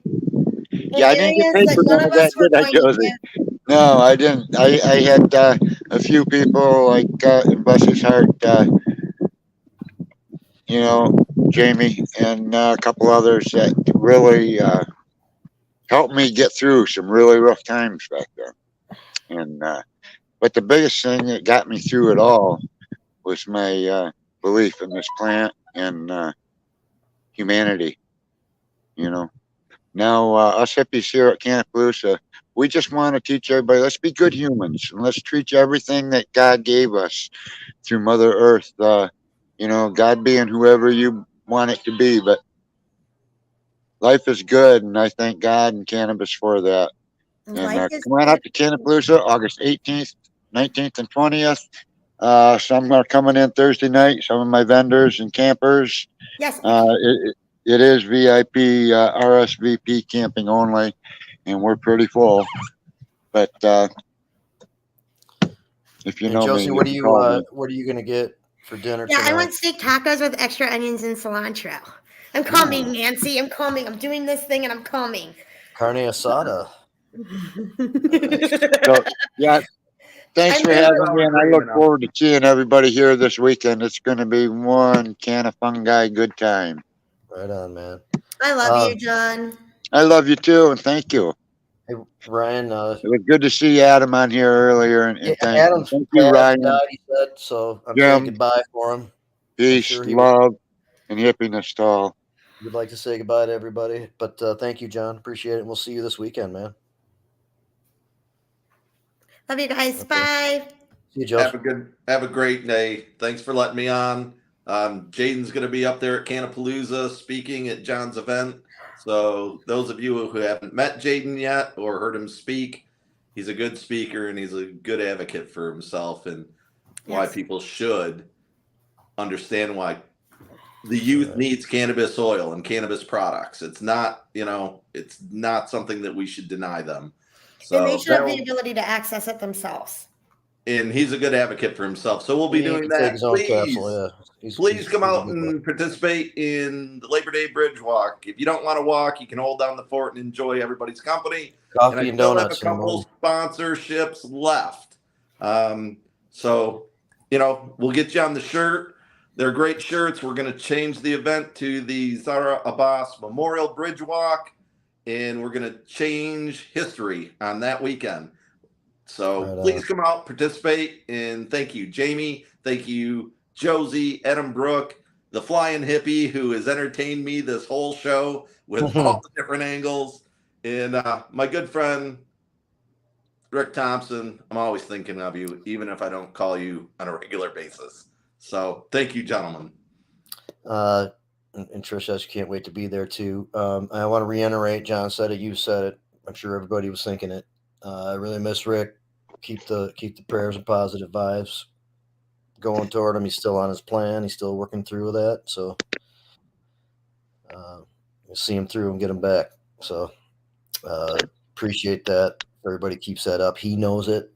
in Yeah, I didn't get areas paid that for none none of of that, us were did I, going to Josie? do. No, I didn't. I had a few people like, bless his heart, you know, Jamie and a couple others that really helped me get through some really rough times back then. And but the biggest thing that got me through it all was my belief in this plant and humanity. You know, now us hippies here at Cannabis, we just want to teach everybody, let's be good humans and let's treat everything that God gave us through Mother Earth. You know, God being whoever you want it to be, but life is good, and I thank God and cannabis for that. And Life is come on good. up to Cannabis, August 18th, 19th, and 20th. Some are coming in Thursday night. Some of my vendors and campers. Yes. It is VIP RSVP camping only, and we're pretty full. But if you And know me, Josie, you what can call me. are you gonna get for dinner Yeah, I tonight? want steak tacos with extra onions and cilantro. I'm coming, Nancy. I'm coming. I'm doing this thing and I'm coming. Carne asada. So yeah, thanks I'm for gonna. having me, and I look forward to seeing everybody here this weekend. It's going to be one can of fungi good time. Right on, man. I love you, John. I love you too, and thank you. Hey, Ryan. It was good to see Adam on here earlier, and Adam's thank you, passed Ryan, out, he said, so I'm saying Jim. goodbye for him. Peace, sure he love, and hippiness to all. would like to say goodbye to everybody. But thank you, John. Appreciate it. And we'll see you this weekend, man. Love you guys. Okay. Bye. See you, Joe. Have a great day. Thanks for letting me on. Jaden's going to be up there at Cannapalooza speaking at John's event. So those of you who haven't met Jaden yet or heard him speak, he's a good speaker and he's a good advocate for himself and why people should understand why the youth needs cannabis oil and cannabis products. It's not, it's not something that we should deny them. So and they should have the ability to access it themselves. And he's a good advocate for himself. So we'll be doing that. Take his own capsule, yeah. Please come out and participate in the Labor Day Bridge Walk. If you don't want to walk, you can hold down the fort and enjoy everybody's company. Coffee and donuts. I still have a couple sponsorships left. So, we'll get you on the shirt. They're great shirts. We're going to change the event to the Zara Abbas Memorial Bridge Walk, and we're going to change history on that weekend. So please come out, participate, and thank you, Jamie. Thank you, Josie, Adam Brook, the Flying Hippie, who has entertained me this whole show with all the different angles, and my good friend Rick Thompson. I'm always thinking of you, even if I don't call you on a regular basis. So thank you, gentlemen. And Trish says you can't wait to be there too. I want to reiterate, John said it, you said it. I'm sure everybody was thinking it. I really miss Rick. Keep the prayers and positive vibes going toward him. He's still on his plan. He's still working through that. So we'll see him through and get him back. So appreciate that. Everybody keeps that up. He knows it.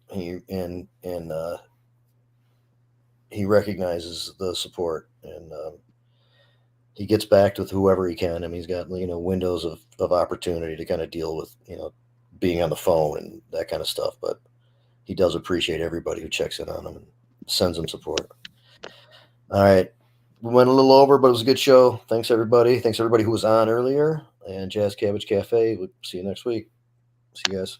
He recognizes the support, and he gets back with whoever he can. I mean, he's got windows of opportunity to kind of deal with being on the phone and that kind of stuff, but he does appreciate everybody who checks in on him and sends him support. All right. We went a little over, but it was a good show. Thanks everybody. Thanks everybody who was on earlier, and Jazz Cabbage Cafe. We'll see you next week. See you guys.